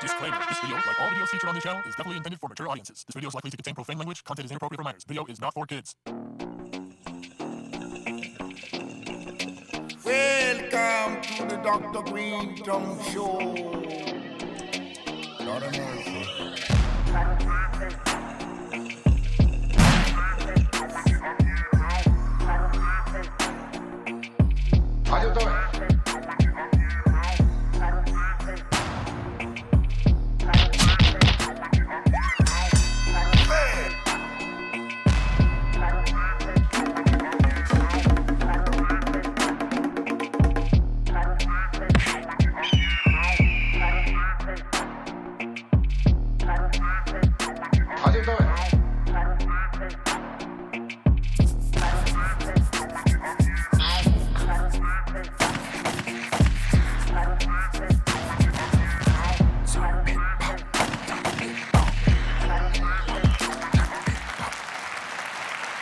Disclaimer. This video, like all videos featured on this channel, is definitely intended for mature audiences. This video is likely to contain profane language. Content is inappropriate for minors. Video is not for kids. Welcome to the Dr. Greenthumb Show. Lord of mercy. How you doing? How you doing?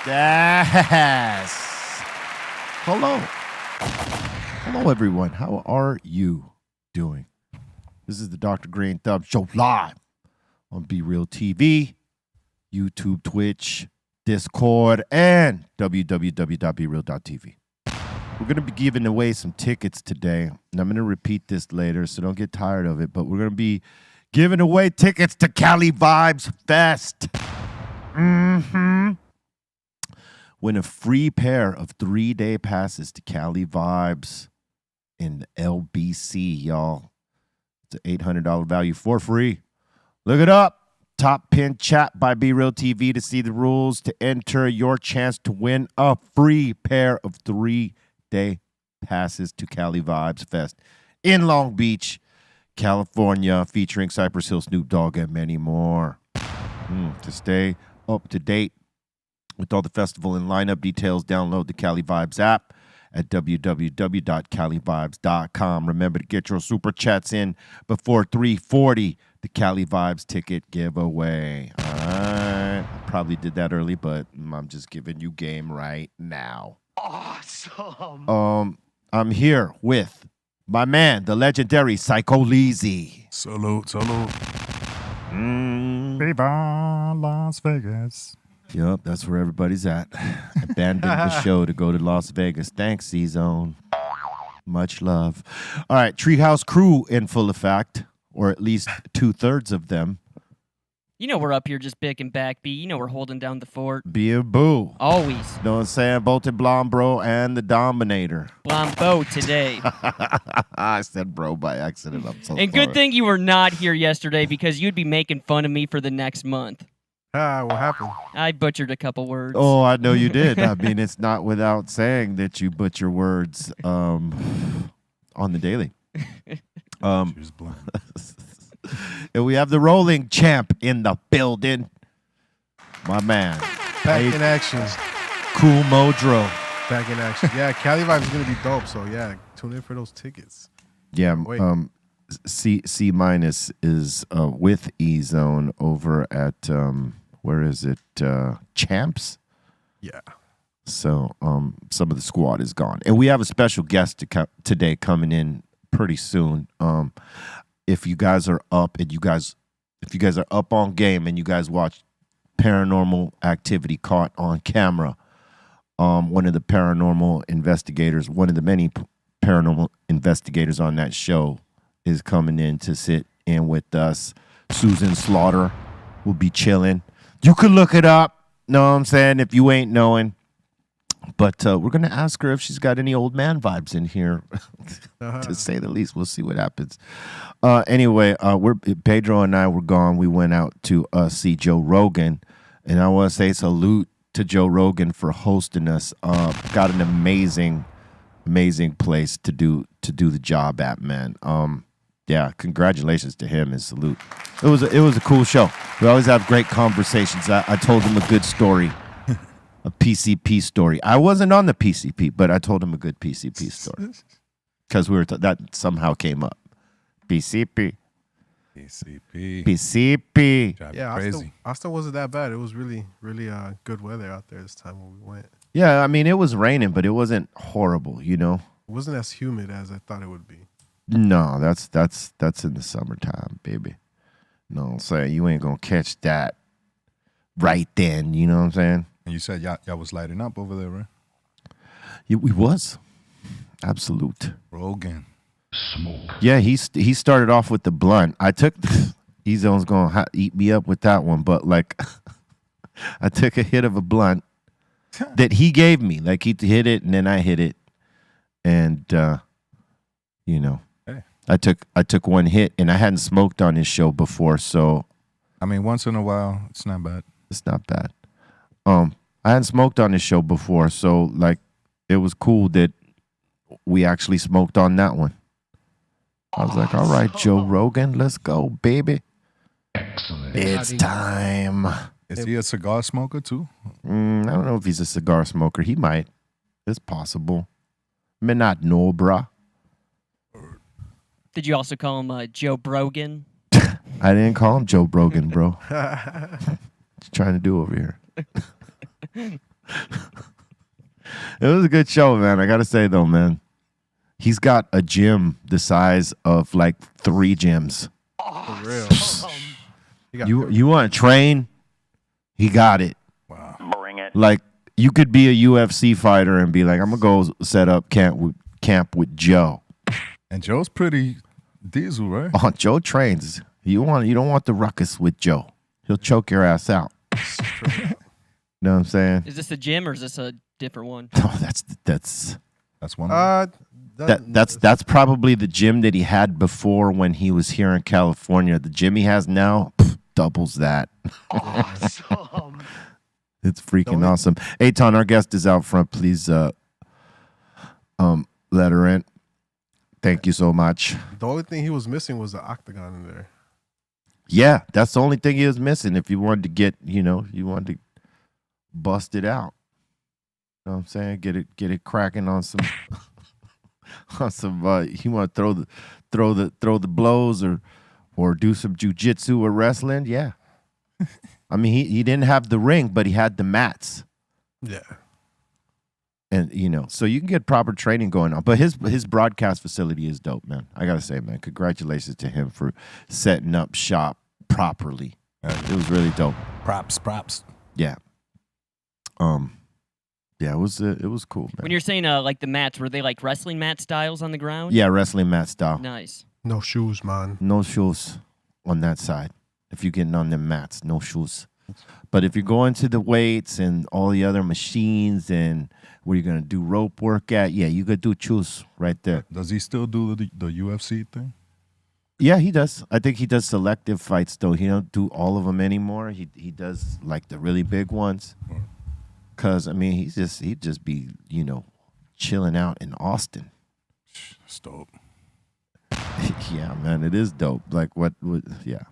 Yes. Hello. Hello, everyone. How are you doing? This is the Dr. Greenthumb Show live on Be Real TV, YouTube, Twitch, Discord, and www.bereal.tv. We're going to be giving away some tickets today, and I'm going to repeat this later, so don't get tired of it, but we're going to be giving away tickets to Cali Vibes Fest. Win a free pair of 3-day passes to Cali Vibes in LBC, y'all. It's an $800 value for free. Look it up. Top pin chat by Be Real TV to see the rules to enter your chance to win a free pair of 3-day passes to Cali Vibes Fest in Long Beach, California, featuring Cypress Hill, Snoop Dogg, and many more. To stay up to date with all the festival and lineup details, download the Cali Vibes app at www.calivibes.com. Remember to get your super chats in before 3:40, the Cali Vibes ticket giveaway. All right. I probably did that early, but I'm just giving you game right now. Awesome. I'm here with my man, the legendary Psycho Leezy. Salute. Viva Las Vegas. Yep, that's where everybody's at. Abandoned the show to go to Las Vegas. Thanks, Z-Zone. Much love. All right, Treehouse crew in full effect, or at least 2/3 of them. You know we're up here just big and back, B. You know we're holding down the fort. Be a boo. Always. Know what I'm saying? Bolton Blom, bro, and the Dominator. Blambo today. I said bro by accident. I'm so And sorry. good thing you were not here yesterday because you'd be making fun of me for the next month. What happened? I butchered a couple words. Oh, I know you did. I mean, it's not without saying that you butcher words on the daily. She was blind. And we have the rolling champ in the building. My man. Back in action. Cool Modro. Back in action. Yeah, Cali Vibes is gonna be dope. So yeah, tune in for those tickets. Yeah, Wait. C minus is with E Zone over at where is it? Champs. Yeah. So some of the squad is gone, and we have a special guest today coming in pretty soon. If you guys are up and if you guys are up on game and you guys watch Paranormal Activity caught on camera, one of the paranormal investigators, one of the many paranormal investigators on that show is coming in to sit in with us. Susan Slaughter will be chilling. You could look it up, know what I'm saying, if you ain't knowing. But we're going to ask her if she's got any old man vibes in here, to say the least. We'll see what happens. Anyway, Pedro and I were gone. We went out to see Joe Rogan. And I want to say salute to Joe Rogan for hosting us. Got an amazing place to do the job at, man. Yeah, congratulations to him and salute. It was a cool show. We always have great conversations. I told him a good story, a PCP story. I wasn't on the PCP, but I told him a good PCP story because that somehow came up. PCP. Drive me Yeah, crazy. Austin wasn't that bad. It was really, really good weather out there this time when we went. Yeah, I mean, it was raining, but it wasn't horrible, you know? It wasn't as humid as I thought it would be. No, that's in the summertime, baby. No, I'm saying you ain't gonna catch that right then. You know what I'm saying? And you said y'all was lighting up over there, right? Yeah, we was absolute. Rogan. Yeah, he started off with the blunt. I took Ezone's gonna eat me up with that one, but like I took a hit of a blunt that he gave me. Like he hit it and then I hit it, and you know, Hey. I took one hit and I hadn't smoked on his show before, so I mean, once in a while, it's not bad. it's not bad. I hadn't smoked on his show before, so like it was cool that we actually smoked on that one. I was like, all right, Joe Rogan, let's go, baby. Excellent. It's time. Is he a cigar smoker too? I don't know if he's a cigar smoker. He might. It's possible. Me not know, bruh. Did you also call him Joe Brogan? I didn't call him Joe Brogan, bro. What you trying to do over here? It was a good show, man. I got to say, though, man. He's got a gym the size of like 3 gyms. For real. You want to train? He got it. Wow. Bring it. Like, you could be a UFC fighter and be like, I'm going to go set up camp with Joe. And Joe's pretty diesel, right? Oh, Joe trains. You don't want the ruckus with Joe. He'll choke your ass out. Know what I'm saying? Is this a gym or is this a different one? Oh, that's That's one. that's probably the gym that he had before when he was here in California. The gym he has now doubles that. Awesome. It's freaking awesome. Eitan, our guest is out front. Please let her in. Thank you so much. The only thing he was missing was the octagon in there. Yeah, that's the only thing he was missing. If you wanted to get, you wanted to bust it out. You know what I'm saying? Get it cracking on some on some you want to throw the blows or do some jujitsu or wrestling? Yeah. I mean, he didn't have the ring, but he had the mats. Yeah. And so you can get proper training going on. But his broadcast facility is dope, man. I gotta say, man, congratulations to him for setting up shop properly. It was really dope. Props. Yeah. Yeah, it was cool, man. When you're saying like the mats, were they like wrestling mat styles on the ground? Yeah, wrestling mat style. Nice. No shoes, man. No shoes on that side. If you're getting on them mats, no shoes. But if you're going to the weights and all the other machines and where you're going to do rope work at, yeah, you could do shoes right there. Does he still do the UFC thing? Yeah, he does. I think he does selective fights, though. He don't do all of them anymore. He does, like, the really big ones. Because, I mean, he'd just be, chilling out in Austin. It's dope. Yeah, man, it is dope. Like, yeah,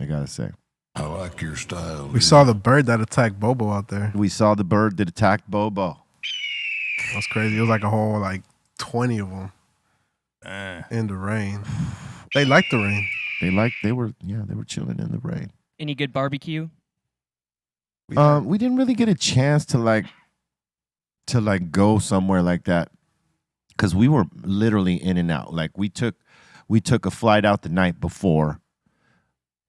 I got to say. I like your style. We saw the bird that attacked Bobo out there. We saw the bird that attacked Bobo. That was crazy. It was like a whole 20 of them in the rain. They liked the rain. They were chilling in the rain. Any good barbecue? We didn't really get a chance to go somewhere like that because we were literally in and out. Like we took a flight out the night before.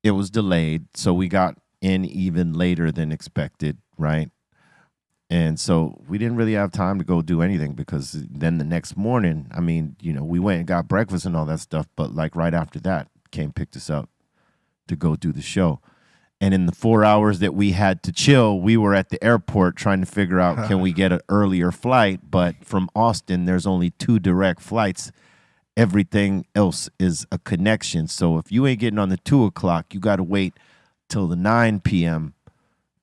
It was delayed, so we got in even later than expected, right? And so we didn't really have time to go do anything because then the next morning, I mean, we went and got breakfast and all that stuff, but like right after that, picked us up to go do the show. And in the 4 hours that we had to chill, we were at the airport trying to figure out, can we get an earlier flight? But from Austin, there's only 2 direct flights. Everything else is a connection. So if you ain't getting on the 2 o'clock, you got to wait till the 9 p.m.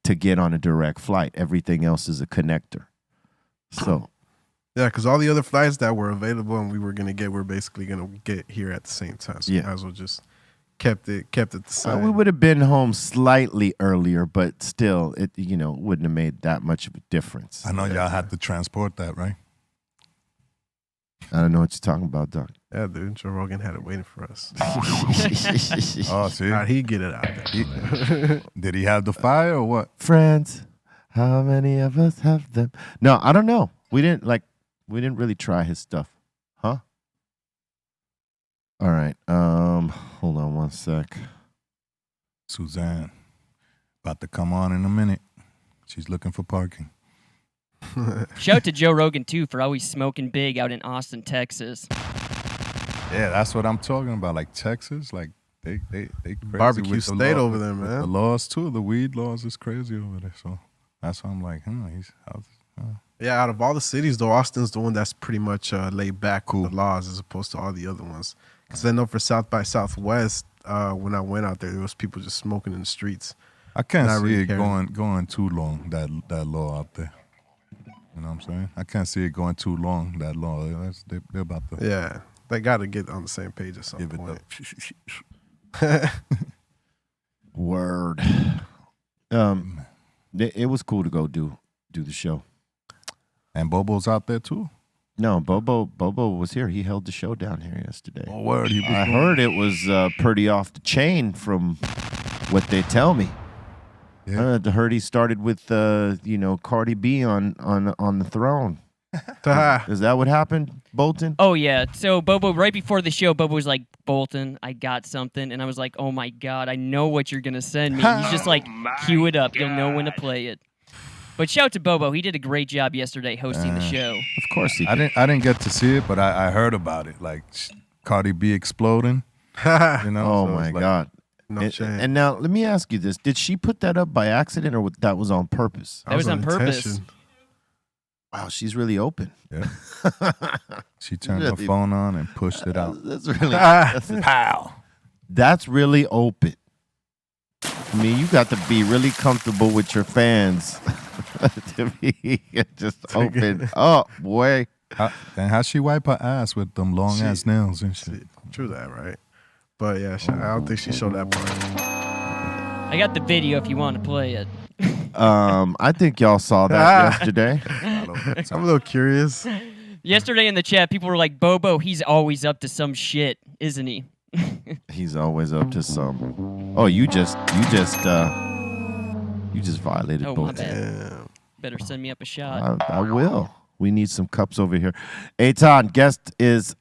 to get on a direct flight. Everything else is a connector. So, yeah, because all the other flights that were available and we were gonna get, we're basically gonna get here at the same time. So we might as well just kept it the same. we would have been home slightly earlier, but still, it wouldn't have made that much of a difference. I know y'all had to transport that, right? I don't know what you're talking about, Doc. Yeah, dude, Joe Rogan had it waiting for us. Oh, see? How'd he get it out there? Did he have the fire or what? Friends, how many of us have them? No, I don't know. We didn't really try his stuff. Huh? All right. Hold on one sec. Suzanne. About to come on in a minute. She's looking for parking. Shout out to Joe Rogan, too, for always smoking big out in Austin, Texas. Yeah, that's what I'm talking about. Like Texas, like they crazy Barbecue with the state law, over there, with man. the laws too, the weed laws is crazy over there. So that's why I'm like, Yeah, out of all the cities, though, Austin's the one that's pretty much laid back with the laws as opposed to all the other ones. Because I know for South by Southwest, when I went out there was people just smoking in the streets. I can't see really it caring. going too long. That law out there. You know what I'm saying? I can't see it going too long. That law, they're about to Yeah, they got to get on the same page at some give it point. the. Word. It was cool to go do the show. And Bobo's out there too. No, Bobo was here. He held the show down here yesterday. Oh, word. He was I heard it was pretty off the chain from what they tell me. Yeah. I heard he started with Cardi B on the throne. Is that what happened, Bolton? Oh, yeah. So, Bobo, right before the show, Bobo was like, Bolton, I got something. And I was like, oh, my God, I know what you're going to send me. He's just like, cue it up. You'll know when to play it. But shout out to Bobo. He did a great job yesterday hosting the show. Of course he did. I didn't get to see it, but I heard about it. Like Cardi B exploding. You know? Oh, so my it's like, God. No shame. And now, let me ask you this. Did she put that up by accident or that was on purpose? That was on purpose. intention. Wow, she's really open. Yeah. She turned her phone on and pushed it out. That's really open. I mean, you got to be really comfortable with your fans to be just open up, boy. And how she wipe her ass with them long ass nails and shit. True that, right? But yeah, I don't think she showed that part. I got the video if you want to play it. I think y'all saw that yesterday. I'm a little curious. Yesterday in the chat, people were like, Bobo, he's always up to some shit, isn't he? He's always up to some. Oh, you just violated Oh, my both. bad. Damn. Better send me up a shot. I will. We need some cups over here. Eitan, guest is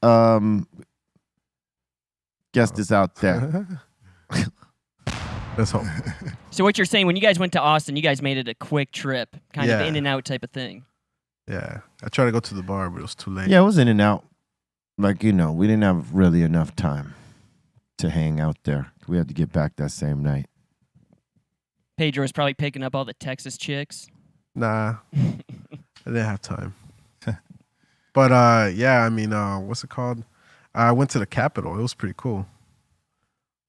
out there. Let's hope. So what you're saying, when you guys went to Austin, you guys made it a quick trip, kind of Yeah. in and out type of thing. Yeah, I tried to go to the bar, but it was too late. Yeah, it was in and out. Like, we didn't have really enough time to hang out there. We had to get back that same night. Pedro was probably picking up all the Texas chicks. Nah, I didn't have time. But yeah, I mean, what's it called? I went to the Capitol. It was pretty cool.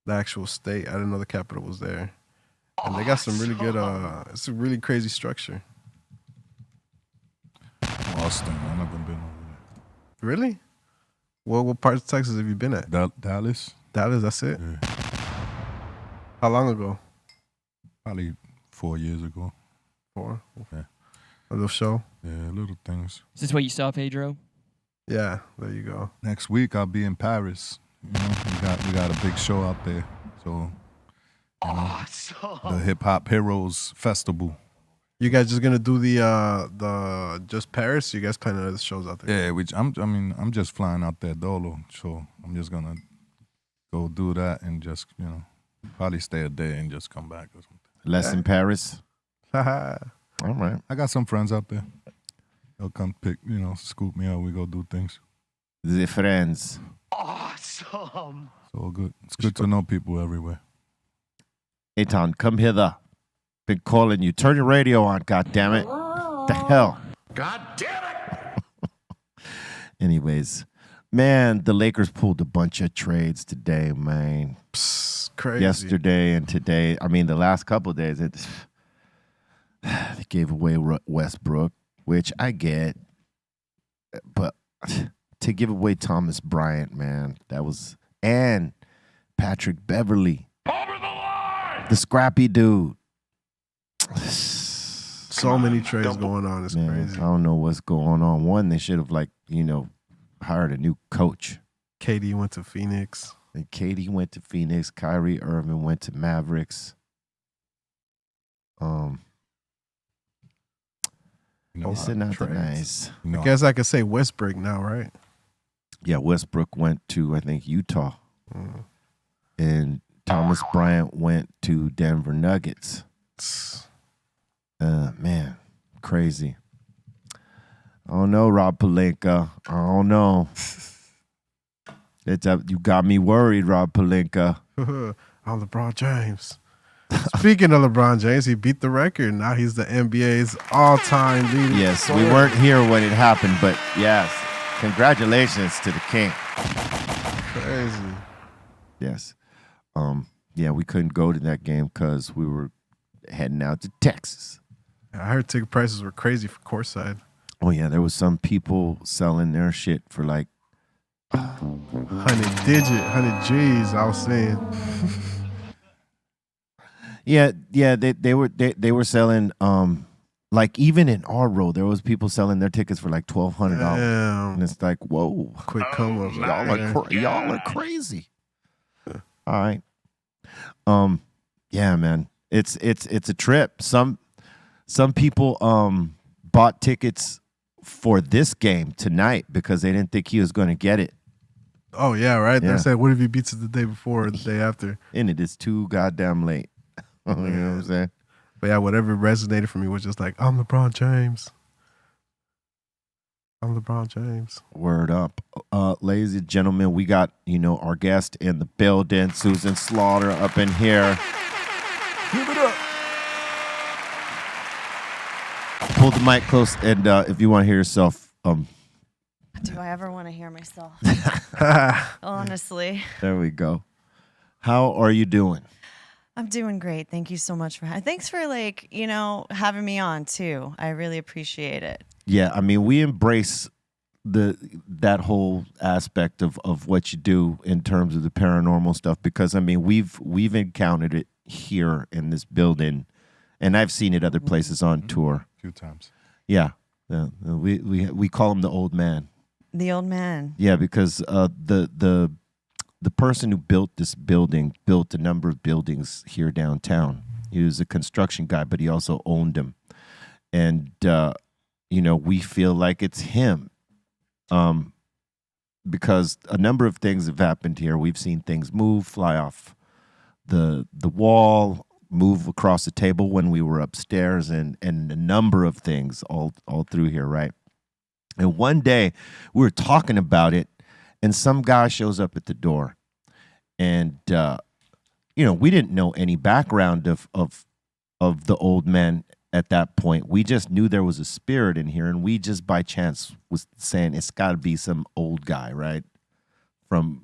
The actual state. I didn't know the Capitol was there, and they got some really good. It's a really crazy structure. Austin, I never been over Really? Well, what parts of Texas have you been at? there. Dallas, Dallas. That's it. Yeah. How long ago? probably 4 years ago. 4. Yeah. A little show. Yeah, little things. Is this what you saw, Pedro? Yeah, there you go. Next week I'll be in Paris. We got a big show out there. So the Hip Hop Heroes Festival. You guys just gonna do the just Paris? You guys planning other shows out there? Yeah, which I'm just flying out there dolo. So I'm just gonna go do that and just probably stay a day and just come back or something. Less in Paris. Yeah. All right. I got some friends out there. They'll come scoop me up. We go do things. The friends. Awesome. It's all good. It's good to know people everywhere. Eitan, come hither. Been calling you. Turn your radio on, goddammit. The hell? God damn it! Anyways, man, the Lakers pulled a bunch of trades today, man. Psst, crazy. Yesterday and today. I mean, the last couple of days, they gave away Westbrook, which I get. But to give away Thomas Bryant, man, that was... And Patrick Beverly. Over the line! The scrappy dude. So many trades going on. It's Man, crazy. I don't know what's going on. One, they should have hired a new coach. KD went to Phoenix. And Katie went to Phoenix. Kyrie Irving went to Mavericks. It's not that nice. I guess I could say Westbrook now, right? Yeah, Westbrook went to, I think, Utah. And Thomas Bryant went to Denver Nuggets. Man, crazy. I don't know, Rob Pelinka. I don't know. You got me worried, Rob Pelinka. I'm LeBron James. Speaking of LeBron James, he beat the record. Now he's the NBA's all-time leading Yes, scorer. we weren't here when it happened, but yes, congratulations to the king. Crazy. Yes. Yeah, we couldn't go to that game because we were heading out to Texas. I heard ticket prices were crazy for courtside. Oh yeah, there was some people selling their shit for like 100 G's, I was saying. Yeah, they were selling like even in our row there was people selling their tickets for like $1,200. Damn. And it's like, whoa. Quick come up. Y'all are crazy. All right. Yeah, man. It's a trip. Some people bought tickets for this game tonight because they didn't think he was going to get it. Oh yeah, right. Yeah. They said, what if he beats it the day before or the day after? And it is too goddamn late. You know what I'm saying? But yeah, whatever resonated for me was just like, I'm LeBron James. I'm LeBron James. Word up. Ladies and gentlemen, we got, our guest in the building, Susan Slaughter up in here. Give it up. Pull the mic close, and if you want to hear yourself, Do I ever want to hear myself? Honestly. there we go. How are you doing? I'm doing great. Thank you so much for thanks for having me on too. I really appreciate it. Yeah, I mean, we embrace that whole aspect of what you do in terms of the paranormal stuff because I mean we've encountered it here in this building, and I've seen it other places on tour. A few times. Yeah, we call him the old man. The old man. Yeah, because the person who built this building built a number of buildings here downtown. He was a construction guy, but he also owned them, and we feel like it's him. Because a number of things have happened here. We've seen things move, fly off the wall, move across the table when we were upstairs, and a number of things all through here, right? And one day we were talking about it, and some guy shows up at the door, and we didn't know any background of the old man. At that point, we just knew there was a spirit in here, and we just by chance was saying it's got to be some old guy, right? From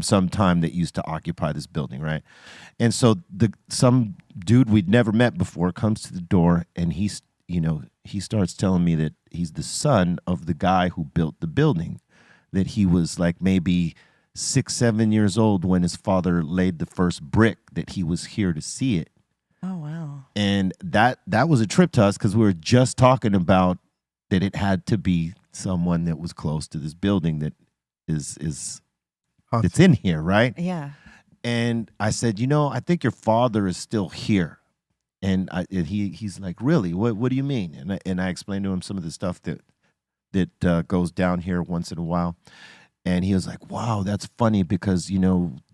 some time that used to occupy this building, right? And so some dude we'd never met before comes to the door, and he starts telling me that he's the son of the guy who built the building, that he was like maybe 6-7 years old when his father laid the first brick, that he was here to see it. Oh wow. And that was a trip to us because we were just talking about that it had to be someone that was close to this building that is it's in here, right? Yeah. And I said, I think your father is still here. And he's like, really? What do you mean? And I explained to him some of the stuff that goes down here once in a while. And he was like, wow, that's funny because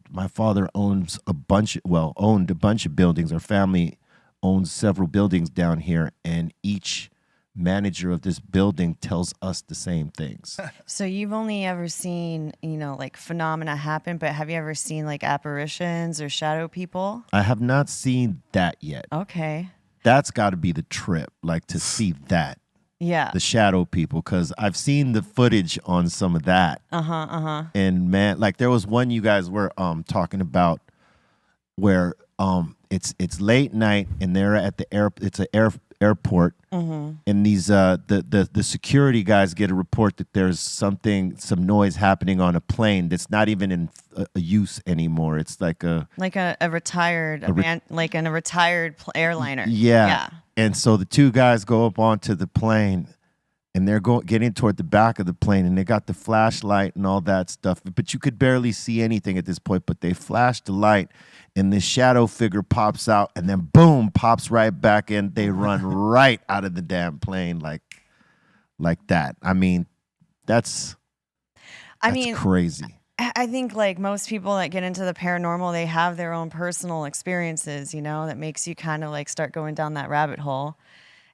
my father owned a bunch of buildings. Our family owns several buildings down here, and each manager of this building tells us the same things. So you've only ever seen, like phenomena happen, but have you ever seen like apparitions or shadow people? I have not seen that yet. Okay. That's got to be the trip, like to see that. Yeah. The shadow people, because I've seen the footage on some of that. And man, like there was one you guys were talking about where it's late night and they're at the airport, and these the security guys get a report that there's some noise happening on a plane that's not even in use anymore. It's like a retired airliner. Yeah. And so the two guys go up onto the plane, and they're getting toward the back of the plane, and they got the flashlight and all that stuff. But you could barely see anything at this point. But they flash the light, and this shadow figure pops out, and then boom, pops right back in. They run right out of the damn plane like that. I mean, that's crazy. I think like most people that get into the paranormal, they have their own personal experiences, that makes you kind of like start going down that rabbit hole.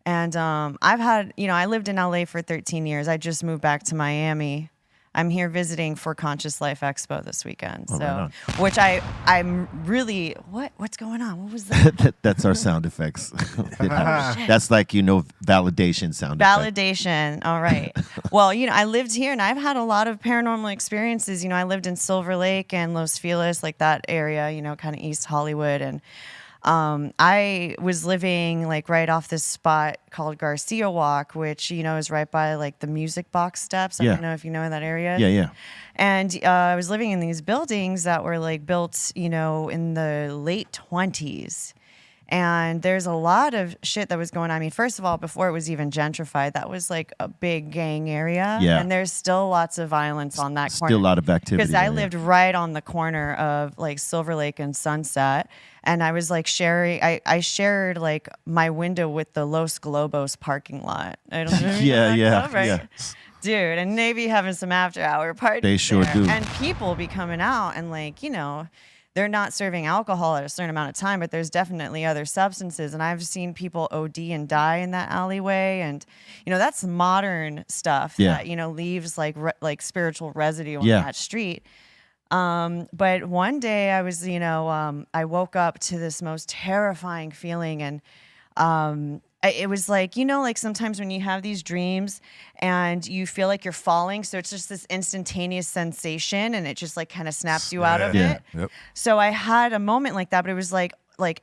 And I've had, I lived in LA for 13 years. I just moved back to Miami. I'm here visiting for Conscious Life Expo this weekend. Oh, So, right on. which I'm really, what's going on? What was that? That's our sound effects. That's like, validation sound effect. Validation. All right. Well, I lived here and I've had a lot of paranormal experiences. I lived in Silver Lake and Los Feliz, like that area, kind of East Hollywood. And I was living like right off this spot called Garcia Walk, which, is right by like the Music Box Steps. I Yeah. don't know if you know that area. Yeah. And I was living in these buildings that were like built, in the late 20s. And there's a lot of shit that was going on. I mean, first of all, before it was even gentrified, that was like a big gang area. Yeah. And there's still lots of violence on that corner. Still a lot of activity. Because I there, yeah. lived right on the corner of like Silver Lake and Sunset. And I was like I shared like my window with the Los Globos parking lot. I don't know. Yeah. Dude, and they be having some after hour parties. They sure there. do. And people be coming out and like, they're not serving alcohol at a certain amount of time, but there's definitely other substances. And I've seen people OD and die in that alleyway. And, that's modern stuff that, leaves like spiritual residue on that street. But one day I was, I woke up to this most terrifying feeling. And it was like, like sometimes when you have these dreams and you feel like you're falling, so it's just this instantaneous sensation and it just like kind of snaps you out of it. Yep. So I had a moment like that, but it was like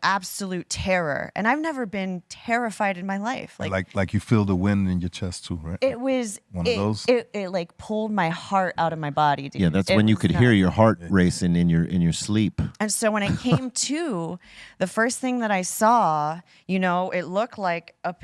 absolute terror. And I've never been terrified in my life. Like you feel the wind in your chest too, right? It was one of those. It like pulled my heart out of my body. Dude. Yeah, that's It when you was could nuts. hear your heart racing in your sleep. And so when I came to, the first thing that I saw, it looked like a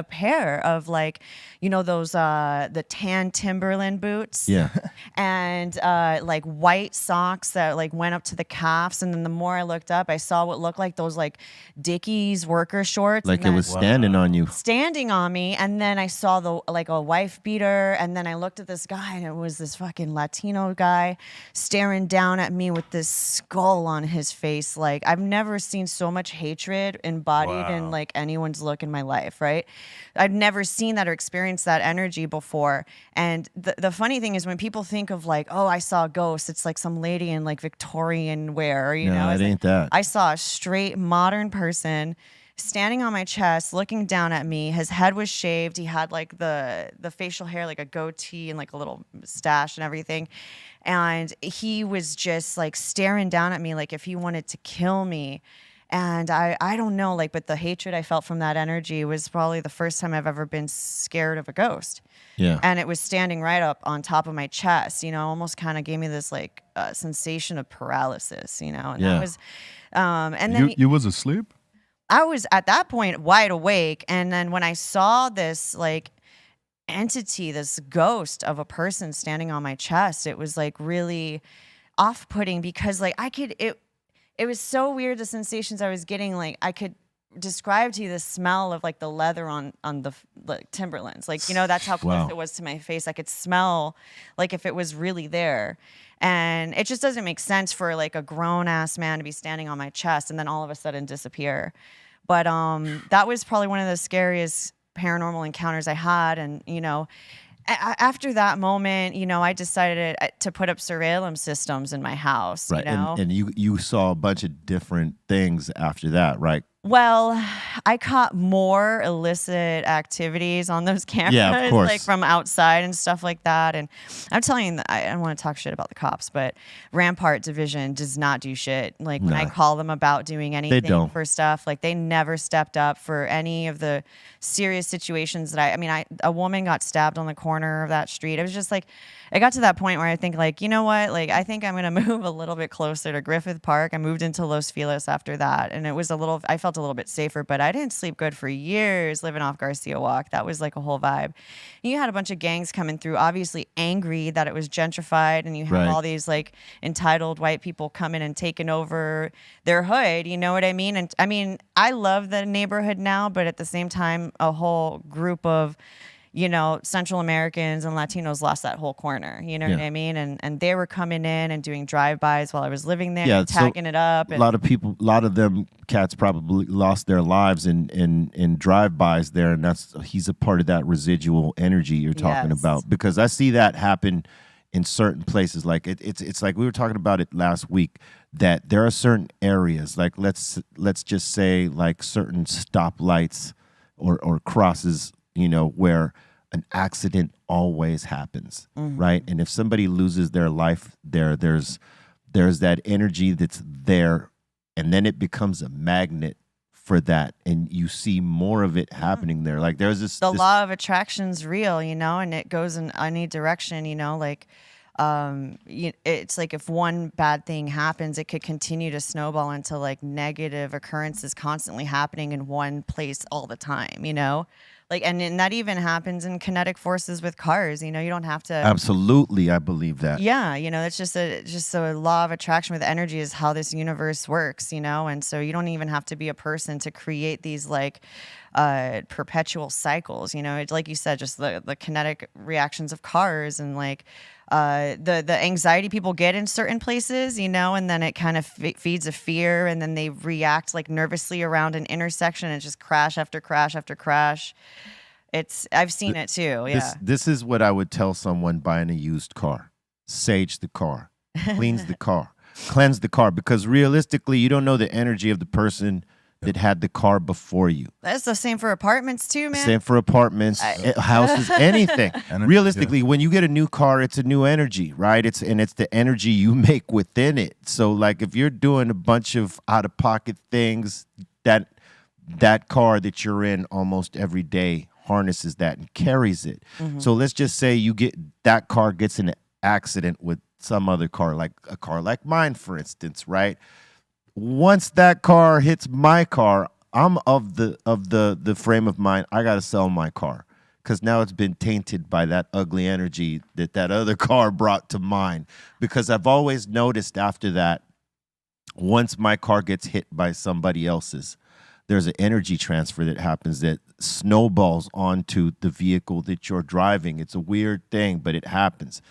pair of like, those the tan Timberland boots. Yeah. And like white socks that like went up to the calves. And then the more I looked up, I saw what looked like those like Dickies worker shorts. Like and it then was standing on you. standing on me. And then I saw like a wife beater. And then I looked at this guy and it was this fucking Latino guy staring down at me with this skull on his face. Like I've never seen so much hatred embodied in like anyone's look in my life, right? I've never seen that or experienced that energy before. And the funny thing is when people think of like, oh, I saw a ghost, it's like some lady in like Victorian wear, you know? No, it It's like, ain't that. I saw a straight modern person standing on my chest, looking down at me. His head was shaved. He had like the facial hair, like a goatee and like a little stash and everything. And he was just like staring down at me like if he wanted to kill me. And I don't know, like, but the hatred I felt from that energy was probably the first time I've ever been scared of a ghost. Yeah. And it was standing right up on top of my chest, almost kind of gave me this like sensation of paralysis, and Yeah. that was, and then You was asleep? I was at that point wide awake. And then when I saw this like entity, this ghost of a person standing on my chest, it was like really off-putting because like it was so weird, the sensations I was getting. Like I could describe to you the smell of like the leather on the like Timberlands. Like, that's how close Wow. it was to my face. I could smell like if it was really there. And it just doesn't make sense for like a grown ass man to be standing on my chest and then all of a sudden disappear. But that was probably one of the scariest paranormal encounters I had. And, after that moment, I decided to put up surveillance systems in my house. Right. And you saw a bunch of different things after that, right? Well, I caught more illicit activities on those cameras, Yeah, of course. like from outside and stuff like that. And I'm telling you, I don't want to talk shit about the cops, but Rampart Division does not do shit. Like when I Nah. call them about doing anything don't. for stuff, like they never stepped up for any of the serious situations that a woman got stabbed on the corner of that street. It was just like, it got to that point where I think like, you know what? Like, I think I'm going to move a little bit closer to Griffith Park. I moved into Los Feliz after that. And it was I felt a little bit safer, but I didn't sleep good for years living off Garcia Walk. That was like a whole vibe. You had a bunch of gangs coming through, obviously angry that it was gentrified. And you have Right. all these like entitled white people coming and taking over their hood. You know what I mean? And I love the neighborhood now, but at the same time, a whole group of Central Americans and Latinos lost that whole corner. You know what I mean? And they were coming in and doing drive-bys while I was living there, and tagging it up. A lot of them cats probably lost their lives in drive-bys there, and he's a part of that residual energy you're talking about, because I see that happen in certain places. Like it's like we were talking about it last week, that there are certain areas, like let's just say like certain stoplights or crosses, where an accident always happens, right? And if somebody loses their life there's that energy that's there, and then it becomes a magnet for that, and you see more of it happening there. Like there's this law of attraction's real, and it goes in any direction, like it's like if one bad thing happens, it could continue to snowball into like negative occurrences constantly happening in one place all the time, like, and that even happens in kinetic forces with cars. You don't have to. Absolutely, I believe that. Yeah, it's just a law of attraction with energy is how this universe works. And so you don't even have to be a person to create these like perpetual cycles. It's like you said, just the kinetic reactions of cars and like the anxiety people get in certain places, and then it kind of feeds a fear, and then they react like nervously around an intersection and just crash after crash after crash. I've seen it too. Yeah. This is what I would tell someone buying a used car: sage the car, cleanse the car, cleanse the car, because realistically, you don't know the energy of the person that had the car before you. That's the same for apartments too, man. Same for apartments, houses, anything. Realistically, when you get a new car, it's a new energy, right? It's the energy you make within it. So like if you're doing a bunch of out-of-pocket things, that car that you're in almost every day harnesses that and carries it. So let's just say that car gets in an accident with some other car, like a car like mine, for instance, right? Once that car hits my car, I'm of the frame of mind, I got to sell my car, because now it's been tainted by that ugly energy that other car brought to mine. Because I've always noticed after that, once my car gets hit by somebody else's, there's an energy transfer that happens that snowballs onto the vehicle that you're driving. It's a weird thing, but it happens.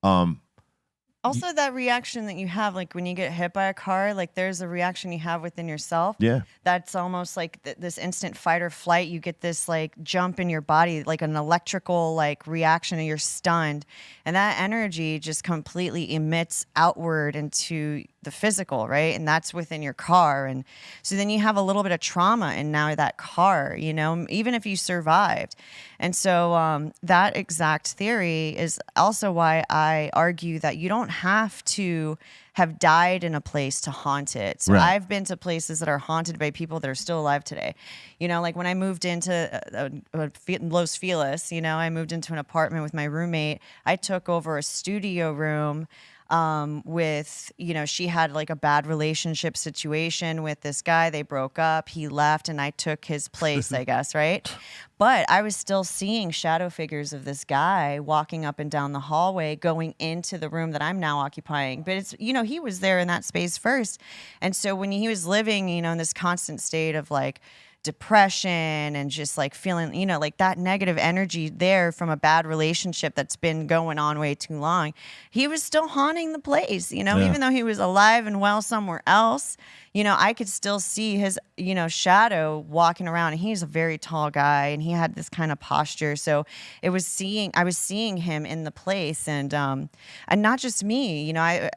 Also, that reaction that you have, like when you get hit by a car, like there's a reaction you have within yourself. Yeah. That's almost like this instant fight or flight. You get this like jump in your body, like an electrical like reaction, and you're stunned. And that energy just completely emits outward into the physical, right? And that's within your car. And so then you have a little bit of trauma in now that car, even if you survived. And so that exact theory is also why I argue that you don't have to have died in a place to haunt it. So I've been to places that are haunted by people that are still alive today. Like when I moved into Los Feliz, I moved into an apartment with my roommate. I took over a studio room with, she had like a bad relationship situation with this guy. They broke up. He left and I took his place, I guess, right? But I was still seeing shadow figures of this guy walking up and down the hallway, going into the room that I'm now occupying. But it's, he was there in that space first. And so when he was living, in this constant state of like depression and just like feeling, like that negative energy there from a bad relationship that's been going on way too long, he was still haunting the place, even though he was alive and well somewhere else. I could still see his, shadow walking around, and he's a very tall guy and he had this kind of posture. So I was seeing him in the place, and not just me,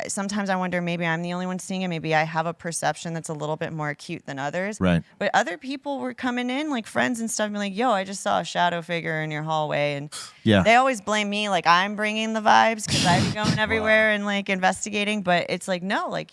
sometimes I wonder, maybe I'm the only one seeing it. Maybe I have a perception that's a little bit more acute than others. Right. But other people were coming in, like friends and stuff, and be like, yo, I just saw a shadow figure in your hallway. And they always blame me, like I'm bringing the vibes because I'm going everywhere and like investigating. But it's like, no, like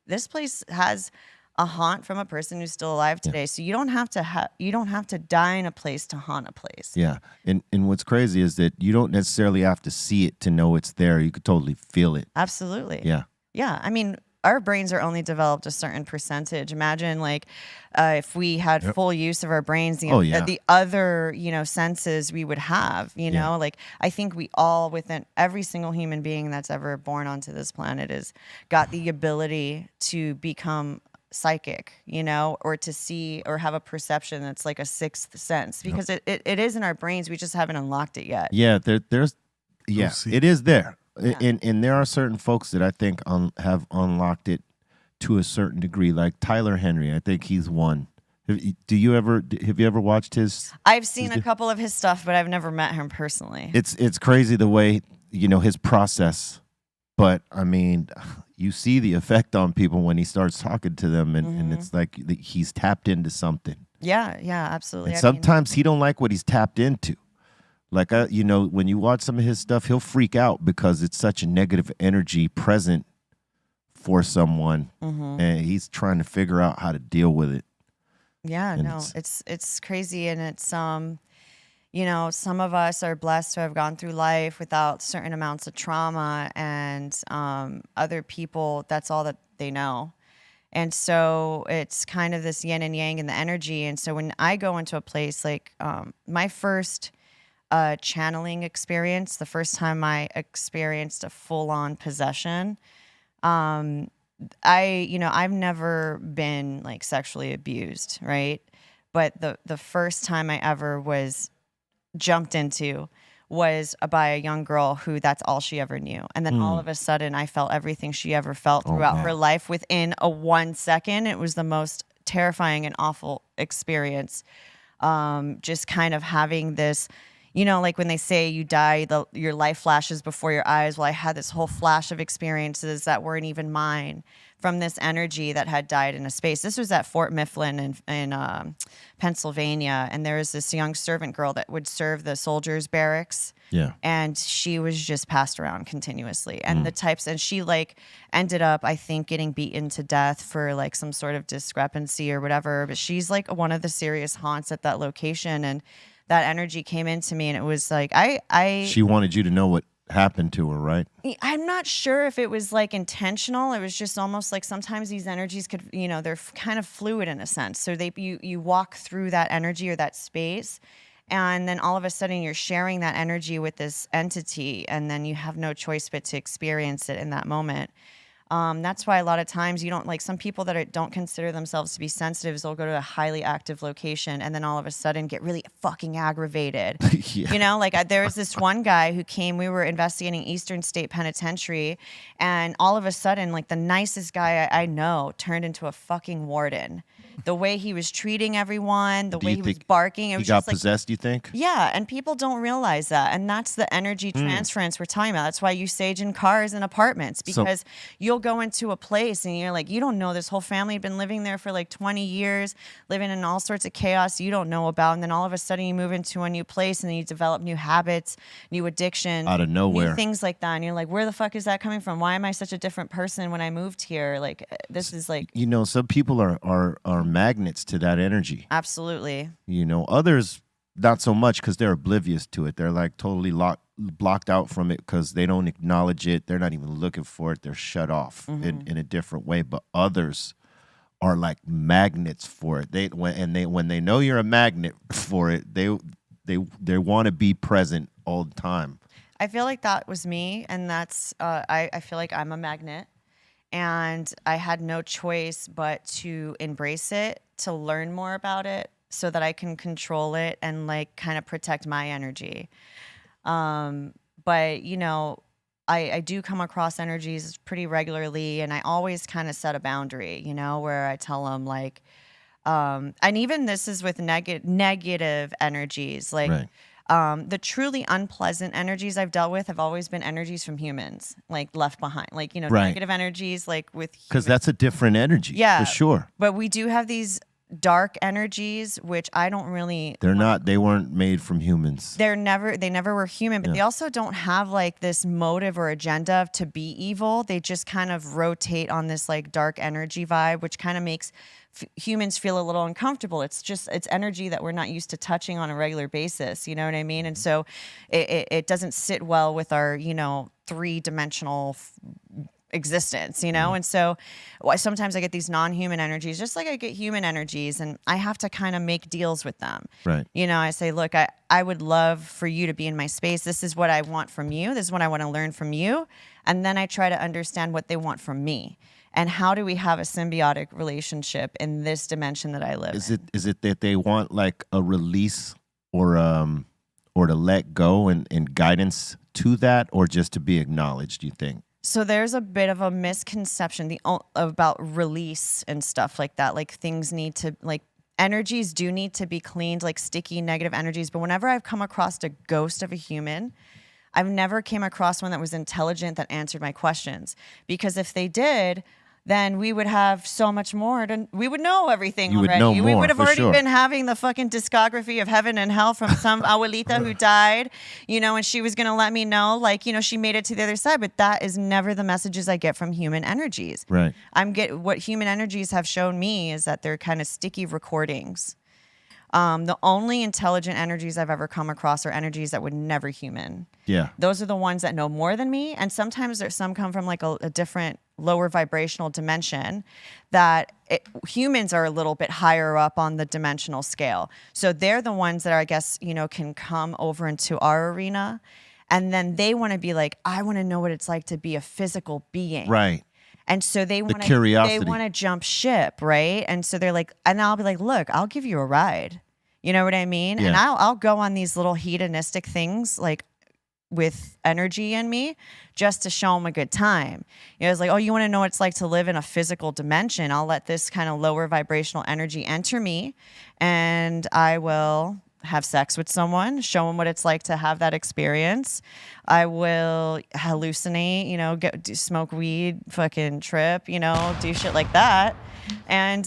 this place has a haunt from a person who's still alive today. So you don't have to die in a place to haunt a place. Yeah. And what's crazy is that you don't necessarily have to see it to know it's there. You could totally feel it. Absolutely. Yeah. Yeah. I mean, our brains are only developed a certain percentage. Imagine like if we had full use of our brains, the other, senses we would have, like I think we all, within every single human being that's ever born onto this planet, has got the ability to become psychic, you know, or to see or have a perception that's like a sixth sense, because it is in our brains. We just haven't unlocked it yet. Yeah, there's see. it is there. Yeah. And there are certain folks that I think have unlocked it to a certain degree, like Tyler Henry. I think he's one. Have you ever watched his? I've seen a couple of his stuff, but I've never met him personally. It's crazy the way, his process. But I mean, you see the effect on people when he starts talking to them, and it's like he's tapped into something. Yeah, absolutely. And sometimes he don't like what he's tapped into. Like, when you watch some of his stuff, he'll freak out because it's such a negative energy present for someone, and he's trying to figure out how to deal with it. Yeah, And no, it's crazy, and it's some of us are blessed to have gone through life without certain amounts of trauma, and other people, that's all that they know. And so it's kind of this yin and yang in the energy. And so when I go into a place, like my first channeling experience, the first time I experienced a full-on possession, I've never been like sexually abused, right? But the first time I ever was jumped into was by a young girl who that's all she ever knew. And then all of a sudden I felt everything she ever felt throughout her life within a 1 second. It was the most terrifying and awful experience. Just kind of having this, like when they say you die, your life flashes before your eyes. Well, I had this whole flash of experiences that weren't even mine from this energy that had died in a space. This was at Fort Mifflin in Pennsylvania. And there was this young servant girl that would serve the soldiers' barracks. Yeah. And she was just passed around continuously. And and she ended up, I think, getting beaten to death for like some sort of discrepancy or whatever. But she's like one of the serious haunts at that location. And that energy came into me, and it was like She wanted you to know what happened to her, right? I'm not sure if it was like intentional. It was just almost like sometimes these energies could, they're kind of fluid in a sense. So you walk through that energy or that space, and then all of a sudden you're sharing that energy with this entity, and then you have no choice but to experience it in that moment. That's why a lot of times you don't, like, some people that don't consider themselves to be sensitives, they'll go to a highly active location and then all of a sudden get really fucking aggravated. Yeah. There was this one guy who came, we were investigating Eastern State Penitentiary, and all of a sudden, like, the nicest guy I know turned into a fucking warden. The way he was treating everyone, the way he was barking, it was he got just like, possessed, you think? yeah, and people don't realize that. And that's the energy transference we're talking about. That's why you sage in cars and apartments, because you'll go into a place and you're like, you don't know, this whole family had been living there for like 20 years, living in all sorts of chaos you don't know about. And then all of a sudden you move into a new place and then you develop new habits, new addictions. Out of nowhere. New things like that. And you're like, where the fuck is that coming from? Why am I such a different person when I moved here? Like, this is like... Some people are magnets to that energy. Absolutely. Others not so much because they're oblivious to it. They're like totally blocked out from it because they don't acknowledge it. They're not even looking for it. They're shut off in a different way. But others are like magnets for it. When they know you're a magnet for it, they want to be present all the time. I feel like that was me, and that's I feel like I'm a magnet. And I had no choice but to embrace it, to learn more about it so that I can control it and like kind of protect my energy. But, I do come across energies pretty regularly, and I always kind of set a boundary, where I tell them like, and even this is with negative energies, like, Right. The truly unpleasant energies I've dealt with have always been energies from humans, like left behind, like, Right. negative energies, like with Because humans. that's a different energy. Yeah. For sure. But we do have these dark energies, which I don't really. They weren't made from humans. They never were human, but they also don't have like this motive or agenda to be evil. They just kind of rotate on this like dark energy vibe, which kind of makes humans feel a little uncomfortable. It's energy that we're not used to touching on a regular basis. You know what I mean? And so it doesn't sit well with our, 3-dimensional existence, and so sometimes I get these non-human energies, just like I get human energies, and I have to kind of make deals with them. Right. I say, look, I would love for you to be in my space. This is what I want from you. This is what I want to learn from you. And then I try to understand what they want from me. And how do we have a symbiotic relationship in this dimension that I live in? Is it that they want like a release or to let go and guidance to that, or just to be acknowledged, do you think? So there's a bit of a misconception about release and stuff like that. Like things need to, like energies do need to be cleaned, like sticky negative energies. But whenever I've come across a ghost of a human, I've never came across one that was intelligent that answered my questions. Because if they did, then we would have so much more. We would know everything You would already. know We more, would have for already sure. been having the fucking discography of heaven and hell from some abuelita who died, and she was going to let me know, like, she made it to the other side. But that is never the messages I get from human energies. Right. What human energies have shown me is that they're kind of sticky recordings. The only intelligent energies I've ever come across are energies that would never human. Yeah. Those are the ones that know more than me. And sometimes some come from like a different lower vibrational dimension that humans are a little bit higher up on the dimensional scale. So they're the ones that I guess, can come over into our arena. And then they want to be like, I want to know what it's like to be a physical being. Right. And so they want curiosity. to jump ship, right? And so they're like, and I'll be like, look, I'll give you a ride. You know what I mean? Yeah. And I'll go on these little hedonistic things like with energy in me just to show them a good time. It's like, oh, you want to know what it's like to live in a physical dimension? I'll let this kind of lower vibrational energy enter me, and I will have sex with someone, show them what it's like to have that experience. I will hallucinate, smoke weed, fucking trip, do shit like that, and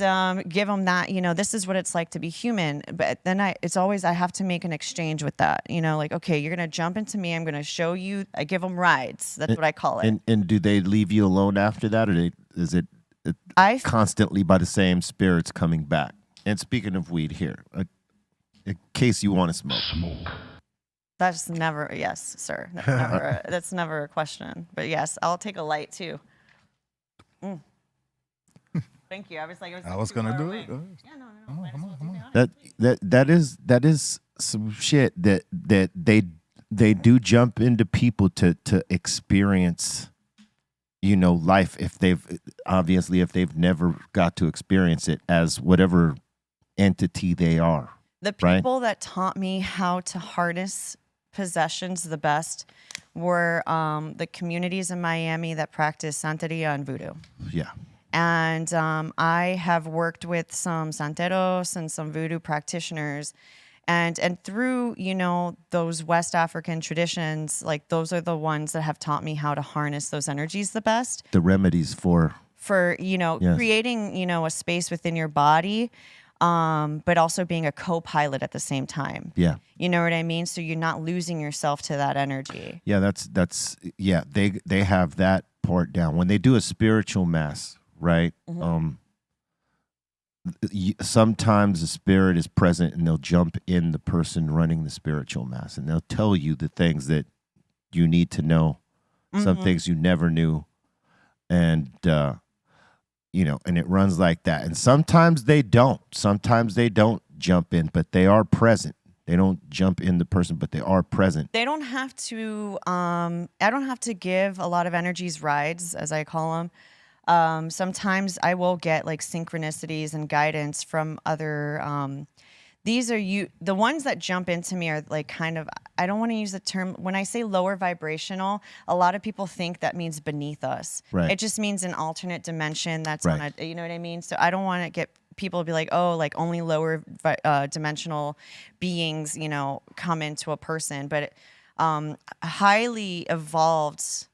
give them that, this is what it's like to be human. But then I have to make an exchange with that, like, okay, you're gonna jump into me, I'm gonna show you. I give them rides. That's what I call it. And do they leave you alone after that, or is it constantly by the same spirits coming back? And speaking of weed here, in case you want to smoke. That's never, yes, sir. That's never a question. But yes, I'll take a light too. Thank you. I was gonna do away. it. Yeah, no. Come on. That is some shit that they do jump into people to experience, life if they've never got to experience it as whatever entity they are. The people that taught me how to harness possessions the best were the communities in Miami that practice Santeria and voodoo. Yeah. And I have worked with some Santeros and some voodoo practitioners. And through, those West African traditions, like those are the ones that have taught me how to harness those energies the best. The remedies for yes. Creating, a space within your body, but also being a co-pilot at the same time. Yeah. You know what I mean? So you're not losing yourself to that energy. Yeah, they have that part down. When they do a spiritual mass, right? Mm-hmm. Sometimes the spirit is present and they'll jump in the person running the spiritual mass and they'll tell you the things that you need to know, some things you never knew. And and it runs like that. And sometimes they don't. Sometimes they don't jump in, but they are present. They don't jump in the person, but they are present. They don't have to, I don't have to give a lot of energies rides, as I call them. Sometimes I will get like synchronicities and guidance from other, the ones that jump into me are like kind of, I don't want to use the term, when I say lower vibrational, a lot of people think that means beneath us. Right. It just means an alternate dimension that's right. on a, you know what I mean? So I don't want to get people to be like, oh, like only lower dimensional beings, come into a person. But highly evolved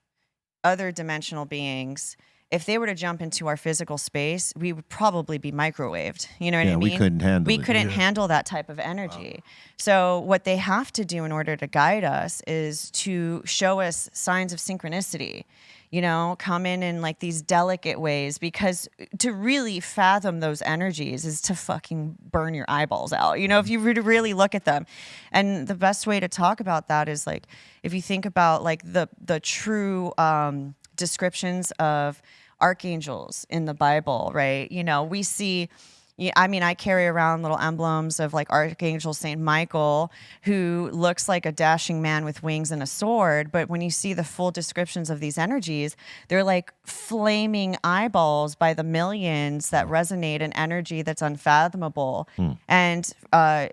other dimensional beings, if they were to jump into our physical space, we would probably be microwaved. You know what I mean? We couldn't handle We it. couldn't handle that type of energy. Wow. So what they have to do in order to guide us is to show us signs of synchronicity, come in like these delicate ways, because to really fathom those energies is to fucking burn your eyeballs out, if you really look at them. And the best way to talk about that is like, if you think about like the true descriptions of archangels in the Bible, right? We see, Yeah, I mean, I carry around little emblems of like Archangel Saint Michael, who looks like a dashing man with wings and a sword. But when you see the full descriptions of these energies, they're like flaming eyeballs by the millions that resonate in energy that's unfathomable. And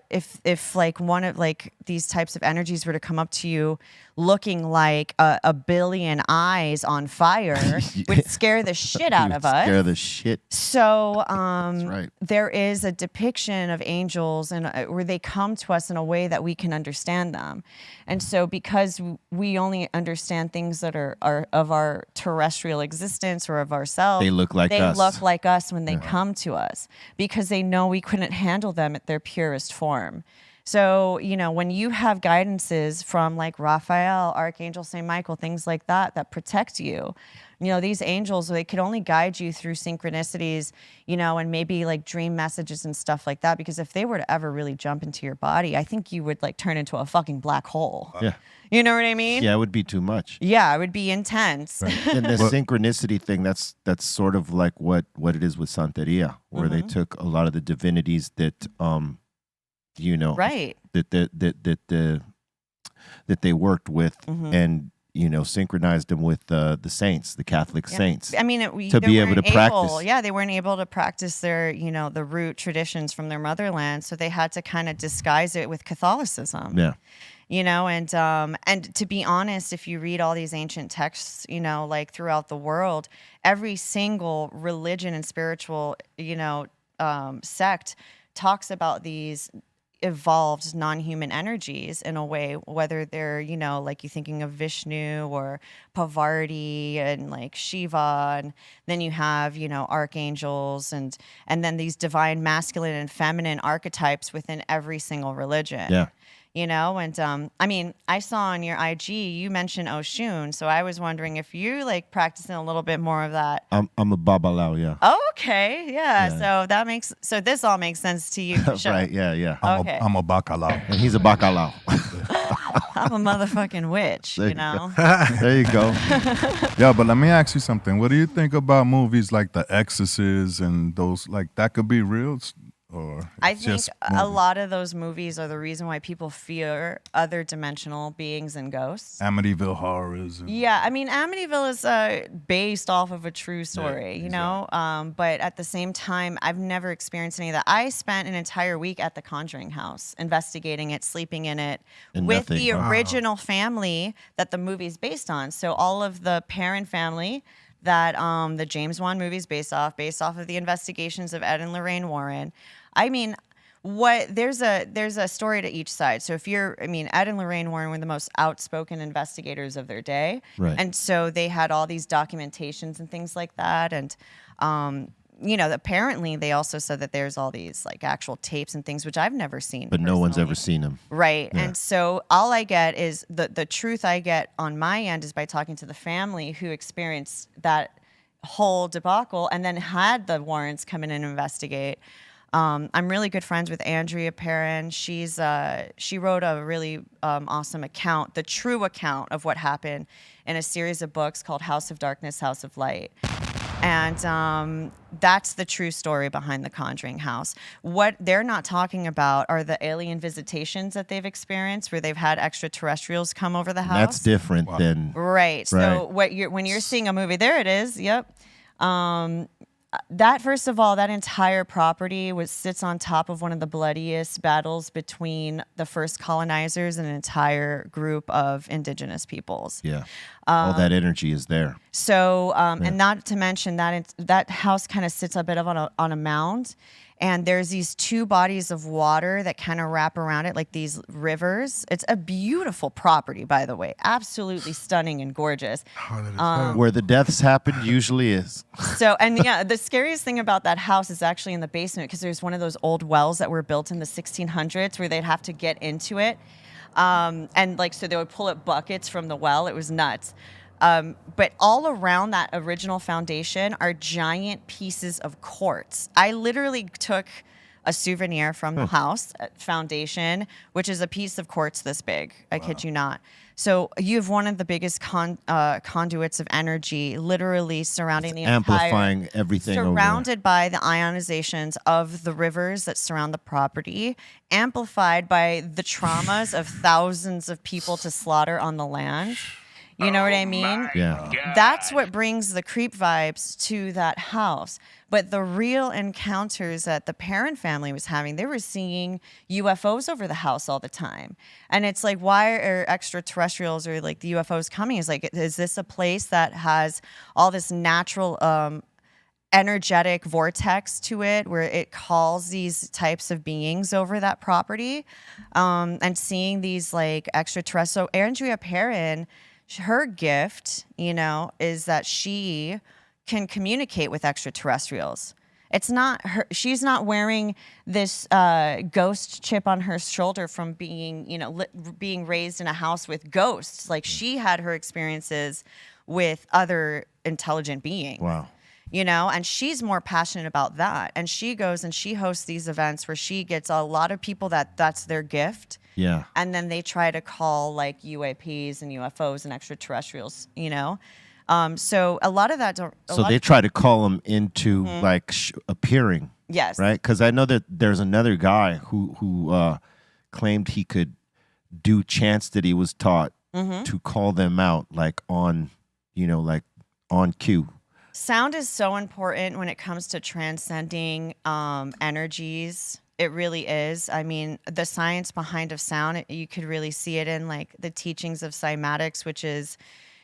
if like one of like these types of energies were to come up to you looking like a billion eyes on fire, would scare the shit out of us. Scare the shit. So right. there is a depiction of angels and where they come to us in a way that we can understand them. And so because we only understand things that are of our terrestrial existence or of ourselves, They look like us. They look like us when they come to us because they know we couldn't handle them at their purest form. So, you know, when you have guidances from like Raphael, Archangel St. Michael, things like that protect you, you know, these angels, they could only guide you through synchronicities, you know, and maybe like dream messages and stuff like that. Because if they were to ever really jump into your body, I think you would like turn into a fucking black hole. Yeah. You know what I mean? Yeah, it would be too much. Yeah, it would be intense. And the synchronicity thing, that's sort of like what it is with Santeria, where they took a lot of the divinities that you know, right, that they worked with and, you know, synchronized them with the saints, the Catholic saints. I mean, to be able to practice. Yeah, they weren't able to practice their, you know, the root traditions from their motherland, so they had to kind of disguise it with Catholicism. Yeah. You know, and to be honest, if you read all these ancient texts, you know, like throughout the world, every single religion and spiritual, you know, sect talks about these evolved non-human energies in a way, whether they're, you know, like you thinking of Vishnu or Pavarti and like Shiva, and then you have, you know, archangels and then these divine masculine and feminine archetypes within every single religion. Yeah. You know, and I mean, I saw on your IG you mentioned Oshun, so I was wondering if you're like practicing a little bit more of that. I'm a babalau, yeah. Oh, okay, yeah. So this all makes sense to you, for sure. Right, yeah. Okay. I'm a bacalao. And he's a bacalao. I'm a motherfucking witch, There you you know. There you go. Yeah, but let me ask you something. What do you think about movies like The Exorcist and those, like, that could be real? Or I it's think just a movies? lot of those movies are the reason why people fear other dimensional beings and ghosts. Amityville Horrors. And Yeah, I mean, Amityville is based off of a true story, you know? But at the same time, I've never experienced any of that. I spent an entire week at the Conjuring House, investigating it, sleeping in it, And with nothing. the Wow. original family that the movie's based on. So all of the parent family that the James Wan movie's based off of the investigations of Ed and Lorraine Warren. I mean, there's a story to each side. So Ed and Lorraine Warren were the most outspoken investigators of their day. Right. And so they had all these documentations and things like that. And, you know, apparently they also said that there's all these like actual tapes and things, which I've never seen. But no one's personally. ever seen him. Right. Yeah. And so all I get is the truth I get on my end is by talking to the family who experienced that whole debacle and then had the Warrens come in and investigate. I'm really good friends with Andrea Perrin. She wrote a really awesome account, the true account of what happened in a series of books called House of Darkness, House of Light. And that's the true story behind the Conjuring House. What they're not talking about are the alien visitations that they've experienced where they've had extraterrestrials come over the house. That's different than Right. So when you're seeing a movie, there it is. Yep. That first of all, that entire property sits on top of one of the bloodiest battles between the first colonizers and an entire group of indigenous peoples. Yeah. All that energy is there. So, and not to mention that house kind of sits a bit of on a mound, and there's these two bodies of water that kind of wrap around it, like these rivers. It's a beautiful property, by the way, absolutely stunning and gorgeous. Where the deaths happen usually is. So, and yeah, the scariest thing about that house is actually in the basement because there's one of those old wells that were built in the 1600s where they'd have to get into it. And like, so they would pull up buckets from the well. It was nuts. But all around that original foundation are giant pieces of quartz. I literally took a souvenir from the house foundation, which is a piece of quartz this big. I kid you not. So you have one of the biggest conduits of energy, literally surrounding the amplifying everything over there. surrounded by the ionizations of the rivers that surround the property, amplified by the traumas of thousands of people to slaughter on the land. You know what I mean? Yeah. That's what brings the creep vibes to that house. But the real encounters that the Perrin family was having, they were seeing UFOs over the house all the time. And it's like, why are extraterrestrials or like the UFOs coming? Is like, is this a place that has all this natural energetic vortex to it where it calls these types of beings over that property? And seeing these like extraterrestrial. So Andrea Perrin, her gift, you know, is that she can communicate with extraterrestrials. It's not her. She's not wearing this ghost chip on her shoulder from being, you know, being raised in a house with ghosts. Like she had her experiences with other intelligent beings. Wow. You know, and she's more passionate about that. And she goes and she hosts these events where she gets a lot of people that's their gift. Yeah. And then they try to call like UAPs and UFOs and extraterrestrials, you know? So a lot of that don't. So they try to call them into like appearing. Yes. Right? Because I know that there's another guy who claimed he could do chants that he was taught to call them out, like on, you know, like on cue. Sound is so important when it comes to transcending energies. It really is. I mean, the science behind of sound, you could really see it in like the teachings of cymatics, which is,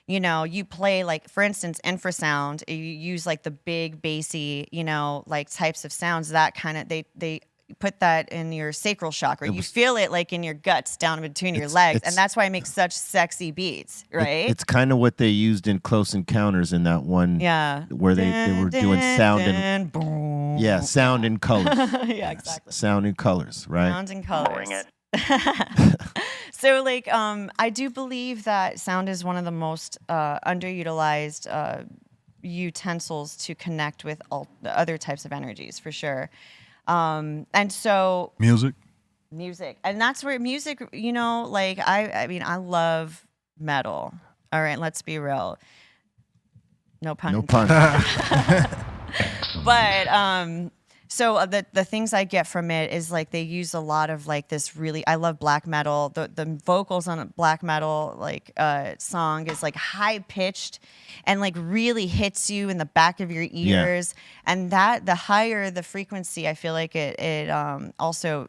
you know, you play like, for instance, infrasound, you use like the big bassy, you know, like types of sounds that kind of, they put that in your sacral chakra. You feel it like in your guts down between your legs. And that's why it makes such sexy beats, right? It's kind of what they used in Close Encounters in that one. Yeah. Where they were doing sound and boom. yeah, sound and colors. Yeah, exactly. Sound and colors, right? Sound and colors. So like I do believe that sound is one of the most underutilized utensils to connect with all the other types of energies, for sure. And so Music. And that's where music, you know, like I mean, I love metal. All right, let's be real. No pun. No pun. But so the things I get from it is like they use a lot of like this really, I love black metal. The vocals on a black metal like song is like high pitched and like really hits you in the back of your ears. Yeah. And that the higher the frequency, I feel like it also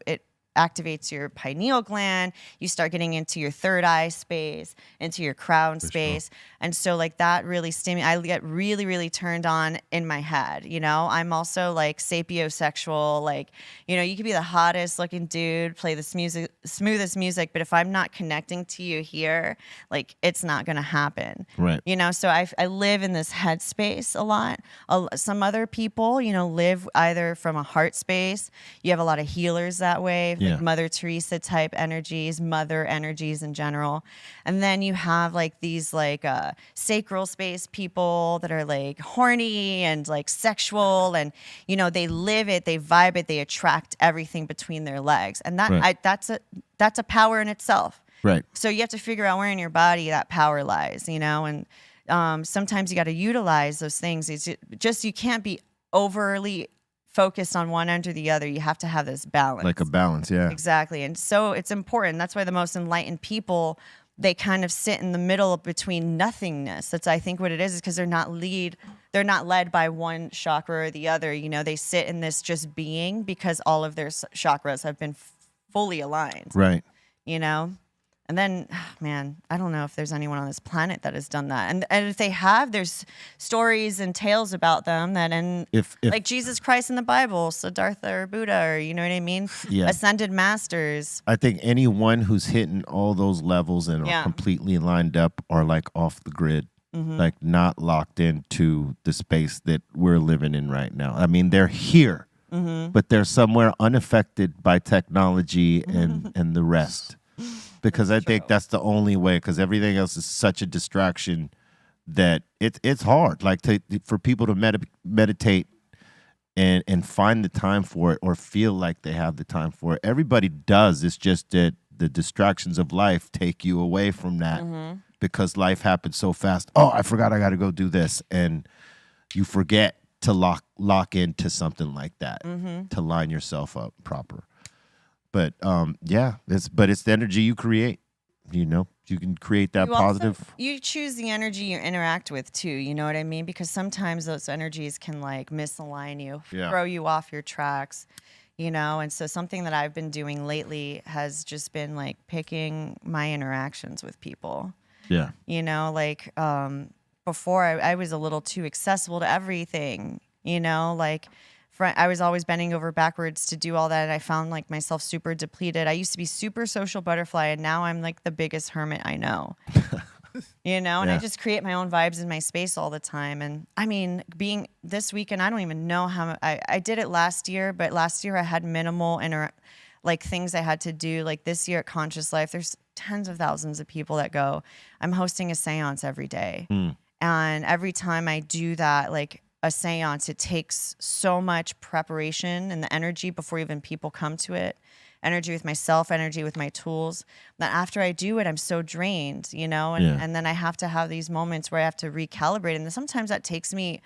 activates your pineal gland. You start getting into your third eye space, into your crown space. Sure. And so like that really I get really, really turned on in my head. You know, I'm also like sapiosexual. Like, you know, you could be the hottest looking dude, play the smoothest music, but if I'm not connecting to you here, like it's not going to happen. Right. You know, so I live in this head space a lot. Some other people, you know, live either from a heart space. You have a lot of healers that way. Like Mother Teresa type energies, mother energies in general. And then you have like these like sacral space people that are like horny and like sexual and, you know, they live it, they vibe it, they attract everything between their legs. And that that's a power in itself. Right. So you have to figure out where in your body that power lies, you know, and sometimes you got to utilize those things. It's just, you can't be overly focused on one end or the other. You have to have this balance. Like a balance, yeah. Exactly. And so it's important. That's why the most enlightened people, they kind of sit in the middle between nothingness. That's, I think, what it is because they're not led by one chakra or the other. You know, they sit in this just being because all of their chakras have been fully aligned. Right. You know? And then, man, I don't know if there's anyone on this planet that has done that. And if they have, there's stories and tales about them that, if like Jesus Christ in the Bible, Siddhartha or Buddha, or you know what I mean? Yeah. Ascended masters. I think anyone who's hitting all those levels and are completely lined up are like off the grid, like not locked into the space that we're living in right now. I mean, they're here, but they're somewhere unaffected by technology and the rest. Because I think that's the only way. Because everything else is such a distraction that it's hard. Like for people to meditate and find the time for it or feel like they have the time for it. Everybody does. It's just that the distractions of life take you away from that because life happens so fast. Oh, I forgot I got to go do this. And you forget to lock into something like that, to line yourself up proper. But it's the energy you create. You know, you can create that positive. You choose the energy you interact with too. You know what I mean? Because sometimes those energies can like misalign you, throw you off your tracks. You know, and so something that I've been doing lately has just been like picking my interactions with people. Yeah. You know, like before I was a little too accessible to everything. You know, like. I was always bending over backwards to do all that, and I found like myself super depleted. I used to be super social butterfly, and now I'm like the biggest hermit I know. You know, and I just create my own vibes in my space all the time. And I mean, being this weekend, I don't even know how I did it last year, but last year I had minimal like things I had to do. Like this year at Conscious Life, there's tens of thousands of people that go. I'm hosting a seance every day, and every time I do that, like. A seance, it takes so much preparation and the energy before even people come to it. Energy with myself, energy with my tools. That after I do it, I'm so drained, you know? And then I have to have these moments where I have to recalibrate. And sometimes that takes me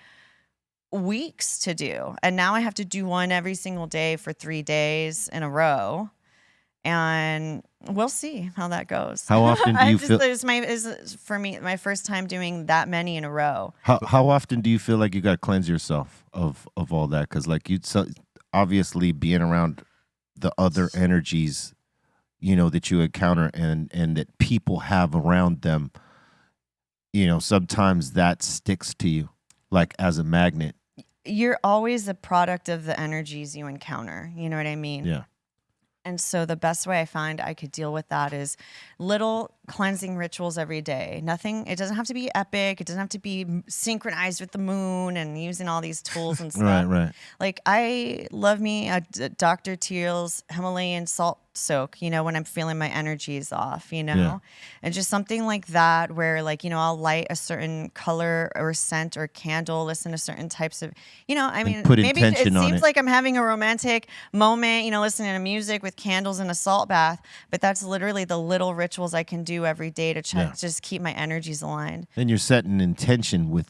weeks to do. And now I have to do one every single day for 3 days in a row. And we'll see how that goes. How often do you feel? For me, my first time doing that many in a row. How often do you feel like you got to cleanse yourself of all that? Because like obviously being around the other energies, you know, that you encounter and that people have around them, you know, sometimes that sticks to you like as a magnet. You're always a product of the energies you encounter. You know what I mean? Yeah. And so the best way I find I could deal with that is little cleansing rituals every day. It doesn't have to be epic. It doesn't have to be synchronized with the moon and using all these tools and stuff. Right. Like I love me a Dr. Teal's Himalayan salt soak, you know, when I'm feeling my energies off, you know, and just something like that where like, you know, I'll light a certain color or scent or candle, listen to certain types of, you know, I mean, maybe it seems like I'm having a romantic moment, you know, listening to music with candles in a salt bath, but that's literally the little rituals I can do every day to just keep my energies aligned. And you're setting intention with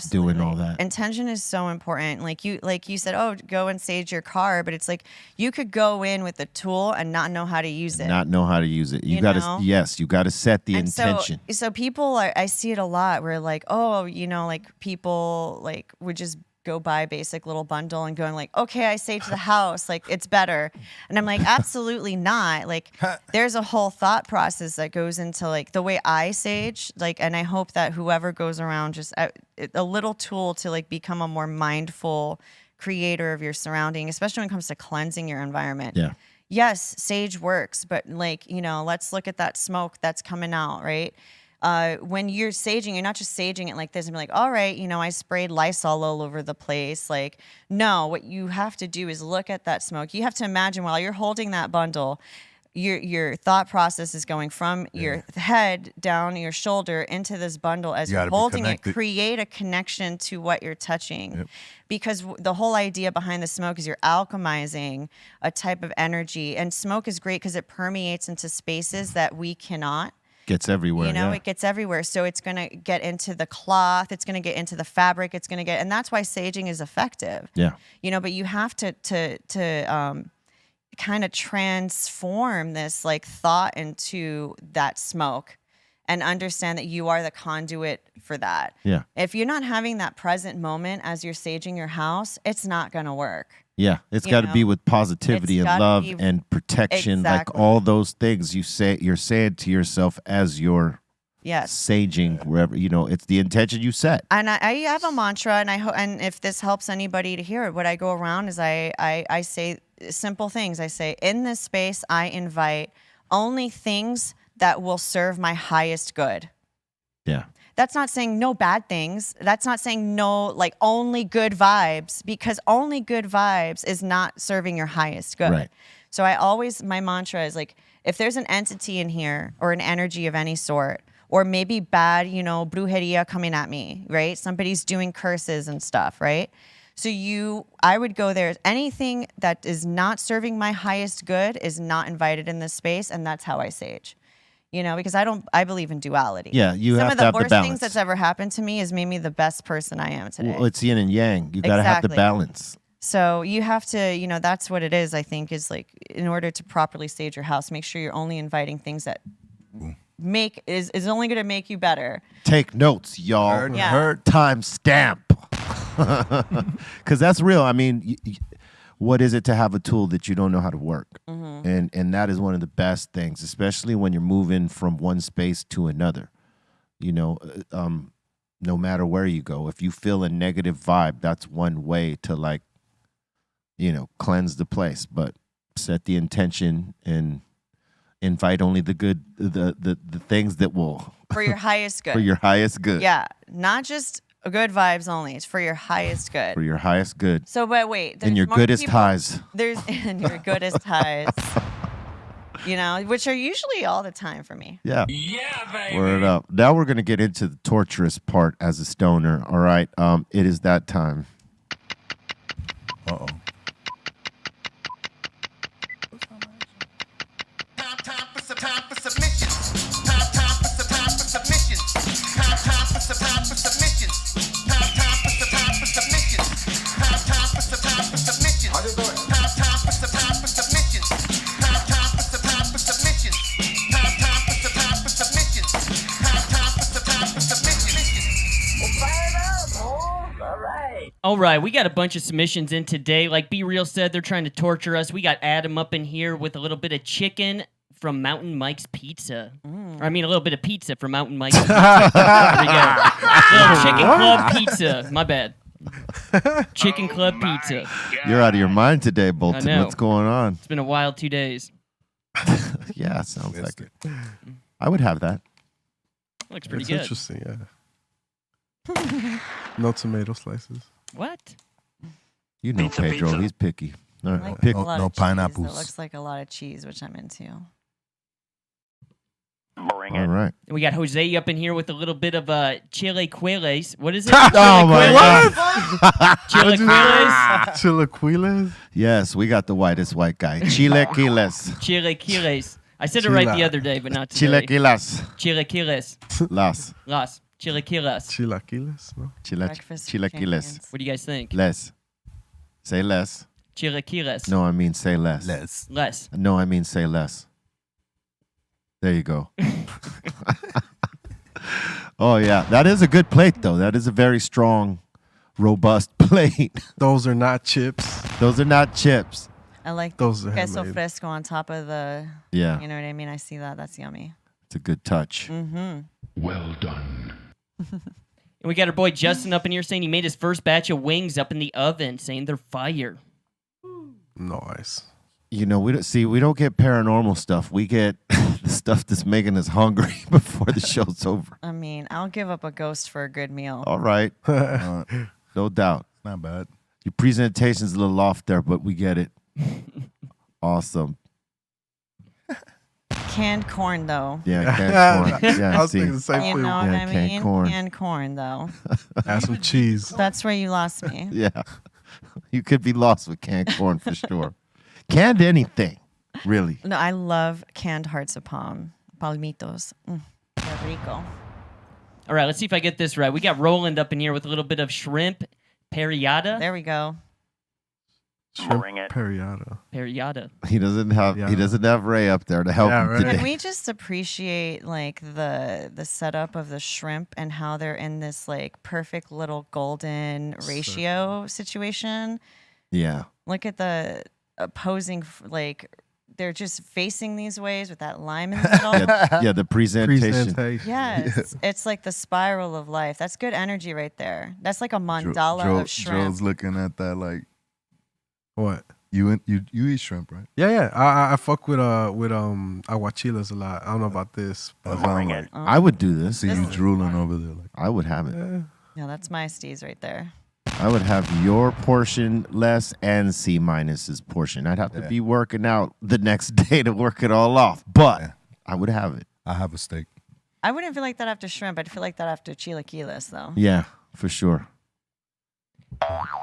doing all that. Intention is so important. Like you said, oh, go and sage your car, but it's like you could go in with a tool and not know how to use it. You got to set the intention. So people I see it a lot where like, oh, you know, like people like would just go buy a basic little bundle and going like, okay, I sage the house, like it's better. And I'm like, absolutely not. Like there's a whole thought process that goes into like the way I sage, like, and I hope that whoever goes around just a little tool to like become a more mindful creator of your surrounding, especially when it comes to cleansing your environment. Yeah. Yes, sage works, but like, you know, let's look at that smoke that's coming out, right? When you're saging, you're not just saging it like this and be like, all right, you know, I sprayed Lysol all over the place. Like, no, what you have to do is look at that smoke. You have to imagine while you're holding that bundle, your thought process is going from your head down your shoulder into this bundle as you're holding it. Create a connection to what you're touching. Because the whole idea behind the smoke is you're alchemizing a type of energy. And smoke is great because it permeates into spaces that we cannot. Gets everywhere. You know, it gets everywhere. So it's going to get into the cloth. It's going to get into the fabric. It's going to get, and that's why saging is effective. Yeah. You know, but you have to kind of transform this like thought into that smoke and understand that you are the conduit for that. Yeah. If you're not having that present moment as you're saging your house, it's not going to work. Yeah, it's got to be with positivity and love and protection, like all those things you're saying to yourself as you're saging wherever, you know, it's the intention you set. And I have a mantra, and and if this helps anybody to hear it, what I go around is I say simple things. I say, in this space, I invite only things that will serve my highest good. Yeah. That's not saying no bad things. That's not saying no, like only good vibes, because only good vibes is not serving your highest good. Right. So my mantra is like, if there's an entity in here or an energy of any sort, or maybe bad, you know, brujeria coming at me, right? Somebody's doing curses and stuff, right? So I would go there. Anything that is not serving my highest good is not invited in this space, and that's how I sage. Because I believe in duality. Yeah, you Some have of to the have the worst balance. things that's ever happened to me has made me the best person I am today. Well, it's yin and yang. You got to have the Exactly. balance. So you have to, that's what it is, I think, is like in order to properly stage your house, make sure you're only inviting things that is only going to make you better. Take notes, y'all. Yeah. Time stamp. Because that's real. I mean, what is it to have a tool that you don't know how to work? And that is one of the best things, especially when you're moving from one space to another. No matter where you go, if you feel a negative vibe, that's one way to cleanse the place. But set the intention and invite only the good, the things that will For your highest good. for your highest good. Yeah. Not just good vibes only. It's for your highest good. For your highest good. So, but wait. And your there's more goodest people- highs. There's in your goodest highs. Which are usually all the time for me. Yeah. Word up. Now we're going to get into the torturous part as a stoner. All right. It is that time. Uh-oh. Time for submissions. Time for submissions. Time for submissions. Time for submissions. Time for submissions. How you doing? Time for submissions. Time for submissions. Time for submissions. Time for submissions. All right, we got a bunch of submissions in today. Like Be Real said, they're trying to torture us. We got Adam up in here with a little bit of chicken from Mountain Mike's Pizza. Or, I mean, a little bit of pizza from Mountain Mike's Pizza. There we go. Little Chicken Club Pizza. My bad. Chicken Club Pizza. You're out of your mind today, Bolton. know. What's going on? It's been a wild 2 days. Yeah, sounds like it. I would have that. Looks pretty It's good. interesting, yeah. No tomato slices. What? You know Pedro. He's picky. All I right. like Pick. a lot no of cheese. pineapples. That looks like a lot of cheese, which I'm into. All right. We got Jose up in here with a little bit of chilaquiles. What is it? Oh, my God. Chilaquiles? Chilaquiles? Yes, we got the whitest white guy. Chilequiles. Chilaquiles. I said it right the Chila. other day, but not today. Chilequiles. Chilaquiles. Las. Las. Chilaquiles. Chilaquiles? No? Breakfast Chilequiles. champions. What do you guys think? Less. Say less. Chilaquiles. No, I mean say less. Less. Less. No, I mean say less. There you go. Oh, yeah. That is a good plate, though. That is a very strong, robust plate. Those are not chips. Those are not chips. I like Those are queso handmade. fresco on top of the. Yeah. You know what I mean? I see that. That's yummy. It's a good touch. Well done. And we got our boy Justin up in here saying he made his first batch of wings up in the oven, saying they're fire. Nice. We don't get paranormal stuff. We get the stuff that's making us hungry before the show's over. I mean, I'll give up a ghost for a good meal. All right. No doubt. Not bad. Your presentation's a little off there, but we get it. Awesome. Canned corn, though. Yeah, canned corn. Yeah, I was see. thinking the same You thing. know what Yeah, I canned mean? corn. Canned corn, though. Add some cheese. That's where you lost me. Yeah. You could be lost with canned corn for sure. Canned anything, really. No, I love canned hearts of palm. Palmitos. Qué rico. All right, let's see if I get this right. We got Roland up in here with a little bit of shrimp periata. There we go. Shrimp Periata. Periata. He doesn't have Ray up there to help Yeah, him right. today. Can we just appreciate like the setup of the shrimp and how they're in this like perfect little golden ratio situation? Yeah. Look at the opposing like they're just facing these ways with that lime in the middle. Yeah, the presentation. Presentation. Yes, it's like the spiral of life. That's good energy right there. That's like a mandala of shrimp. Joe's looking at that like What? you eat shrimp, right? Yeah. I fuck with aguachilas a lot. I don't know about this. That's why I'm like, I would do this. see you drooling over there. Like, I would have it. Yeah, that's my steez right there. I would have your portion less and C minus's portion. I'd have to be working out the next day to work it all off, but I would have it. I have a steak. I wouldn't feel like that after shrimp. I'd feel like that after chilaquiles, though. Yeah, for sure.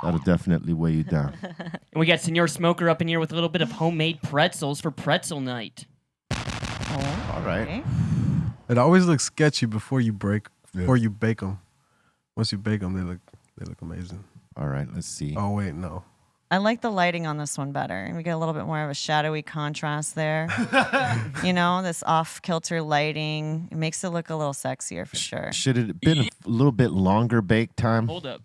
That'll definitely weigh you down. And we got Senor Smoker up in here with a little bit of homemade pretzels for pretzel night. All right. Okay. It always looks sketchy before you bake them. Once you bake them, they look amazing. All right. Let's see. Oh wait, no. I like the lighting on this one better. We get a little bit more of a shadowy contrast there. You know, this off-kilter lighting. It makes it look a little sexier for sure. Should it have been a little bit longer bake time? Hold up.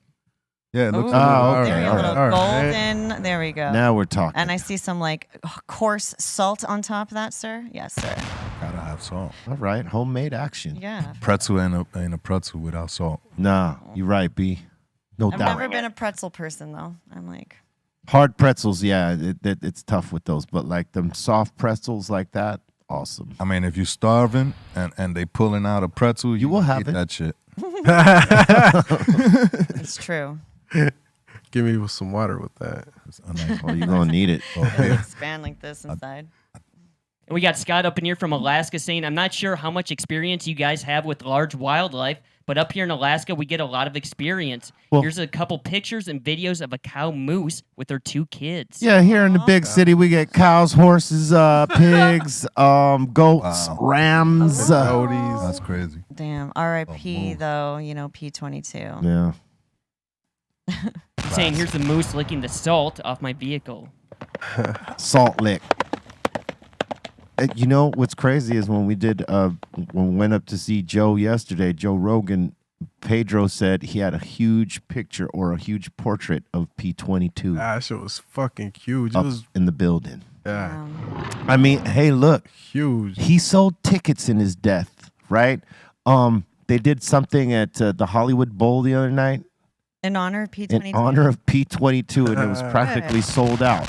Yeah, it looks Ooh, a little, Oh, okay, there we go, all a right. little all right. golden. There we go. Now we're talking. And I see some like coarse salt on top of that, sir. Yes, sir. gotta have salt. All right. Homemade action. Yeah. Pretzel ain't a pretzel without salt. Nah, you're right, B. No I've doubt. never been a pretzel person though. I'm like, Hard pretzels, yeah, it's tough with those. But like them soft pretzels like that, awesome. I mean, if you're starving and they pulling out a pretzel, You will have eat it. that shit. it's true. Give me some water with that. It's nice. Oh, you're gonna need it. Expand like this inside. And we got Scott up in here from Alaska saying, I'm not sure how much experience you guys have with large wildlife, but up here in Alaska, we get a lot of experience. Well- Here's a couple pictures and videos of a cow moose with her 2 kids. Yeah, here in the big city, we get cows, horses, pigs, goats, rams. That's crazy. Damn. R.I.P. move. though. You know, P22. Yeah. Saying, here's the moose licking the salt off my vehicle. Salt lick. You know what's crazy is when we went up to see Joe yesterday, Joe Rogan, Pedro said he had a huge picture or a huge portrait of P22 That shit was fucking huge. It up was in the building. yeah, I mean, hey, look, huge. he sold tickets in his death, right? They did something at the Hollywood Bowl the other night In honor of P22. in honor of P22, and it was practically sold out.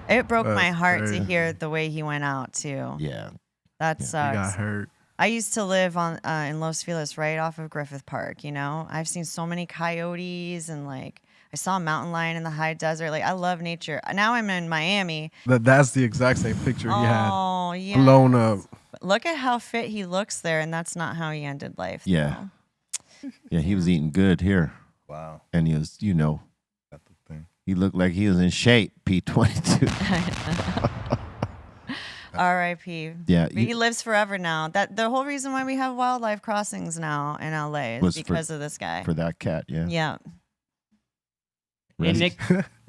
It broke my That's heart to crazy. hear the way he went out too. Yeah. That He sucks. got hurt. I used to live on in Los Feliz, right off of Griffith Park. You know, I've seen so many coyotes, and like I saw a mountain lion in the high desert. Like I love nature. Now I'm in Miami. That's the exact same picture he had Oh yeah. blown up. Look at how fit he looks there, and that's not how he ended life. Yeah. though. Yeah, he was eating good here. Wow. And he was, That's the thing. he looked like he was in shape, P22. R.I.P. Yeah, But he lives forever now. That the whole reason why we have wildlife crossings now in LA is Was for- because of this guy. for that cat, yeah. Yeah. And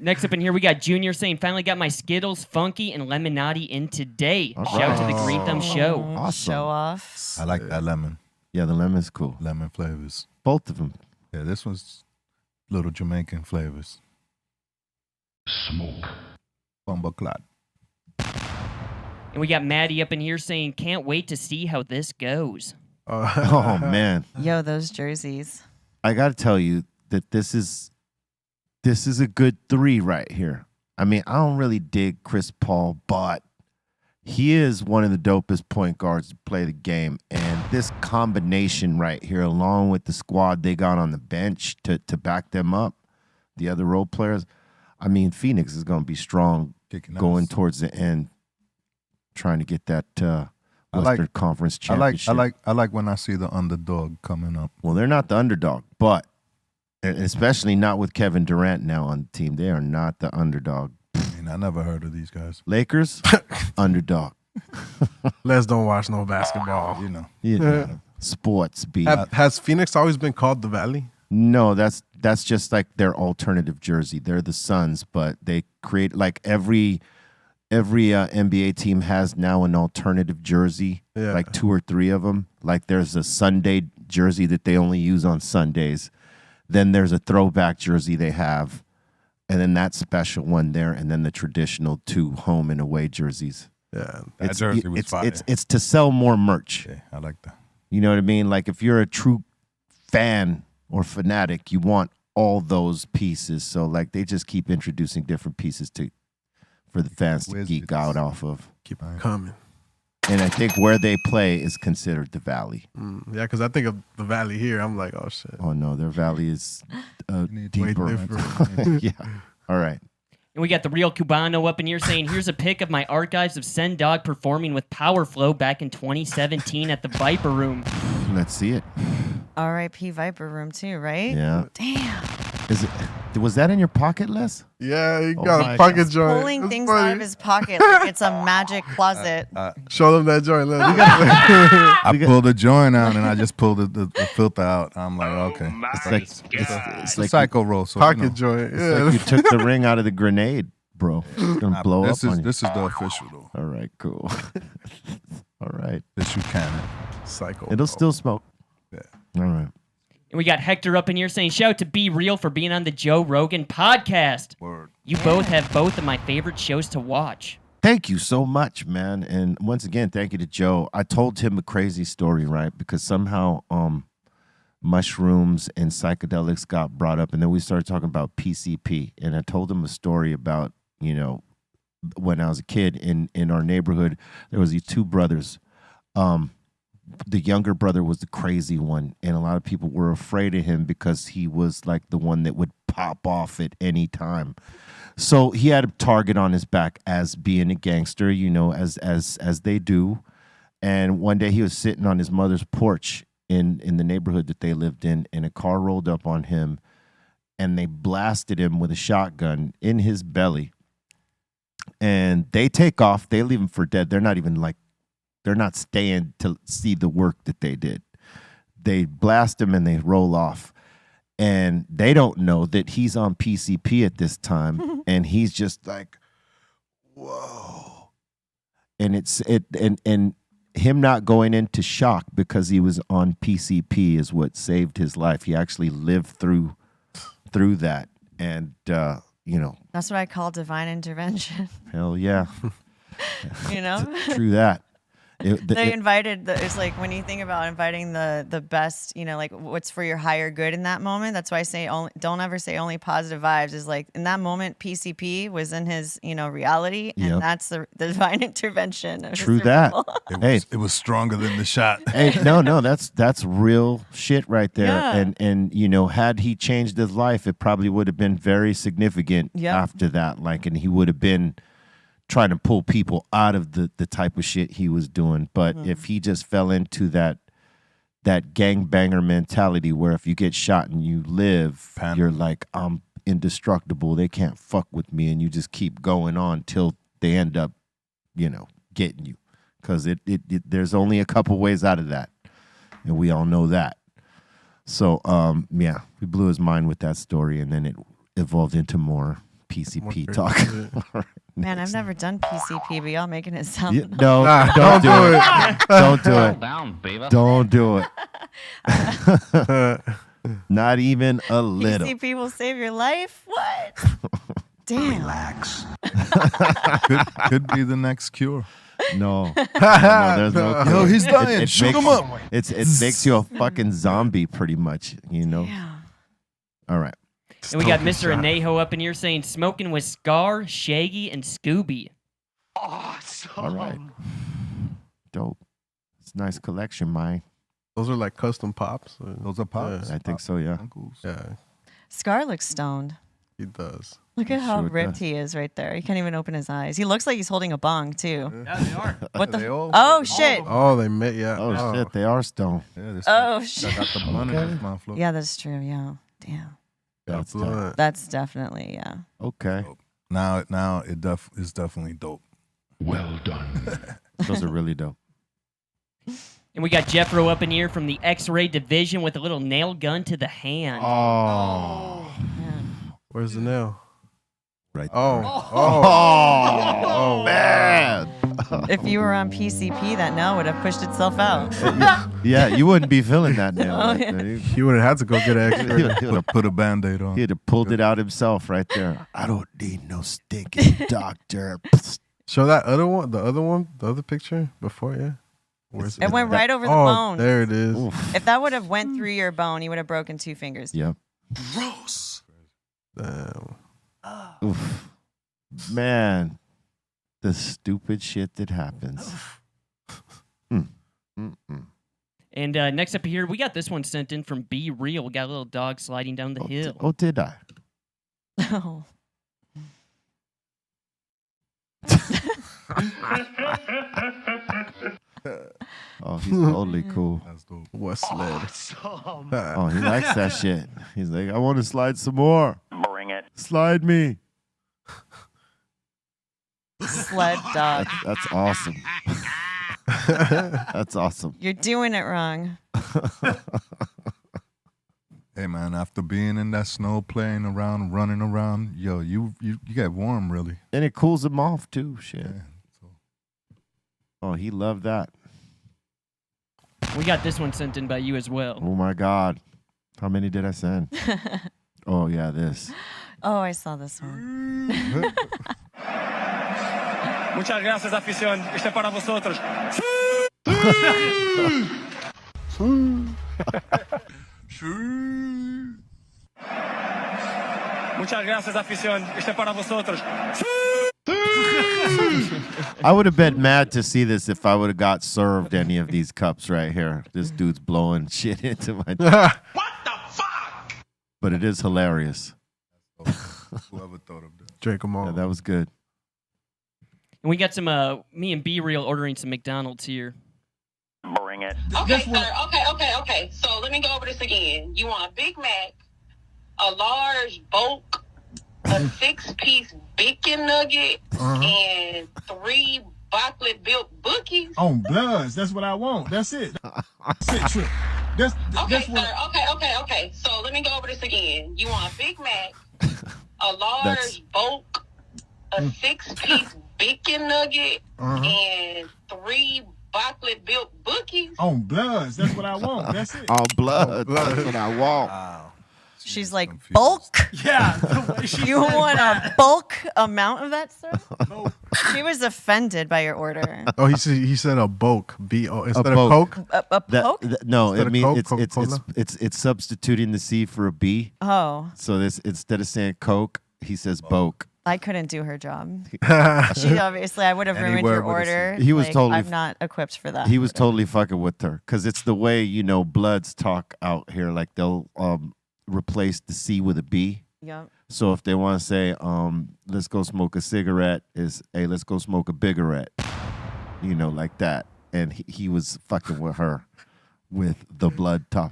next up in here, we got Junior saying, finally got my Skittles, Funky, and Lemonade in today. All Shout out to the right. Greenthumb Show. Awesome. Show off. I like that lemon Yeah, the lemon's cool. flavors. Both of them. Yeah, this one's little Jamaican flavors. Smoke. Bumbleclot. And we got Maddie up in here saying, can't wait to see how this goes. Oh, man. Yo, those jerseys. I got to tell you that this is a good 3 right here. I mean, I don't really dig Chris Paul, but he is one of the dopest point guards to play the game. And this combination right here, along with the squad they got on the bench to back them up, the other role players, I mean, Phoenix is going to be strong Kicking going ass. towards the end, trying to get that I Western like- Conference I championship. like when I see the underdog coming up. Well, they're not the underdog, but especially not with Kevin Durant now on the team. They are not the underdog. I mean, I never heard of these guys. Lakers, underdog. Let's don't watch no basketball. You know. Yeah. Sports beat. Has Phoenix always been called the Valley? No, that's just like their alternative jersey. They're the Suns, but they create like every NBA team has now an alternative jersey, Yeah. like 2 or 3 of them. Like there's a Sunday jersey that they only use on Sundays. Then there's a throwback jersey they have, and then that special one there, and then the traditional 2 home and away jerseys. Yeah. That jersey was fire. It's to sell more merch. Yeah, I like that. You know what I mean? Like if you're a true fan or fanatic, you want all those pieces. So like they just keep introducing different pieces for the fans to Where's geek this? out off of. Keep Right. coming. And I think where they play is considered the Valley. Yeah, because I think of the Valley here. I'm like, oh shit. Oh no, their Valley is Need deeper. Way different. Yeah. All right. And we got the real Cubano up in here saying, here's a pic of my archives of Send Dog performing with Power Flow back in 2017 at the Viper Room. Let's see it. R.I.P. Viper Room too, right? Yeah. Damn. Is it? Was that in your pocket, Les? Yeah, he Oh got my a pocket God. joint. Pulling It's things funny. out of his pocket like it's a magic closet. Show them that joint. Look. I pulled the joint out and I just pulled the filter out. I'm like, okay. It's like It's a psycho roll. So, Pocket you know, joint. it's Yeah. like you took the ring out of the grenade, bro. It's gonna blow this up is on you. this is the official though. All right, cool. All right, This you can. Psycho. it'll still smoke. Yeah. All right. And we got Hector up in here saying, shout out to Be Real for being on the Joe Rogan podcast. Word. You both have both of my favorite shows to watch. Thank you so much, man. And once again, thank you to Joe. I told him a crazy story, right? Because somehow mushrooms and psychedelics got brought up, and then we started talking about PCP. And I told him a story about, you know, when I was a kid in our neighborhood, there was these two brothers. The younger brother was the crazy one, and a lot of people were afraid of him because he was like the one that would pop off at any time. So he had a target on his back as being a gangster, you know, as they do. And one day he was sitting on his mother's porch in the neighborhood that they lived in, and a car rolled up on him, and they blasted him with a shotgun in his belly. And they take off. They leave him for dead. They're not even like, they're not staying to see the work that they did. They blast him and they roll off. And they don't know that he's on PCP at this time. And he's just like, whoa. And and him not going into shock because he was on PCP is what saved his life. He actually lived through that. And, you know, That's what I call divine intervention. hell yeah. You know? True that. They invited it's like when you think about inviting the best, you know, like what's for your higher good in that moment. That's why I say don't ever say only positive vibes. Is like in that moment PCP was in his, you know, reality, and Yep. that's the divine intervention. Of his True that. survival. It was stronger than the shot. Hey, no, that's real shit right there. Yeah. And you know, had he changed his life, it probably would have been very significant Yep. after that. Like, and he would have been trying to pull people out of the type of shit he was doing. But if he just fell into that gangbanger mentality where if you get shot and you live, Panic. you're like, I'm indestructible. They can't fuck with me. And you just keep going on till they end up, you know, getting you. Because there's only a couple ways out of that. And we all know that. So, yeah, we blew his mind with that story. And then it evolved into more PCP talk. Man, I've never done PCP, but y'all making it sound. No, don't do it. Don't do it. Down, baby. Don't do it. Not even a little. PCP will save your life. What? Damn. Could be the next cure. No, there's no. Yo, he's dying. It Shoot makes- him up. It makes you a fucking zombie, pretty much. You know. Yeah. All right. And we got Mr. Anejo up in here saying, smoking with Scar, Shaggy, and Scooby. Awesome. All right. Dope. It's a nice collection, Mike. Those are like custom pops. Those are pops. I think so. Yeah. Uncles. Yeah, Scar looks stoned. he does. Look at how sure ripped does. he is right there. He can't even open his eyes. He looks like he's holding a bong too. Yeah, they are. What They the? all- Oh shit! Oh, they met. Yeah. Oh shit, they are stoned. Yeah, this Oh guy shit! got the blunt in his mouth. Look. Yeah, that's true. Yeah. Damn. That's dope. Blood. That's definitely yeah. Okay. Now it's definitely dope. Those are really dope. And we got Jeffro up in here from the X-Ray Division with a little nail gun to the hand. Oh. Yeah. Where's the nail? Right. Oh. Oh, man. If you were on PCP, that nail would have pushed itself out. Yeah, you wouldn't be feeling that nail. Oh, right yeah. there. He would have had to go get an X-ray. Put a band-aid on. He'd have pulled it out himself right there. I don't need no stinking doctor. Show that other one, the other picture before, yeah. Where's It went right over the oh, bone. there it is. Oof. If that would have went through your bone, you would have broken 2 fingers. Yep. Damn. Oof. Man, the stupid shit that happens. And next up here, we got this one sent in from Be Real. We got a little dog sliding down the hill. Oh, did I? Oh. Oh, he's totally cool. That's dope. West led. Awesome. Oh, he likes that shit. He's like, I want to slide some more. Slide me. Sled dog. That's awesome. That's awesome. You're doing it wrong. Hey man, after being in that snow, playing around, running around, yo, you get warm really. And it cools him off too. Shit. Yeah, so. Oh, he loved that. We got this one sent in by you as well. Oh my God. How many did I send? Oh yeah, this. Oh, I saw this one. Muchas gracias, afición. Este para vosotros. Muchas gracias, afición. Este para vosotros. I would have been mad to see this if I would have got served any of these cups right here. This dude's blowing shit into my. What the fuck? But it is hilarious. Whoever thought of that. Drink them all. Yeah, that was good. And we got some, me and B-Real ordering some McDonald's here. Okay, sir. Okay. So let me go over this again. You want a Big Mac, a large bulk, a 6-piece bacon nugget, and 3 chocolate built bookies. On Bloods. That's what I want. That's it. That's it, Trip. That's Sir. Okay. So let me go over this again. You want a Big Mac, a large bulk, a 6-piece bacon nugget, and 3 chocolate built bookies. On Bloods. That's what I want. That's it. All blood. That's what I want. Wow. She's like, bulk? Yeah. The way she You said want that. a bulk amount of that, sir? She was offended by your order. Oh, he said a bulk. B-O instead of bulk. Coke. A poke? No, Instead it of means Coke, Coca-Cola? it's substituting the C for a B. Oh, So this instead of saying Coke, he says Boke. I couldn't do her job. She obviously, I would have ruined Anywhere your with a C. order. He was totally I'm not equipped for that. He was totally fucking with her because it's the way Bloods talk out here. Like they'll replace the C with a B. Yep. So if they want to say, let's go smoke a cigarette, is, hey, let's go smoke a biggerette. Like that. And he was fucking with her with the blood talk.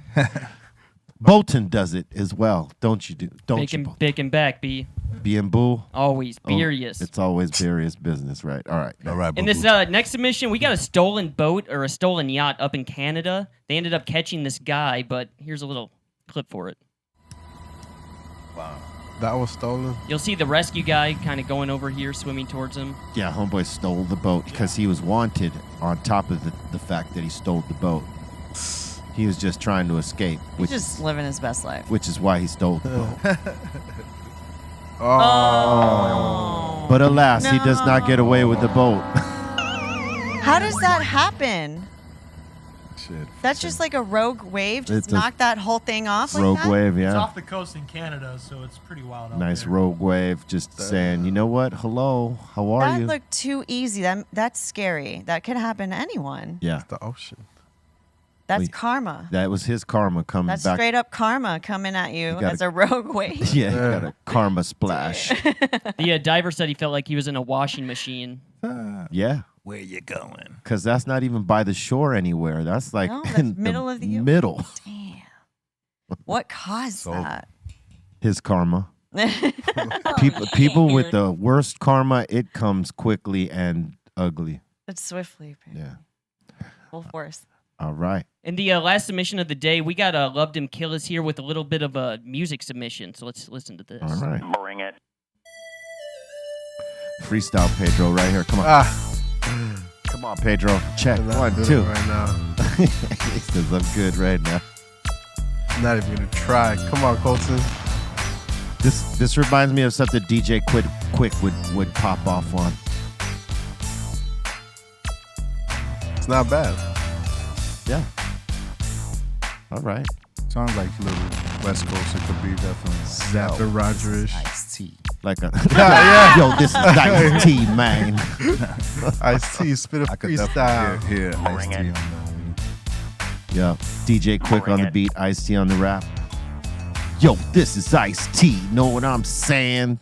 Bolton does it as well, don't you? Big and back, B. B and Boo? Always. Oh, Furious. it's always Furious business, right? All right. All right, In this next submission, we got a stolen boat or a stolen yacht up in Canada. They ended up catching this guy, but here's a little clip for it. Wow. That was stolen. You'll see the rescue guy kind of going over here, swimming towards him. Yeah, homeboy stole the boat because he was wanted on top of the fact that he stole the boat. He was just trying to escape, He's just living his best life. which is why he stole the boat. Oh. But alas, he does not get away with the boat. How does that happen? Shit. That's just like a rogue wave. Just It's a knock that whole thing off like Rogue that? wave, It's yeah. off the coast in Canada, so it's pretty wild out Nice there. rogue wave, just saying, you know what? Hello, how are That you? looked too easy. That's scary. That could happen to anyone. Yeah, The ocean. That's Wait. karma. that was his karma coming That's back. straight up karma coming at you gotta- as a rogue wave. Yeah, he got a karma splash. The diver said he felt like he was in a washing machine. Yeah, Where you going? because that's not even by the shore anywhere. That's like No, that's in middle of the ocean. middle. Damn. What caused So- that? His karma. People with the worst karma, it comes quickly and ugly. It's swiftly. Yeah. Full force. All right. In the last submission of the day, we got Loved Him Kill Us here with a little bit of a music submission. So let's listen to this. All right. Bring it. Freestyle Pedro right here. Come on. Come on, Pedro. Check. I'm not 1, doing 2. it right now. He says I'm good right now. I'm not even gonna try. Come on, Colton. This reminds me of something DJ Quick would pop off on. It's not bad. Yeah. All right. Sounds like a little West Coast. It could be definitely. Zapper Rogerish. Ice-T. Like a Yeah. Yo, this is Ice-T, man. Ice-T, spit a I could freestyle. definitely hear Ice-T on that. Yeah. DJ Quick on the beat, Ice-T on the rap. Yo, this is Ice-T. Know what I'm saying?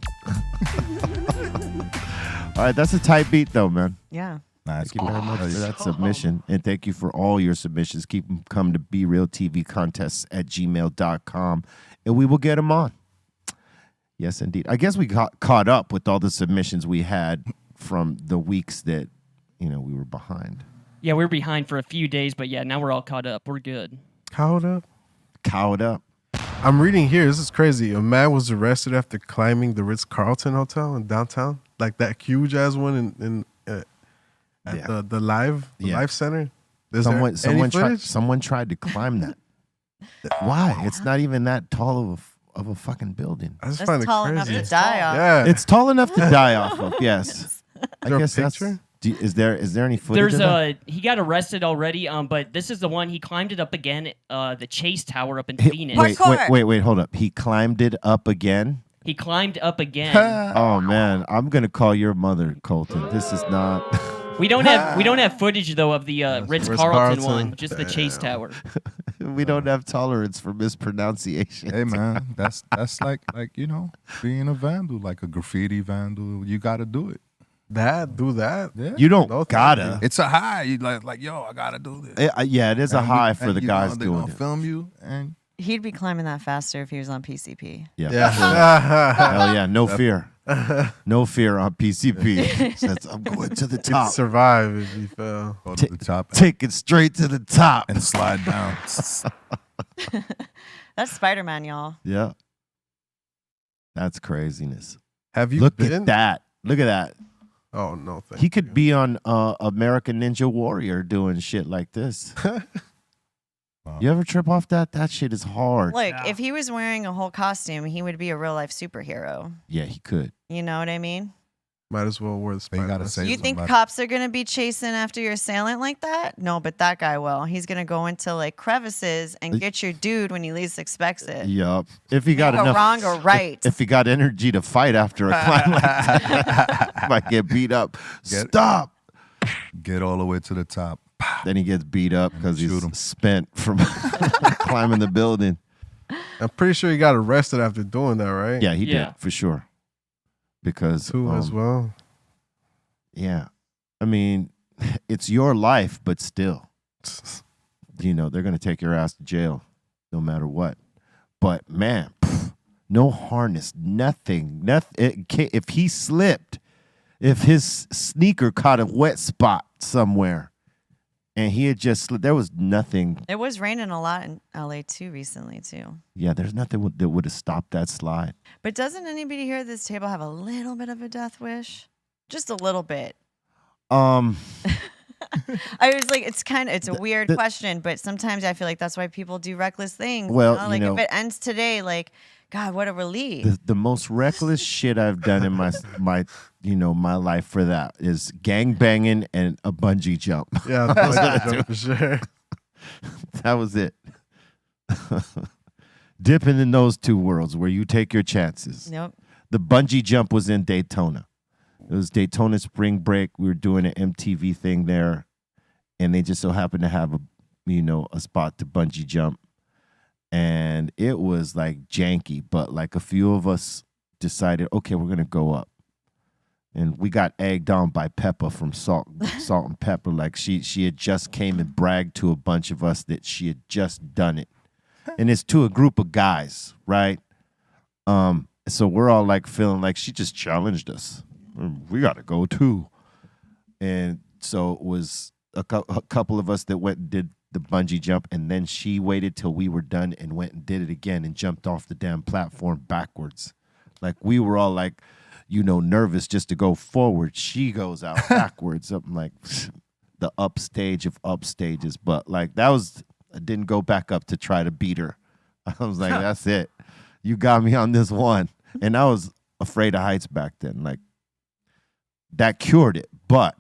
All right, that's a tight beat though, man. Yeah. Nice. Thank you very much for that submission. And thank you for all your submissions. Keep them coming to BeRealTVContests@gmail.com. And we will get them on. Yes, indeed. I guess we got caught up with all the submissions we had from the weeks that, we were behind. Yeah, we were behind for a few days, but yeah, now we're all caught up. We're good. Caught up? Caught up. I'm reading here. This is crazy. A man was arrested after climbing the Ritz-Carlton Hotel in downtown, like that huge ass one at the Live Center. Someone tried to climb that. Why? It's not even that tall of a fucking building. I just That's find it tall crazy. enough to die off. Yeah. It's tall enough to die off of. Yes. I there a guess that's. picture? Is there any footage? He got arrested already. But this is the one he climbed it up again. The Chase Tower up in Phoenix. Wait, hold up. He climbed it up again. He climbed up again. Oh man, I'm gonna call your mother, Colton. This is not. We don't have footage though of the Ritz-Carlton one, just the Chase Damn. Tower. We don't have tolerance for mispronunciation. Hey man, that's like being a vandal, like a graffiti vandal. You got to do it. Do that? Yeah. You don't No, gotta. It's a high. You like yo, I gotta do this. It is a high for the you guys they doing gonna it. film you and He'd be climbing that faster if he was on PCP. Yeah. Hell yeah, no fear. No fear on PCP. Says, I'm going to the He'd top. survive if he fell. go to the top Take it straight to the top. and slide down. That's Spider-Man, y'all. Yeah. That's craziness. Have you Look been? at that. Look at that. Oh no, thank He could be on American Ninja Warrior doing shit like this. Wow. You ever trip off that? That shit is hard. Look, if he was wearing a whole costume, he would be a real life superhero. Yeah, he could. You know what I mean? Might as well wear the But you gotta Spider-Man. say You think somebody. cops are gonna be chasing after your assailant like that? No, but that guy will. He's gonna go into like crevices and get your dude when he least expects it. Yup. If he got Go enough, wrong or right. If he got energy to fight after a climb like that, might get beat up. Stop. Get all the way to the top. Then he gets beat up because shoot he's him. spent from climbing the building. I'm pretty sure he got arrested after doing that, right? Yeah, he Yeah. did for sure. Because Too as well. yeah, I mean, it's your life, but still, they're gonna take your ass to jail, no matter what. But man, no harness, nothing. If he slipped, if his sneaker caught a wet spot somewhere, and he had just slipped, there was nothing. It was raining a lot in LA too recently too. Yeah, there's nothing that would have stopped that slide. But doesn't anybody here at this table have a little bit of a death wish? Just a little bit. Um, I was like, it's a weird question, but sometimes I feel like that's why people do reckless things. Well, Like if it ends today, like, God, what a relief. the most reckless shit I've done in my life for that is gang banging and a bungee jump. Yeah, that's what I do for sure. That was it. Dipping in those two worlds where you take your chances. Nope. The bungee jump was in Daytona. It was Daytona Spring Break. We were doing an MTV thing there, and they just so happened to have a spot to bungee jump. And it was like janky, but like a few of us decided, okay, we're gonna go up. And we got egged on by Peppa from Salt and Pepper. Like she had just came and bragged to a bunch of us that she had just done it. And it's to a group of guys, right? So we're all like feeling like she just challenged us. We got to go too. And so it was a couple of us that went and did the bungee jump, and then she waited till we were done and went and did it again and jumped off the damn platform backwards. Like we were all like, nervous just to go forward. She goes out backwards. I'm like the upstage of upstages. But like I didn't go back up to try to beat her. I was like, that's it. You got me on this one. And I was afraid of heights back then. Like that cured it. But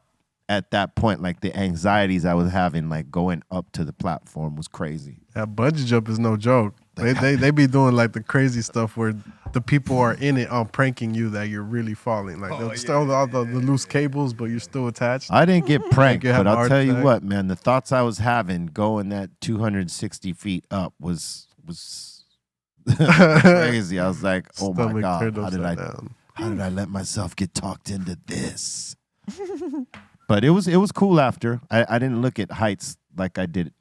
at that point, like the anxieties I was having, like going up to the platform was crazy. That bungee jump is no joke. They be doing like the crazy stuff where the people are in it pranking you that you're really falling. Like they'll still all the loose cables, but you're still attached. I did't get pranked, You have but I'll heart tell you attack. what, man, the thoughts I was having going that 260 feet up was crazy. I was like, oh my Stomach God, turned how upside down. did I let myself get talked into this? But it was cool after. I didn't look at heights like I did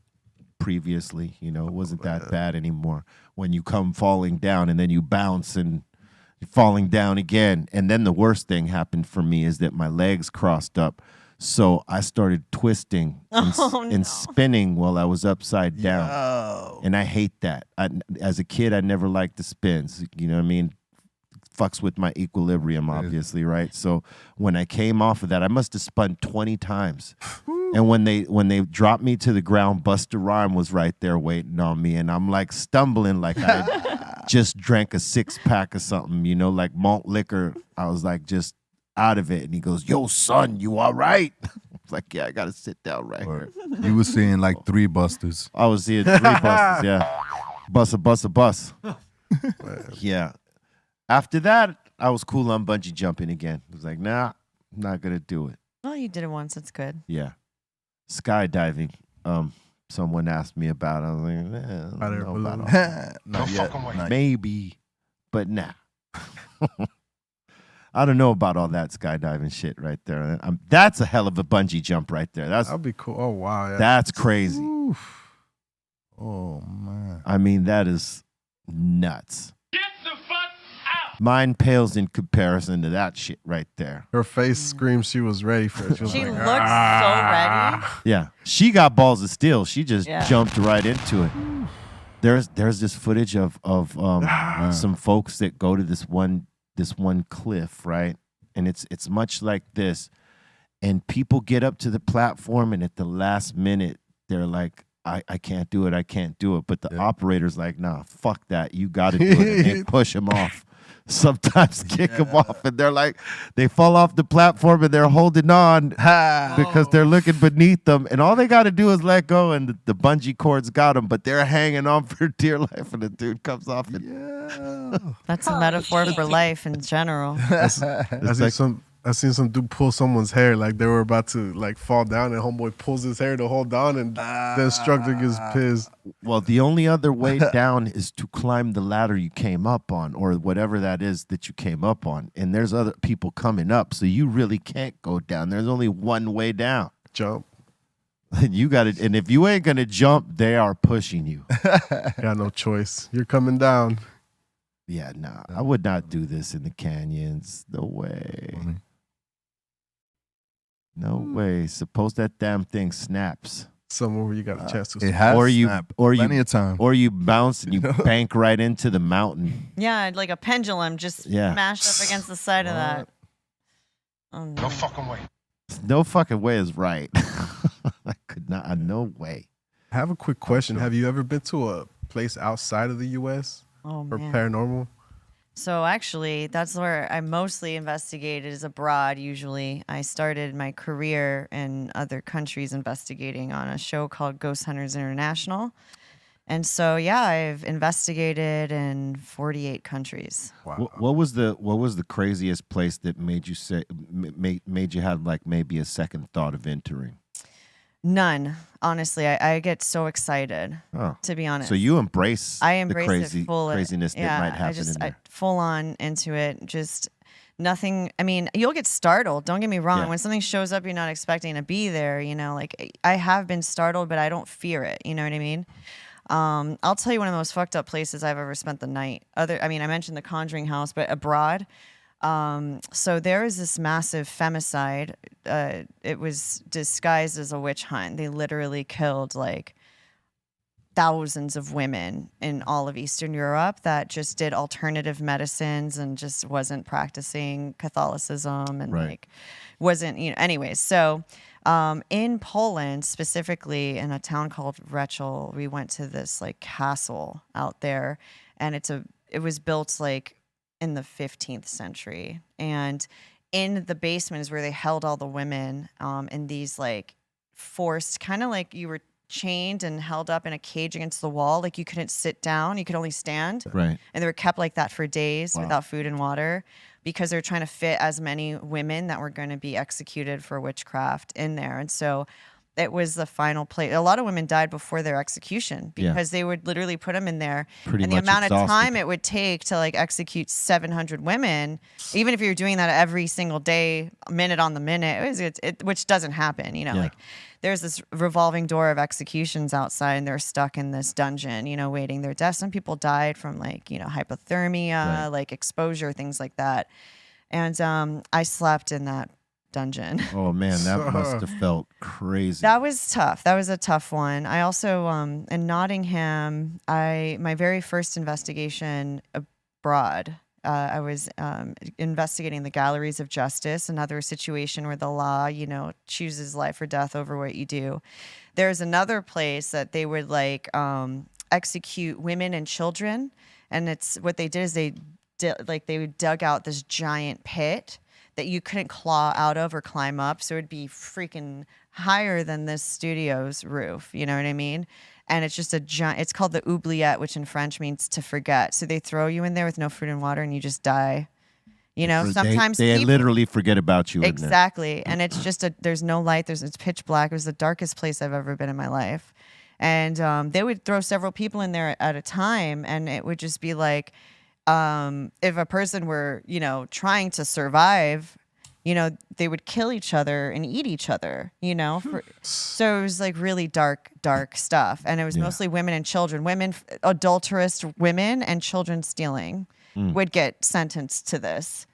previously. It wasn't that bad anymore. When you come falling down and then you bounce and falling down again. And then the worst thing happened for me is that my legs crossed up. So I started twisting and spinning while I was upside down. And I hate that. As a kid, I never liked the spins. You know what I mean? Fucks with my equilibrium, obviously, right? So when I came off of that, I must have spun 20 times. And when they dropped me to the ground, Busta Rhymes was right there waiting on me. And I'm like stumbling like I just drank a 6-pack or something, you know, like malt liquor. I was like just out of it. And he goes, yo, son, you all right? I was like, yeah, I got to sit down right here. You were seeing like 3 busters. I was seeing 3 busters, yeah. Bus. Yeah. After that, I was cool on bungee jumping again. I was like, nah, I'm not going to do it. Well, you did it once. It's good. Yeah. Skydiving. Someone asked me about it. I was like, I don't know about all that. Not yet. Maybe, but nah. I don't know about all that skydiving shit right there. That's a hell of a bungee jump right there. That'd be cool. Oh, wow. Yeah. That's crazy. Oof. Oh, man. I mean, that is nuts. Mine pales in comparison to that shit right there. Her face screamed she was ready for it. She looks so ready. Yeah. She got balls of steel. She just jumped right into it. There's this footage of some folks that go to this one cliff, right? And it's much like this. And people get up to the platform and at the last minute they're like, I can't do it. I can't do it. But the operator's like, nah, fuck that. You got to do it. And they push him off. Sometimes kick them off. And they're like, they fall off the platform and they're holding on because they're looking beneath them. And all they got to do is let go. And the bungee cords got them. But they're hanging on for dear life. And the dude comes off. And That's a metaphor for life in general. I seen some dude pull someone's hair like they were about to like fall down, and homeboy pulls his hair to hold on, and the instructor gets pissed. Well, the only other way down is to climb the ladder you came up on, or whatever that is that you came up on. And there's other people coming up, so you really can't go down. There's only one way down. Jump. You got it. And if you ain't gonna jump, they are pushing you. Got no choice. You're coming down. Yeah, nah. I would not do this in the canyons. No way. No way. Suppose that damn thing snaps. Somewhere where you got a chance to. It has snapped plenty of time. Or you bounce and you bank right into the mountain. Yeah, like a pendulum just smashed up against the side of that. Oh, no. No fucking way. No fucking way is right. I could not. No way. I have a quick question. Have you ever been to a place outside of the U.S. for paranormal? So actually, that's where I mostly investigated is abroad. Usually, I started my career in other countries investigating on a show called Ghost Hunters International. And so, yeah, I've investigated in 48 countries. Wow. What was the craziest place that made you say made you have like maybe a second thought of entering? None. Honestly, I get so excited, to be honest. So you embrace I embrace the it full. craziness that might happen in there. I full on into it. Just nothing. I mean, you'll get startled. Don't get me wrong. Yeah. When something shows up, you're not expecting to be there. You know, like I have been startled, but I don't fear it. You know what I mean? I'll tell you one of the most fucked up places I've ever spent the night. I mentioned the Conjuring house, but abroad. So there is this massive femicide. It was disguised as a witch hunt. They literally killed like thousands of women in all of Eastern Europe that just did alternative medicines and just wasn't practicing Catholicism and like wasn't, anyways. So in Poland, specifically in a town called Rachel, we went to this like castle out there, and it was built like in the 15th century, and in the basement is where they held all the women in these like forced, kind of like you were chained and held up in a cage against the wall, like you couldn't sit down, you could only stand, right? And they were kept like that for days without food and water, because they're trying to fit as many women that were going to be executed for witchcraft in there. And so it was the final place. A lot of women died before their execution Yeah. because they would literally put them in there. Pretty and the much amount exhausted. of time it would take to like execute 700 women, even if you're doing that every single day, minute on the minute, which doesn't happen, you know, Yeah. like there's this revolving door of executions outside and they're stuck in this dungeon, you know, waiting their death. Some people died from like, you know, hypothermia, like exposure, things like that. And I slept in that dungeon. Oh man, that must have felt crazy. That was tough. That was a tough one. I also in Nottingham, my very first investigation abroad, I was investigating the galleries of justice, another situation where the law, you know, chooses life or death over what you do. There's another place that they would like execute women and children, and it's what they did is they dug out this giant pit that you couldn't claw out of or climb up. So it'd be freaking higher than this studio's roof. You know what I mean? And it's just a giant, it's called the oubliette, which in French means to forget. So they throw you in there with no food and water and you just die. You know, sometimes they people, literally forget about you. exactly. And it's just there's no light. It's pitch black. It was the darkest place I've ever been in my life. And they would throw several people in there at a time. And it would just be like, if a person were, you know, trying to survive, you know, they would kill each other and eat each other, you know. So it was like really dark stuff. And it was mostly women and children. Adulterous women and children stealing would get sentenced to this.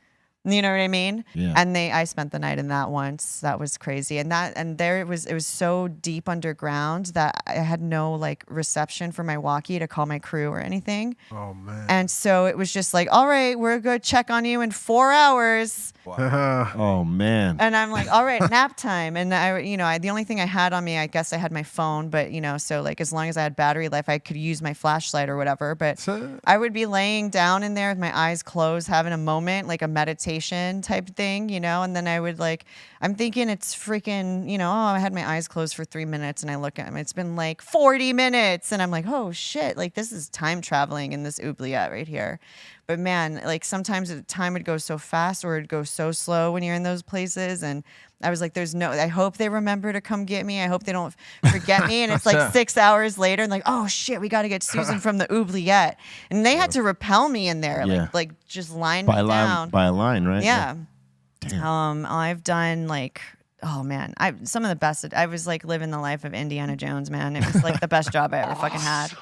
You know what I mean? Yeah. And I spent the night in that once. That was crazy. And it was so deep underground that I had no like reception for my walkie to call my crew or anything. Oh man. And so it was just like, all right, we're going to check on you in 4 hours. Oh man. And I'm like, all right, nap time. And the only thing I had on me, I guess I had my phone, but you know, so like as long as I had battery life, I could use my flashlight or whatever. But I would be laying down in there with my eyes closed, having a moment, like a meditation type thing, you know, and then I would like, I'm thinking it's freaking, you know, I had my eyes closed for 3 minutes and I look at them, it's been like 40 minutes. And I'm like, oh shit, like this is time traveling in this oubliette right here. But man, like sometimes the time would go so fast or it'd go so slow when you're in those places. And I was like, I hope they remember to come get me. I hope they don't forget me. And it's like 6 hours later and like, oh shit, we got to get Susan from the oubliette. And they had to repel me in there, like just line me down. By a line, right? Yeah. Damn. I've done like, oh man, some of the best. I was like living the life of Indiana Jones, man. It was like the best job I ever fucking had.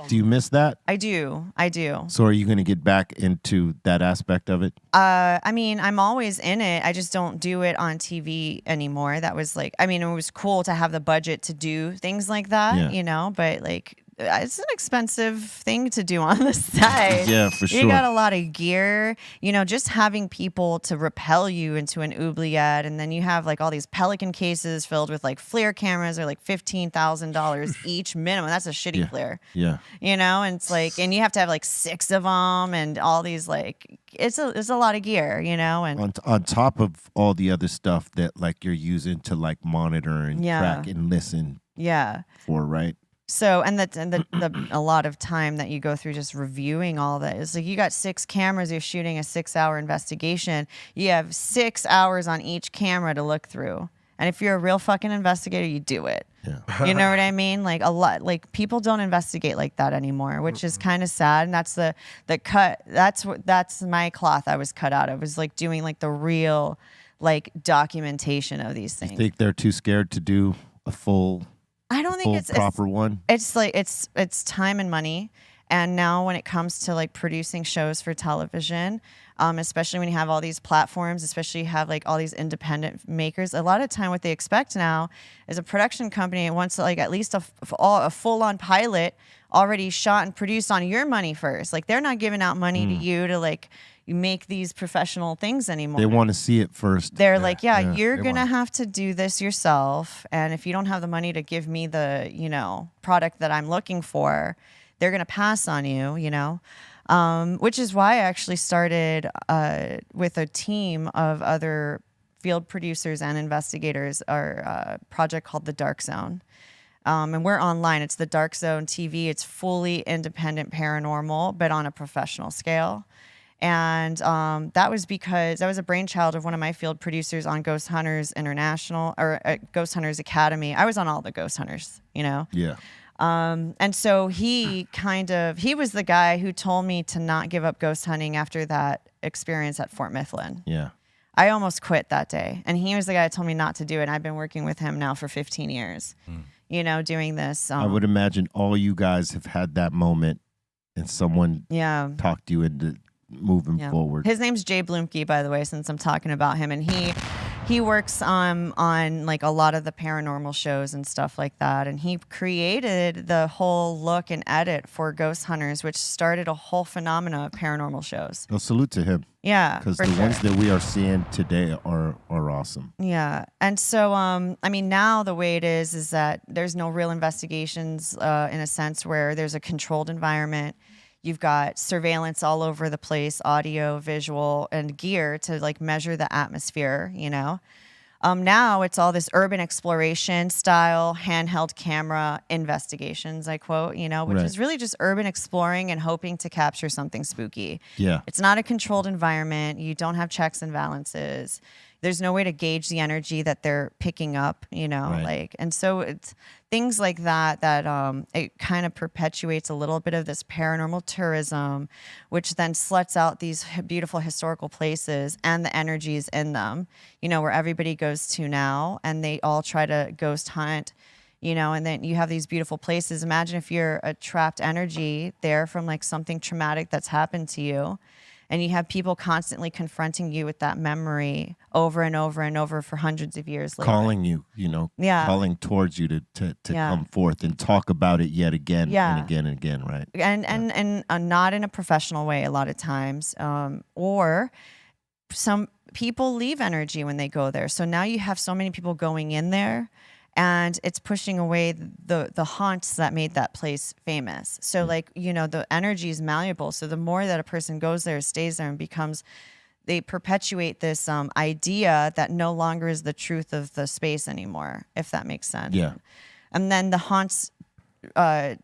Do you miss that? I do. So are you going to get back into that aspect of it? I mean, I'm always in it. I just don't do it on TV anymore. That was like, I mean, it was cool to have the budget to do things like that, you know, but like, it's an expensive thing to do on the side. Yeah, for sure. You got a lot of gear, you know, just having people to repel you into an oubliette. And then you have like all these Pelican cases filled with like FLIR cameras are like $15,000 each minimum. That's a shitty FLIR. Yeah. You know, and it's like, and you have to have like 6 of them and all these like, it's a lot of gear, you know. And on top of all the other stuff that like you're using to like monitor and track and listen for, right? So, and a lot of time that you go through just reviewing all that. It's like you got 6 cameras, you're shooting a 6-hour investigation. You have 6 hours on each camera to look through. And if you're a real fucking investigator, you do it. Yeah. You know what I mean? Like a lot, like people don't investigate like that anymore, which is kind of sad. And that's the cut. That's my cloth I was cut out of, was like doing like the real like documentation of these things. You think they're too scared to do a full I don't think it's proper one. It's like it's time and money. And now when it comes to like producing shows for television, especially when you have all these platforms, especially you have like all these independent makers, a lot of time what they expect now is a production company wants like at least a full-on pilot already shot and produced on your money first. Like they're not giving out money to you to like you make these professional things anymore. They want to see it first. They're like, you're going to have to do this yourself. And if you don't have the money to give me the, you know, product that I'm looking for, they're going to pass on you, you know, which is why I actually started with a team of other field producers and investigators, our project called The Dark Zone. And we're online. It's The Dark Zone TV. It's fully independent paranormal, but on a professional scale. And that was because that was a brainchild of one of my field producers on Ghost Hunters International or Ghost Hunters Academy. I was on all the Ghost Hunters, Yeah. And so he was the guy who told me to not give up ghost hunting after that experience at Fort Mifflin. Yeah. I almost quit that day. And he was the guy that told me not to do it. And I've been working with him now for 15 years, doing this. I would imagine all you guys have had that moment and someone talked you into moving forward. His name's Jay Blumke, by the way, since I'm talking about him. And he works on like a lot of the paranormal shows and stuff like that. And he created the whole look and edit for Ghost Hunters, which started a whole phenomena of paranormal shows. Well, salute to him. Yeah. Because the ones that we are seeing today are awesome. Yeah. And so, now the way it is that there's no real investigations in a sense where there's a controlled environment. You've got surveillance all over the place, audio, visual, and gear to like measure the atmosphere, Now it's all this urban exploration style, handheld camera investigations, I quote, which is really just urban exploring and hoping to capture something spooky. Yeah. It's not a controlled environment. You don't have checks and balances. There's no way to gauge the energy that they're picking up, and so it's things like that it kind of perpetuates a little bit of this paranormal tourism, which then sluts out these beautiful historical places and the energies in them, where everybody goes to now and they all try to ghost hunt, and then you have these beautiful places. Imagine if you're a trapped energy there from like something traumatic that's happened to you. And you have people constantly confronting you with that memory over and over and over for hundreds of years later. Calling you, calling towards you to come forth and talk about it yet again and again and again, right? And not in a professional way a lot of times. Or some people leave energy when they go there. So now you have so many people going in there. And it's pushing away the haunts that made that place famous. So the energy is malleable. So the more that a person goes there, stays there, and they perpetuate this idea that no longer is the truth of the space anymore, if that makes sense. Yeah. And then the haunts, they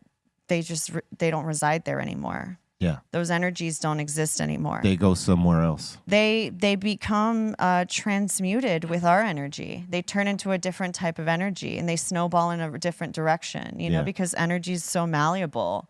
don't reside there anymore. Yeah. Those energies don't exist anymore. They go somewhere else. They become transmuted with our energy. They turn into a different type of energy, and they snowball in a different direction, because energy is so malleable.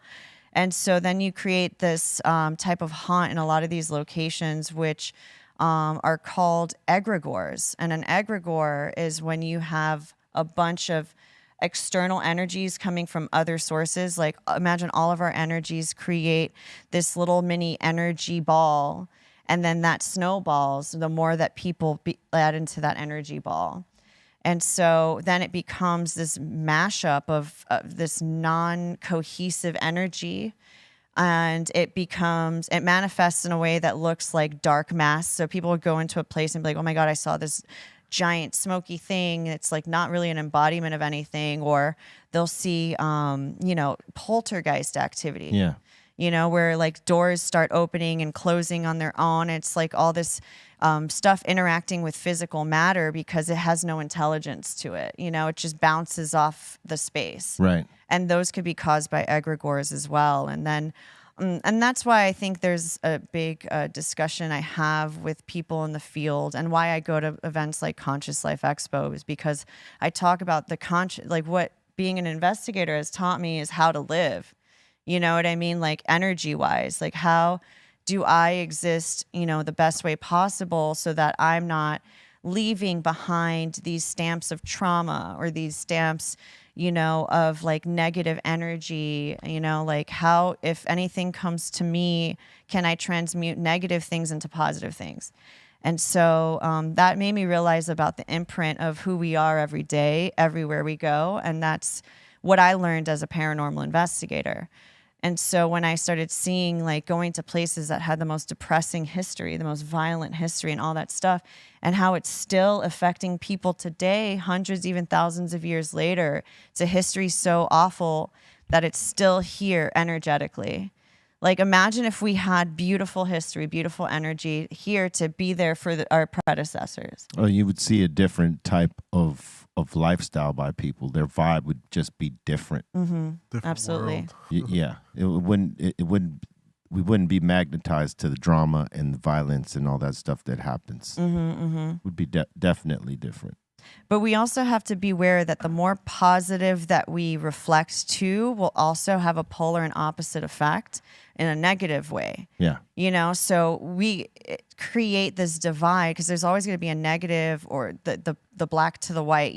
And so then you create this type of haunt in a lot of these locations, which are called egregores. And an egregore is when you have a bunch of external energies coming from other sources. Like imagine all of our energies create this little mini energy ball, and then that snowballs the more that people add into that energy ball. And so then it becomes this mashup of this non-cohesive energy, and it manifests in a way that looks like dark mass. So people would go into a place and be like, oh my God, I saw this giant smoky thing. It's like not really an embodiment of anything. Or they'll see, poltergeist activity. Yeah. Where like doors start opening and closing on their own. It's like all this stuff interacting with physical matter because it has no intelligence to it. It just bounces off the space. Right. And those could be caused by egregores as well. And then and that's why I think there's a big discussion I have with people in the field, and why I go to events like Conscious Life Expo is because I talk about what being an investigator has taught me is how to live. You know what I mean? Like energy wise, like how do I exist, the best way possible so that I'm not leaving behind these stamps of trauma or these stamps, of like negative energy, like how, if anything comes to me, can I transmute negative things into positive things? And so that made me realize about the imprint of who we are every day, everywhere we go. And that's what I learned as a paranormal investigator. And so when I started seeing, like, going to places that had the most depressing history, the most violent history and all that stuff, and how it's still affecting people today, hundreds, even thousands of years later, it's a history so awful that it's still here energetically. Like, imagine if we had beautiful history, beautiful energy here to be there for our predecessors. Oh, you would see a different type of lifestyle by people. Their vibe would just be different. Mm-hmm. Absolutely. Yeah, it wouldn't wouldn't be magnetized to the drama and the violence and all that stuff that happens. Would be definitely different. But we also have to be aware that the more positive that we reflect to will also have a polar and opposite effect in a negative way. Yeah. So we create this divide because there's always going to be a negative or the black to the white,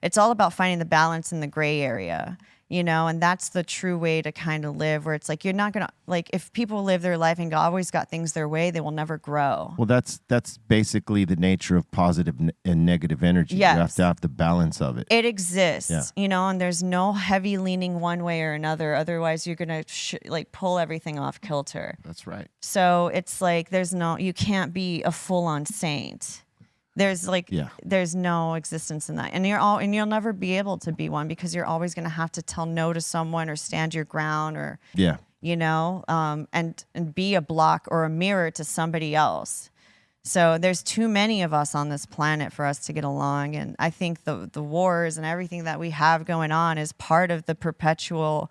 It's all about finding the balance in the gray area. And that's the true way to kind of live, where it's like you're not gonna, like, if people live their life and always got things their way, they will never grow. Well, that's basically the nature of positive and negative energy. Yes. You have to have the balance of it. It exists, Yeah. And there's no heavy leaning one way or another. Otherwise, you're gonna pull everything off kilter. That's right. So it's like you can't be a full on saint. There's there's no existence in that, and you'll never be able to be one because you're always going to have to tell no to someone or stand your ground or and be a block or a mirror to somebody else. So there's too many of us on this planet for us to get along, and I think the wars and everything that we have going on is part of the perpetual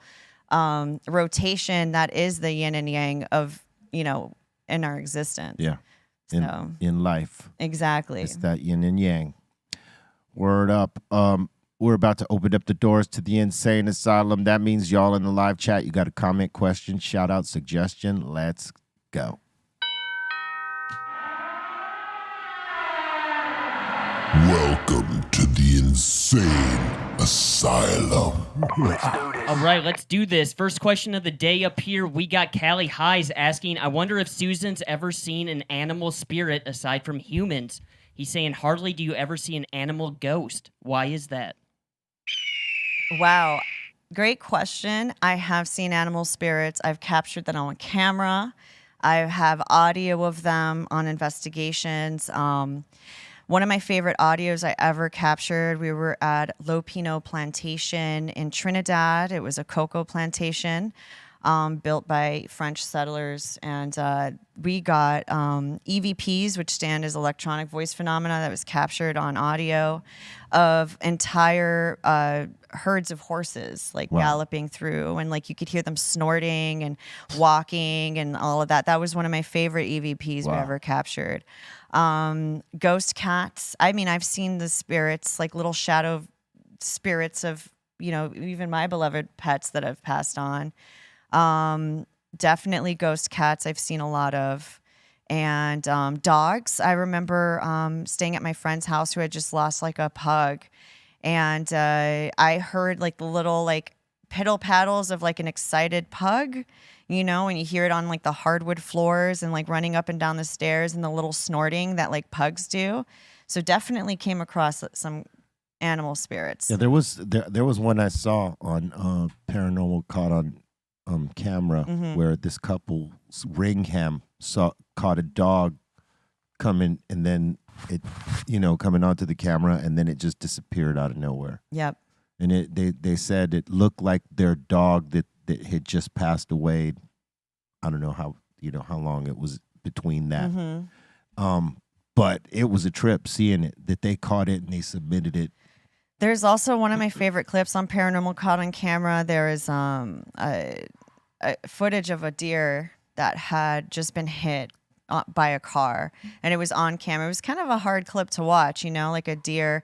rotation that is the yin and yang of in our existence. Yeah. In life. Exactly. It's that yin and yang. Word up. We're about to open up the doors to the Insane Asylum. That means y'all in the live chat, you got a comment, question, shout out, suggestion. Let's go. Welcome to the Insane Asylum. All right, let's do this. First question of the day up here. We got Callie Highs asking, I wonder if Susan's ever seen an animal spirit aside from humans. He's saying, hardly do you ever see an animal ghost. Why is that? Wow. Great question. I have seen animal spirits. I've captured them on camera. I have audio of them on investigations. One of my favorite audios I ever captured, we were at Lopino Plantation in Trinidad. It was a cocoa plantation built by French settlers. And we got EVPs, which stand as electronic voice phenomena, that was captured on audio of entire herds of horses, galloping through. And you could hear them snorting and walking and all of that. That was one of my favorite EVPs we ever captured. Ghost cats. I mean, I've seen the spirits, little shadow spirits of, even my beloved pets that have passed on. Definitely ghost cats I've seen a lot of. And dogs. I remember staying at my friend's house who had just lost a pug. And I heard the little piddle paddles of an excited pug. And you hear it on the hardwood floors and running up and down the stairs and the little snorting that pugs do. So definitely came across some animal spirits. Yeah, there was one I saw on Paranormal caught on camera where this couple's ring cam caught a dog coming and then it coming onto the camera and then it just disappeared out of nowhere. Yep. And they said it looked like their dog that had just passed away. I don't know how long it was between that. But it was a trip seeing it, that they caught it and they submitted it. There's also one of my favorite clips on Paranormal caught on camera. There is footage of a deer that had just been hit by a car, and it was on camera. It was kind of a hard clip to watch, a deer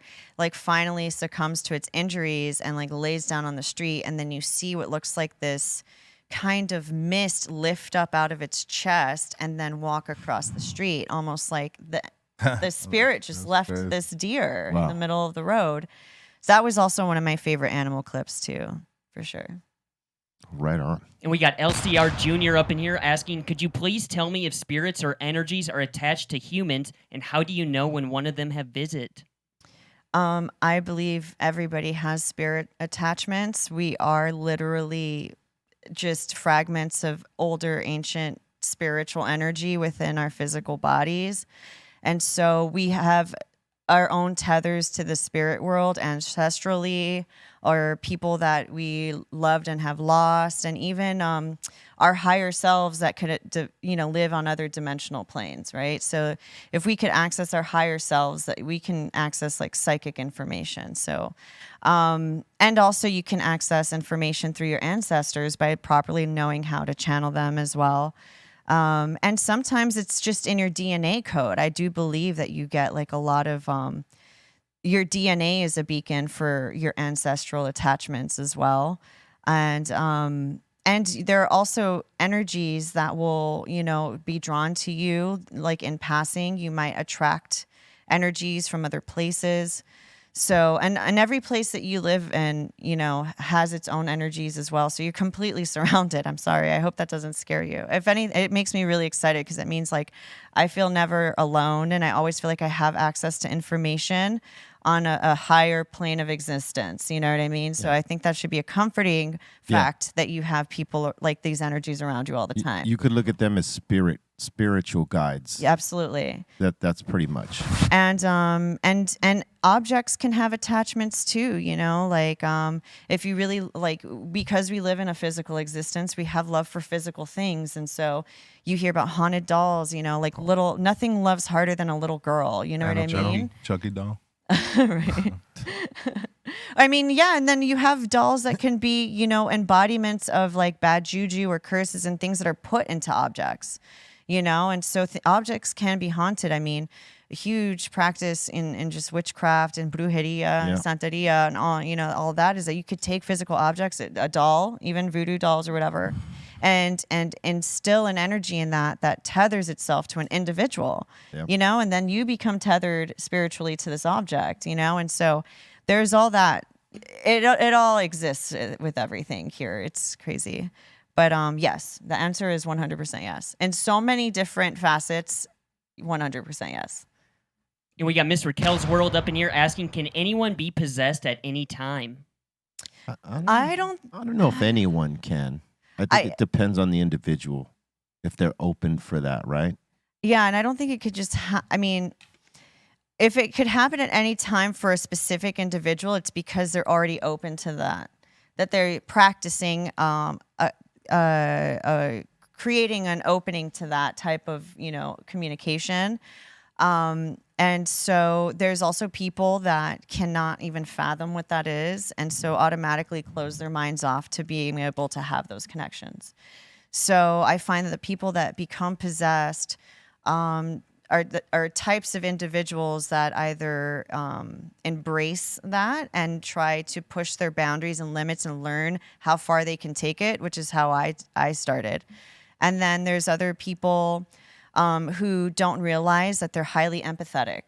finally succumbs to its injuries and lays down on the street, and then you see what looks like this kind of mist lift up out of its chest and then walk across the street, almost like the spirit just left this deer in the middle of the road. So that was also one of my favorite animal clips too, for sure. Right on. And we got LCR Jr. up in here asking, could you please tell me if spirits or energies are attached to humans, and how do you know when one of them have visit? I believe everybody has spirit attachments. We are literally just fragments of older, ancient spiritual energy within our physical bodies. And so we have our own tethers to the spirit world ancestrally. or people that we loved and have lost, and even our higher selves that could, live on other dimensional planes, right? So if we could access our higher selves, that we can access like psychic information. So, and also you can access information through your ancestors by properly knowing how to channel them as well. And sometimes it's just in your DNA code. I do believe that you get like a lot of, your DNA is a beacon for your ancestral attachments as well. And there are also energies that will, be drawn to you, like in passing. You might attract energies from other places. So, and every place that you live in, has its own energies as well. So you're completely surrounded. I'm sorry. I hope that doesn't scare you. If any, it makes me really excited because it means like I feel never alone, and I always feel like I have access to information on a higher plane of existence. You know what I mean? So I think that should be a comforting fact that you have people like these energies around you all the time. You could look at them as spiritual guides. Yeah, absolutely. That's pretty much. And objects can have attachments too, like if you really like, because we live in a physical existence, we have love for physical things. And so you hear about haunted dolls, like nothing loves harder than a little girl. You know what I mean? Chucky doll. Right. I mean, yeah, and then you have dolls that can be, embodiments of like bad juju or curses and things that are put into objects, and so objects can be haunted. I mean, a huge practice in just witchcraft and brujeria and santeria and all, all that is that you could take physical objects, a doll, even voodoo dolls or whatever, and instill an energy in that tethers itself to an individual, and then you become tethered spiritually to this object, and so there's all that. It all exists with everything here. It's crazy. But yes, the answer is 100% yes. In so many different facets, 100% yes. And we got Miss Raquel's World up in here asking, can anyone be possessed at any time? I don't know if anyone can. I think it depends on the individual, if they're open for that, right? Yeah, and I don't think it could just if it could happen at any time for a specific individual, it's because they're already open to that they're practicing creating an opening to that type of, communication. And so there's also people that cannot even fathom what that is, and so automatically close their minds off to being able to have those connections. So I find that the people that become possessed are types of individuals that either embrace that and try to push their boundaries and limits and learn how far they can take it, which is how I started. And then there's other people who don't realize that they're highly empathetic.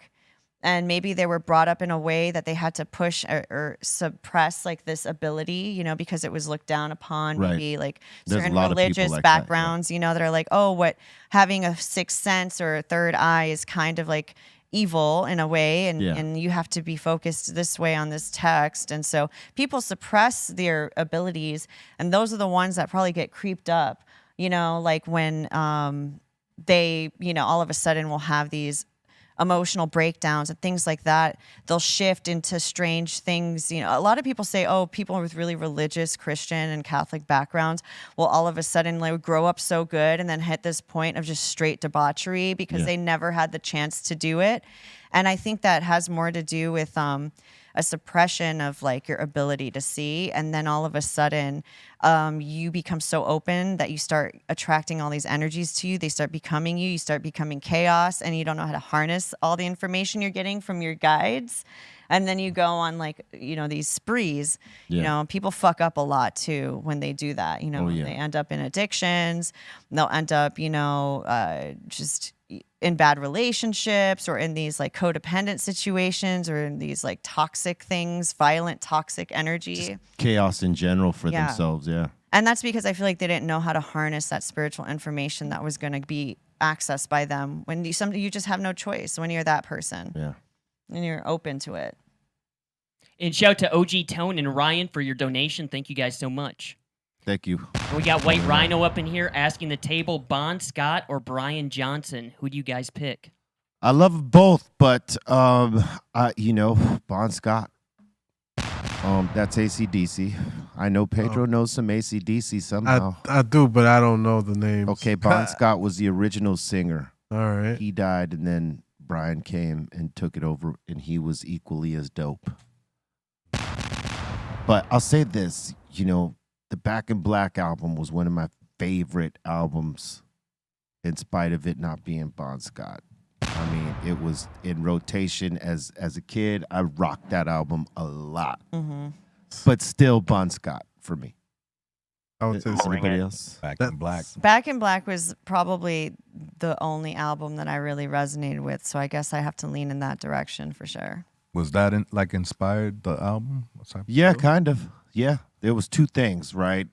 And maybe they were brought up in a way that they had to push or suppress like this ability, because it was looked down upon. Right. Maybe like There's certain a lot of people religious like backgrounds, that are like, oh, what having a sixth sense or a third eye is kind of like evil in a way, and you have to be focused this way on this text. And so people suppress their abilities, and those are the ones that probably get creeped up, like when they, all of a sudden will have these emotional breakdowns and things like that. They'll shift into strange things. A lot of people say, oh, people with really religious Christian and Catholic backgrounds will all of a sudden like grow up so good and then hit this point of just straight debauchery because they never had the chance to do it. And I think that has more to do with a suppression of like your ability to see, and then all of a sudden you become so open that you start attracting all these energies to you. They start becoming you start becoming chaos, and you don't know how to harness all the information you're getting from your guides. And then you go on like, these sprees. People fuck up a lot too when they do that. They end up in addictions. They'll end up, just in bad relationships or in these like codependent situations or in these like toxic things, violent, toxic energy. Just chaos in general for themselves, And that's because I feel like they didn't know how to harness that spiritual information that was going to be accessed by them when you just have no choice when you're that person. Yeah. And you're open to it. And shout to OG Tone and Ryan for your donation. Thank you guys so much. Thank you. And we got White Rhino up in here asking the table, Bon Scott or Brian Johnson. Who do you guys pick? I love both, but Bon Scott. That's AC/DC. I know Pedro knows some AC/DC somehow. I do, but I don't know the names. Okay, Bon Scott was the original singer. All right. He died, and then Brian came and took it over, and he was equally as dope. But I'll say this, the Back in Black album was one of my favorite albums, in spite of it not being Bon Scott. I mean, it was in rotation as a kid. I rocked that album a lot. Mm-hmm. But still Bon Scott for me. I would say Anybody else? Back in Black. Back in Black was probably the only album that I really resonated with, so I guess I have to lean in that direction for sure. Was that inspired the album? Yeah, kind of. Yeah, there was two things, right?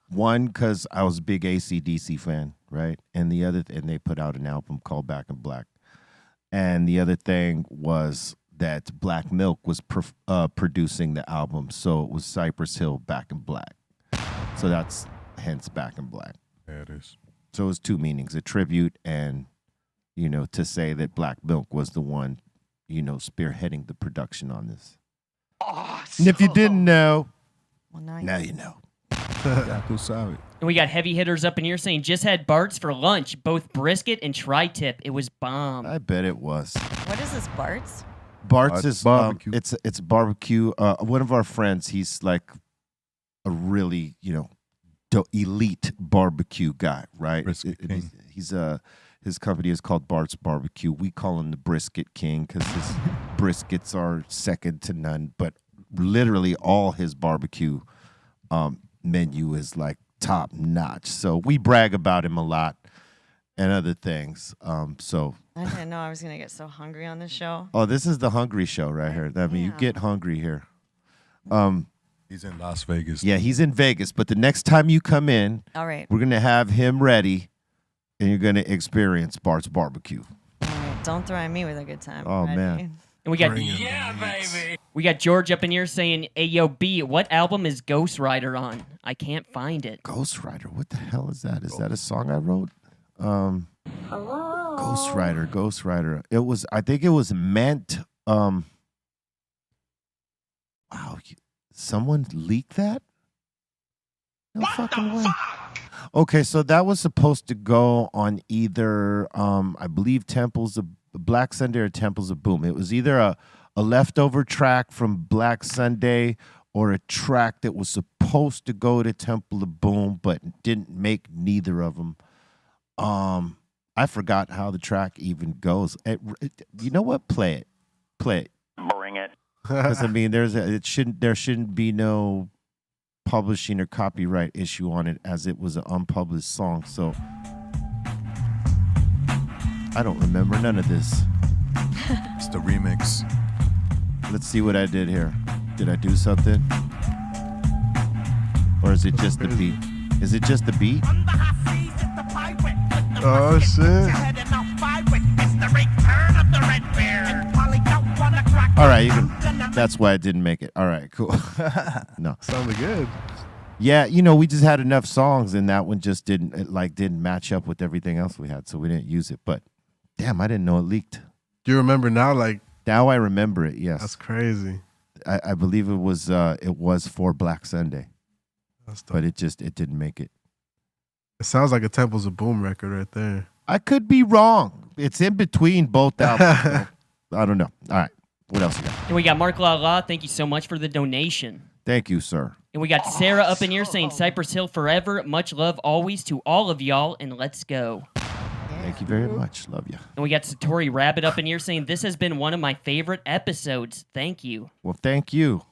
One, because I was a big AC/DC fan, right? And the other, and they put out an album called Back in Black. And the other thing was that Black Milk was producing the album, so it was Cypress Hill Back in Black. So that's hence Back in Black. There it is. So it was two meanings: a tribute, and to say that Black Milk was the one, spearheading the production on this. And if you didn't know, well, now you know. And we got heavy hitters up in here saying just had Bart's for lunch, both brisket and tri-tip. It was bomb. I bet it was. What is this, Bart's? Bart's is barbecue. It's barbecue. One of our friends, he's like a really elite barbecue guy, right? His company is called Bart's Barbecue. We call him the Brisket King because his briskets are second to none. But literally all his barbecue menu is like top notch. So we brag about him a lot and other things. So I didn't know I was gonna get so hungry on this show. Oh, this is the hungry show right here. I mean, you get hungry here. He's in Las Vegas. Yeah, he's in Vegas. But the next time you come in, all right, we're gonna have him ready, and you're gonna experience Bart's Barbecue. All right, don't throw me with a good time. Oh Ready? man. And we got baby. We got George up in here saying, "Hey yo, B, what album is Ghost Rider on? I can't find it." Ghost Rider, what the hell is that? Is that a song I wrote? Ghost Rider. It was. I think it was meant. Wow, someone leaked that? No fucking way. Okay, so that was supposed to go on either, I believe, Temples of Black Sunday or Temples of Boom. It was either a leftover track from Black Sunday or a track that was supposed to go to Temple of Boom, but didn't make neither of them. I forgot how the track even goes. You know what? Play it. Bring it. Because I mean, there shouldn't be no publishing or copyright issue on it, as it was an unpublished song. So I don't remember none of this. It's the remix. Let's see what I did here. Did I do something? Or is it just the beat? Is it just the beat? Oh shit! All right, you can. That's why I didn't make it. All right, cool. No, sounded good. Yeah, we just had enough songs, and that one just didn't match up with everything else we had, so we didn't use it. But damn, I didn't know it leaked. Do you remember now? Now I remember it. Yes, that's crazy. I believe it was for Black Sunday, but it didn't make it. It sounds like a Temples of Boom record right there. I could be wrong. It's in between both albums. I don't know. All right. What else you got? And we got Mark La. Thank you so much for the donation. Thank you, sir. And we got Sarah up in here saying Cypress Hill forever. Much love always to all of y'all, and let's go. Thank you very much. Love you. And we got Satori Rabbit up in here saying this has been one of my favorite episodes. Thank you. Well, thank you.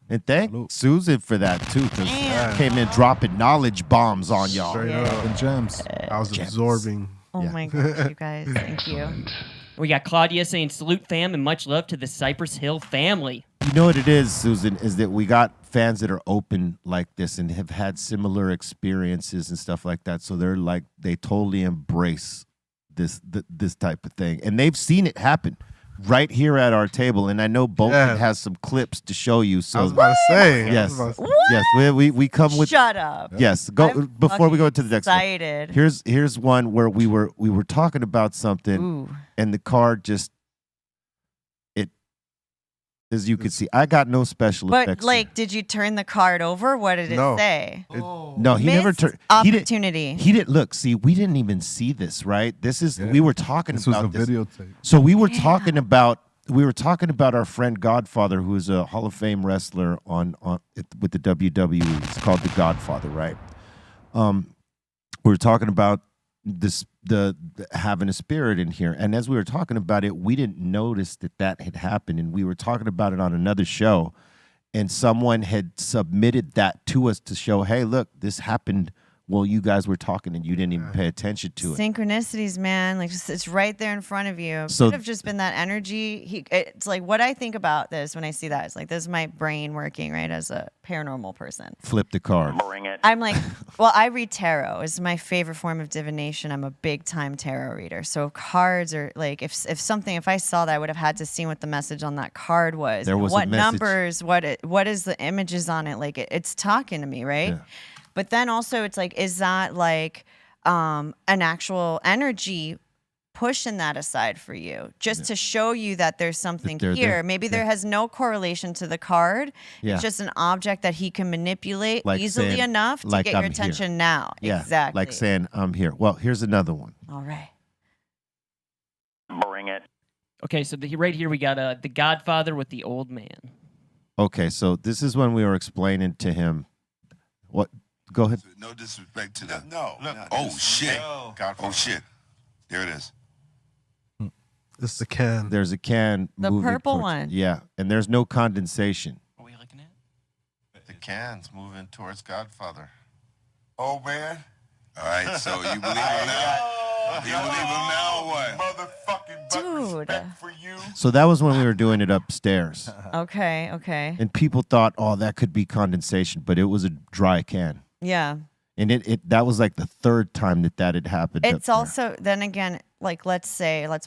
And thank Susan for that, too, because came in dropping knowledge bombs on y'all. Straight up. And gems. I was absorbing. Oh my gosh, you guys. Thank you. We got Claudia saying salute fam and much love to the Cypress Hill family. You know what it is, Susan, is that we got fans that are open like this and have had similar experiences and stuff like that. So they totally embrace this type of thing. And they've seen it happen right here at our table. And I know Bolton has some clips to show you. So I was about to say. Yes. Yes. We come with. Shut up. Yes. Go before we go to the next excited. one. Here's one where we were talking about something. Ooh. And the car just as you could see. I got no special But effects. like, did you turn the card over? What did it No. say? no, he never Missed turned. opportunity. He didn't look. See, we didn't even see this, right? This is we were talking This was about a this. videotape. So we were talking about our friend Godfather, who is a Hall of Fame wrestler with the WWE. It's called the Godfather, right? We were talking about the having a spirit in here, and as we were talking about it, we didn't notice that had happened, and we were talking about it on another show, and someone had submitted that to us to show, hey, look, this happened while you guys were talking, and you didn't even pay attention to it. Synchronicities, man. Like, it's right there in front of you. It So- could have just been that energy. It's like what I think about this when I see that. It's like, this is my brain working, right, as a paranormal person. Flip the card. I'm like, well, I read tarot. It's my favorite form of divination. I'm a big time tarot reader. So cards are like, if I saw that, I would have had to see what the message on that card was. There was a what message. numbers, what is the images on it? Like, it's talking to me, right? Yeah. But then also it's like, is that like an actual energy pushing that aside for you just to show you that there's something they're here? there. Maybe there has no correlation to the card. Yeah. It's just an object that he can manipulate Like easily saying, enough to like, get I'm your here. attention now. Yeah, Exactly. like saying, I'm here. Well, here's another one. All right. Bring it. Okay, so right here we got the Godfather with the old man. Okay, so this is when we were explaining to him what. Go ahead. No disrespect to the. No. Oh shit. Oh shit. There it is. It's the can. There's a can. The moving purple towards- one. Yeah, and there's no condensation. What are you looking at? The can's moving towards Godfather. Oh man. All right. So you believe him now? You believe him now or what? Motherfucking Dude. for you. So that was when we were doing it upstairs, Okay. Okay. and people thought, "Oh, that could be condensation," but it was a dry can, Yeah. and that was like the third time that had happened. up It's there. also, then again, like, let's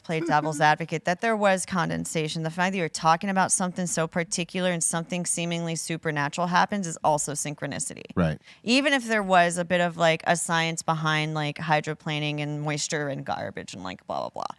play devil's advocate, that there was condensation. The fact that you're talking about something so particular and something seemingly supernatural happens is also synchronicity. right. Even if there was a bit of like a science behind like hydroplaning and moisture and garbage and like blah, blah, blah.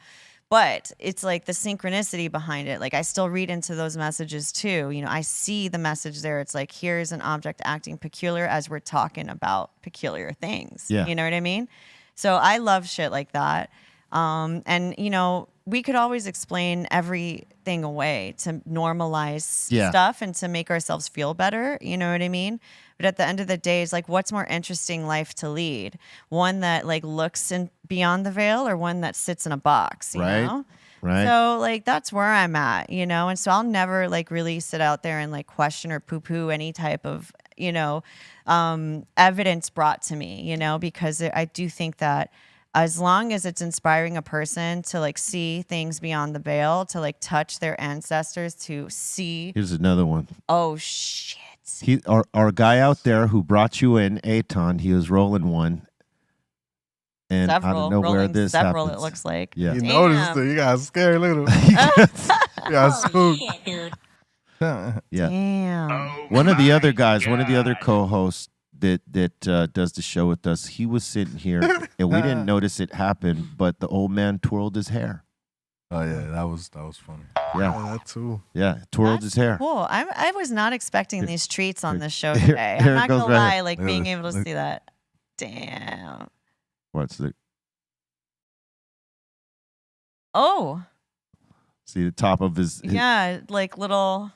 But it's like the synchronicity behind it. Like, I still read into those messages too. You know, I see the message there. It's like, here's an object acting peculiar as we're talking about peculiar things. Yeah. You know what I mean? So I love shit like that. And, you know, we could always explain everything away to normalize Yeah. stuff and to make ourselves feel better. You know what I mean? But at the end of the day, it's like, what's more interesting life to lead? One that like looks in beyond the veil, or one that sits in a box, you Right. know? Right. So like, that's where I'm at, you know? And so I'll never like really sit out there and like question or poo-poo any type of, you know, evidence brought to me, you know, because I do think that as long as it's inspiring a person to like see things beyond the veil, to like touch their ancestors, to see, Here's another one. oh shit. Our guy out there who brought you in, Aton, he was rolling one. And I Several, don't know where rolling this several, happens. it looks like. Yeah. You Damn. noticed it. You got scared. Look at him. You got spooked. Yeah. Damn. One of the other guys, one of the other co-hosts that does the show with us, he was sitting here and we didn't notice it happen, but the old man twirled his hair. Oh yeah, that was funny. Yeah. Oh, that too. Yeah. Twirled his hair. Cool. I was not expecting these treats on this show here- today. here I'm it not goes gonna right lie, here. like Look being at able to this. see that. Damn. What's the Oh, see the top of his yeah, like little.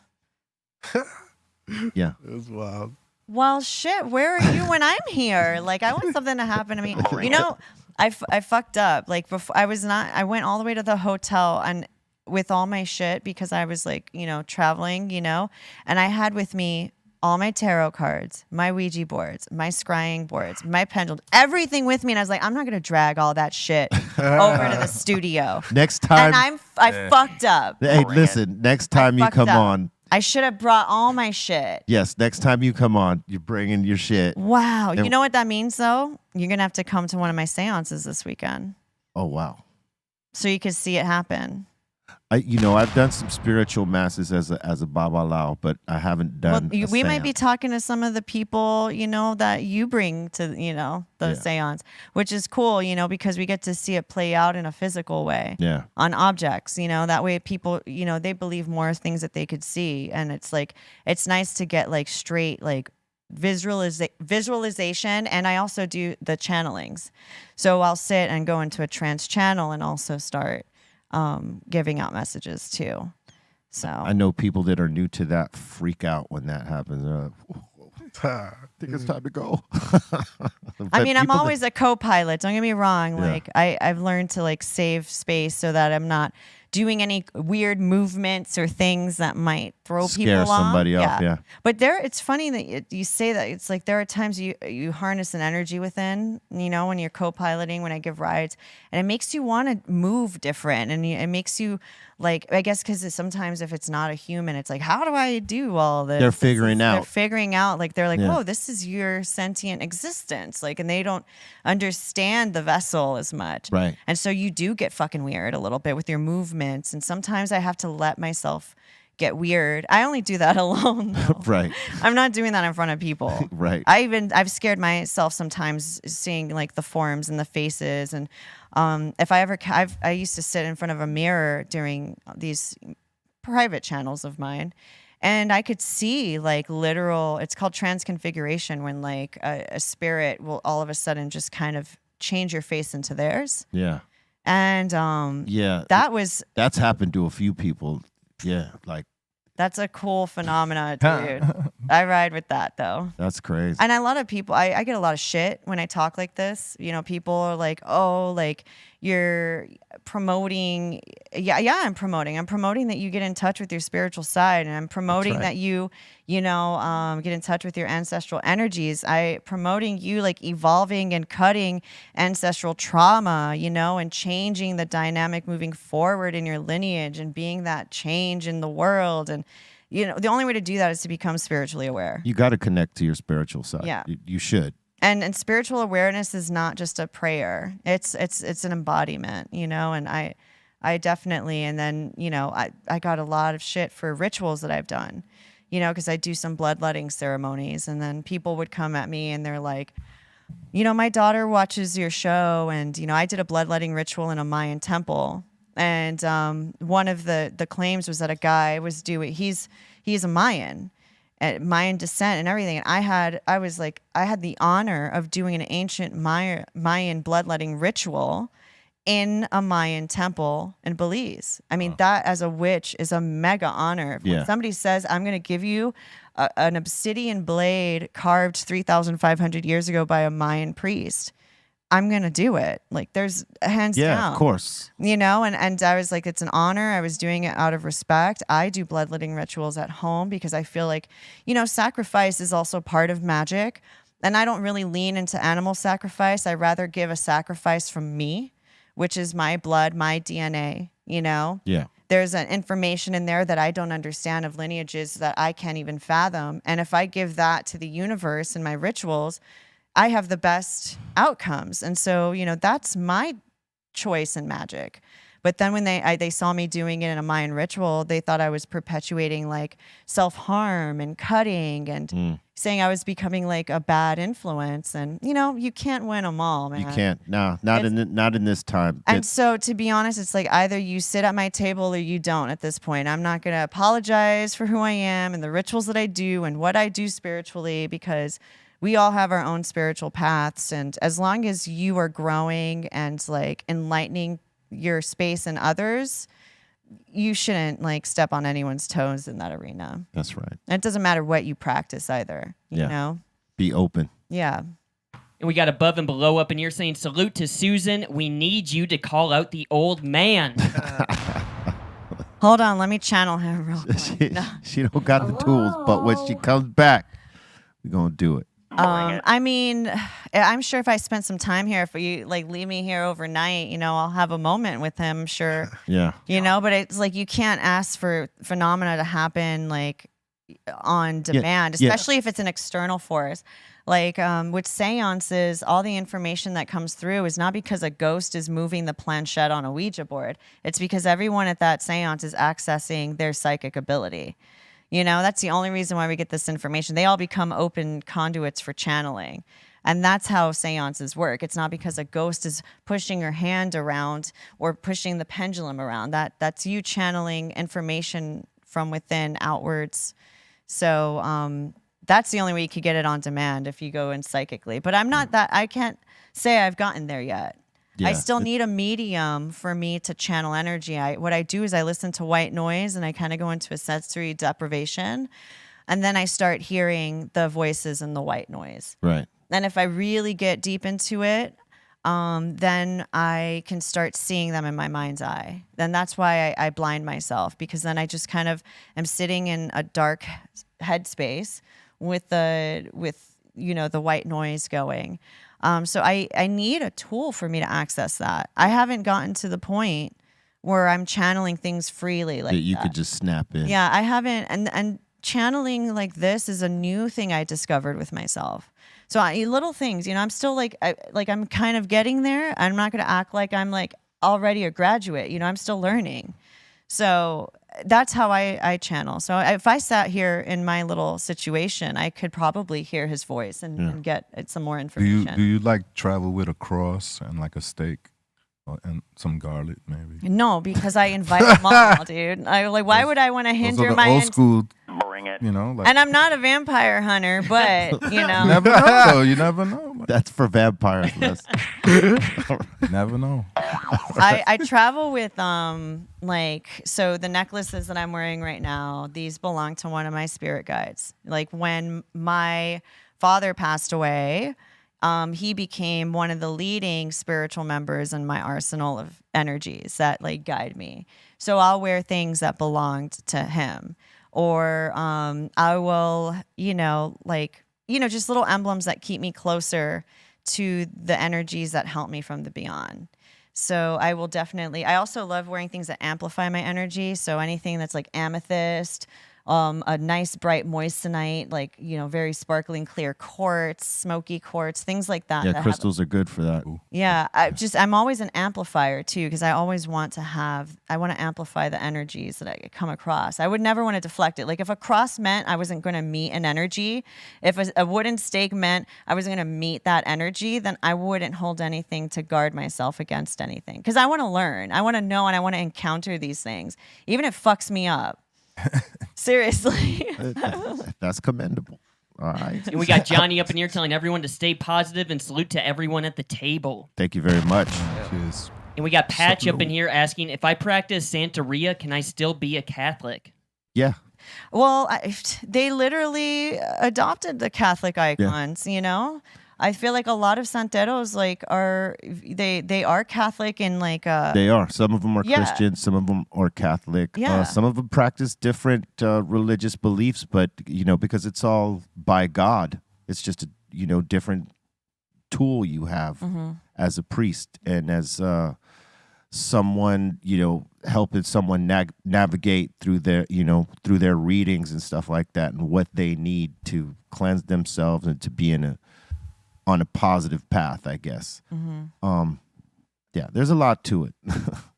yeah. It was wild. Well, shit, where are you when I'm here? Like, I want something to happen to me. You know, I fucked up. Like, before I went all the way to the hotel and with all my shit because I was like, you know, traveling, you know, and I had with me all my tarot cards, my Ouija boards, my scrying boards, my pendulum, everything with me. And I was like, I'm not going to drag all that shit over to the studio. Next time And I fucked up. hey, listen, next time you fucked come up. on, I should have brought all my shit. yes, next time you come on, you're bringing your shit. Wow. You And- know what that means, though? You're going to have to come to one of my seances this weekend Oh wow. so you can see it happen. I've done some spiritual masses as a Baba Lao, but I haven't done. Well, a we might be seance. talking to some of the people, that you bring to, the seance, which is cool, because we get to see it play out in a physical way. Yeah. On objects, that way people, they believe more things that they could see, and it's like it's nice to get like straight like visualization, and I also do the channelings. So I'll sit and go into a trance channel and also start giving out messages too. So I know people that are new to that freak out when that happens. They're like, I think it's time to go. I mean, I'm People always a co-pilot. Don't get me wrong. Yeah. Like I've learned to like save space so that I'm not doing any weird movements or things that might throw Scare people off. somebody off, yeah. But it's funny that you say that. It's like there are times you harness an energy within, when you're co-piloting, when I give rides, and it makes you want to move different, and it makes you like, I guess because sometimes if it's not a human, it's like, how do I do all this? They're figuring out. They're figuring out, like they're like, Yeah. whoa, this is your sentient existence, like, and they don't understand the vessel as much, Right. And so you do get fucking weird a little bit with your movements, and sometimes I have to let myself get weird. I only do that alone, though. Right. I'm not doing that in front of people. Right. I've scared myself sometimes seeing like the forms and the faces, and if I used to sit in front of a mirror during these private channels of mine, and I could see like literal. It's called transconfiguration, when like a spirit will all of a sudden just kind of change your face into theirs. Yeah. And Yeah. That's happened to a few people. Yeah. Like that's a cool phenomena, dude. I ride with that though. that's crazy. And a lot of people, I get a lot of shit when I talk like this. People are like, oh, like you're promoting. Yeah, I'm promoting. I'm promoting that you get in touch with your spiritual side, and I'm promoting right. that you get in touch with your ancestral energies. I promoting you like evolving and cutting ancestral trauma, and changing the dynamic moving forward in your lineage and being that change in the world. And the only way to do that is to become spiritually aware. You got to connect to your spiritual side. Yeah. You should. And spiritual awareness is not just a prayer. It's an embodiment, and I definitely, and then, I got a lot of shit for rituals that I've done, because I do some bloodletting ceremonies, and then people would come at me and they're like, my daughter watches your show, and, I did a bloodletting ritual in a Mayan temple. And one of the claims was that a guy was he's a Mayan descent and everything. And I had the honor of doing an ancient Mayan bloodletting ritual in a Mayan temple in Belize. I mean, that as a witch is a mega honor. When Yeah. somebody says, I'm going to give you an obsidian blade carved 3,500 years ago by a Mayan priest, I'm going to do it. Like, there's hands down. Yeah, of course. And I was like, it's an honor. I was doing it out of respect. I do bloodletting rituals at home because I feel like, sacrifice is also part of magic. And I don't really lean into animal sacrifice. I rather give a sacrifice from me, which is my blood, my DNA, Yeah. There's an information in there that I don't understand of lineages that I can't even fathom. And if I give that to the universe in my rituals, I have the best outcomes. And so, that's my choice in magic. But then when they saw me doing it in a Mayan ritual, they thought I was perpetuating like self-harm and cutting and saying I was becoming like a bad influence. And, you can't win them all, man. You can't. No, not in this time. And so, to be honest, it's like either you sit at my table or you don't at this point. I'm not going to apologize for who I am and the rituals that I do and what I do spiritually, because we all have our own spiritual paths. And as long as you are growing and like enlightening your space and others, you shouldn't like step on anyone's toes in that arena. That's right. And it doesn't matter what you practice either, you know? Be open. Yeah. And we got above and below up in here saying, salute to Susan. We need you to call out the old man. Hold on, let me channel him real quick. She don't got the tools, but when she comes back, we're going to do it. I mean, I'm sure if I spent some time here, if you like leave me here overnight, I'll have a moment with him, I'm sure. Yeah. But it's like you can't ask for phenomena to happen like on demand, especially if it's an external force. Like with seances, all the information that comes through is not because a ghost is moving the planchette on a Ouija board. It's because everyone at that seance is accessing their psychic ability. You know, that's the only reason why we get this information. They all become open conduits for channeling. And that's how seances work. It's not because a ghost is pushing your hand around or pushing the pendulum around. That's you channeling information from within outwards. So that's the only way you could get it on demand if you go in psychically. But I can't say I've gotten there yet. Yeah. I still need a medium for me to channel energy. What I do is I listen to white noise and I kind of go into a sensory deprivation. And then I start hearing the voices in the white noise. Right. And if I really get deep into it, then I can start seeing them in my mind's eye. Then that's why I blind myself, because then I just kind of am sitting in a dark headspace with the white noise going. So I need a tool for me to access that. I haven't gotten to the point where I'm channeling things freely like that you that. could just snap in. Yeah, I haven't. And channeling like this is a new thing I discovered with myself. So little things, I'm still I'm kind of getting there. I'm not going to act like I'm like already a graduate. I'm still learning. So that's how I channel. So if I sat here in my little situation, I could probably hear his voice and get some more information. Do you like travel with a cross and like a steak and some garlic maybe? No, because I invite them all, dude. Why would I want to hinder my old school? Bring it. And I'm not a vampire hunter, but You never know, though. You never know. That's for vampires. You never know. I travel with so the necklaces that I'm wearing right now, these belong to one of my spirit guides. Like when my father passed away, he became one of the leading spiritual members in my arsenal of energies that guide me. So I'll wear things that belonged to him, or I will, just little emblems that keep me closer to the energies that help me from the beyond. So I will definitely. I also love wearing things that amplify my energy. So anything that's like amethyst. A nice bright moissanite, very sparkling clear quartz, smoky quartz, things like that. Yeah, crystals are good for that. Yeah, I'm always an amplifier too, because I always want to amplify the energies that I come across. I would never want to deflect it. Like if a cross meant I wasn't going to meet an energy, if a wooden stake meant I wasn't going to meet that energy, then I wouldn't hold anything to guard myself against anything. Because I want to learn, I want to know, and I want to encounter these things, even if it fucks me up. Seriously. That's commendable. All right. And we got Johnny up in here telling everyone to stay positive and salute to everyone at the table. Thank you very much. Cheers. And we got Patch up in here asking, if I practice Santeria, can I still be a Catholic? Yeah. Well, they literally adopted the Catholic icons, I feel like a lot of santeros are Catholic and they are. Some of them are Christian, some of them are Catholic. Yeah. Some of them practice different religious beliefs, but because it's all by God, it's just a different tool you have as a priest and as someone helping someone navigate through their readings and stuff like that, and what they need to cleanse themselves and to be on a positive path, I guess. Yeah, there's a lot to it.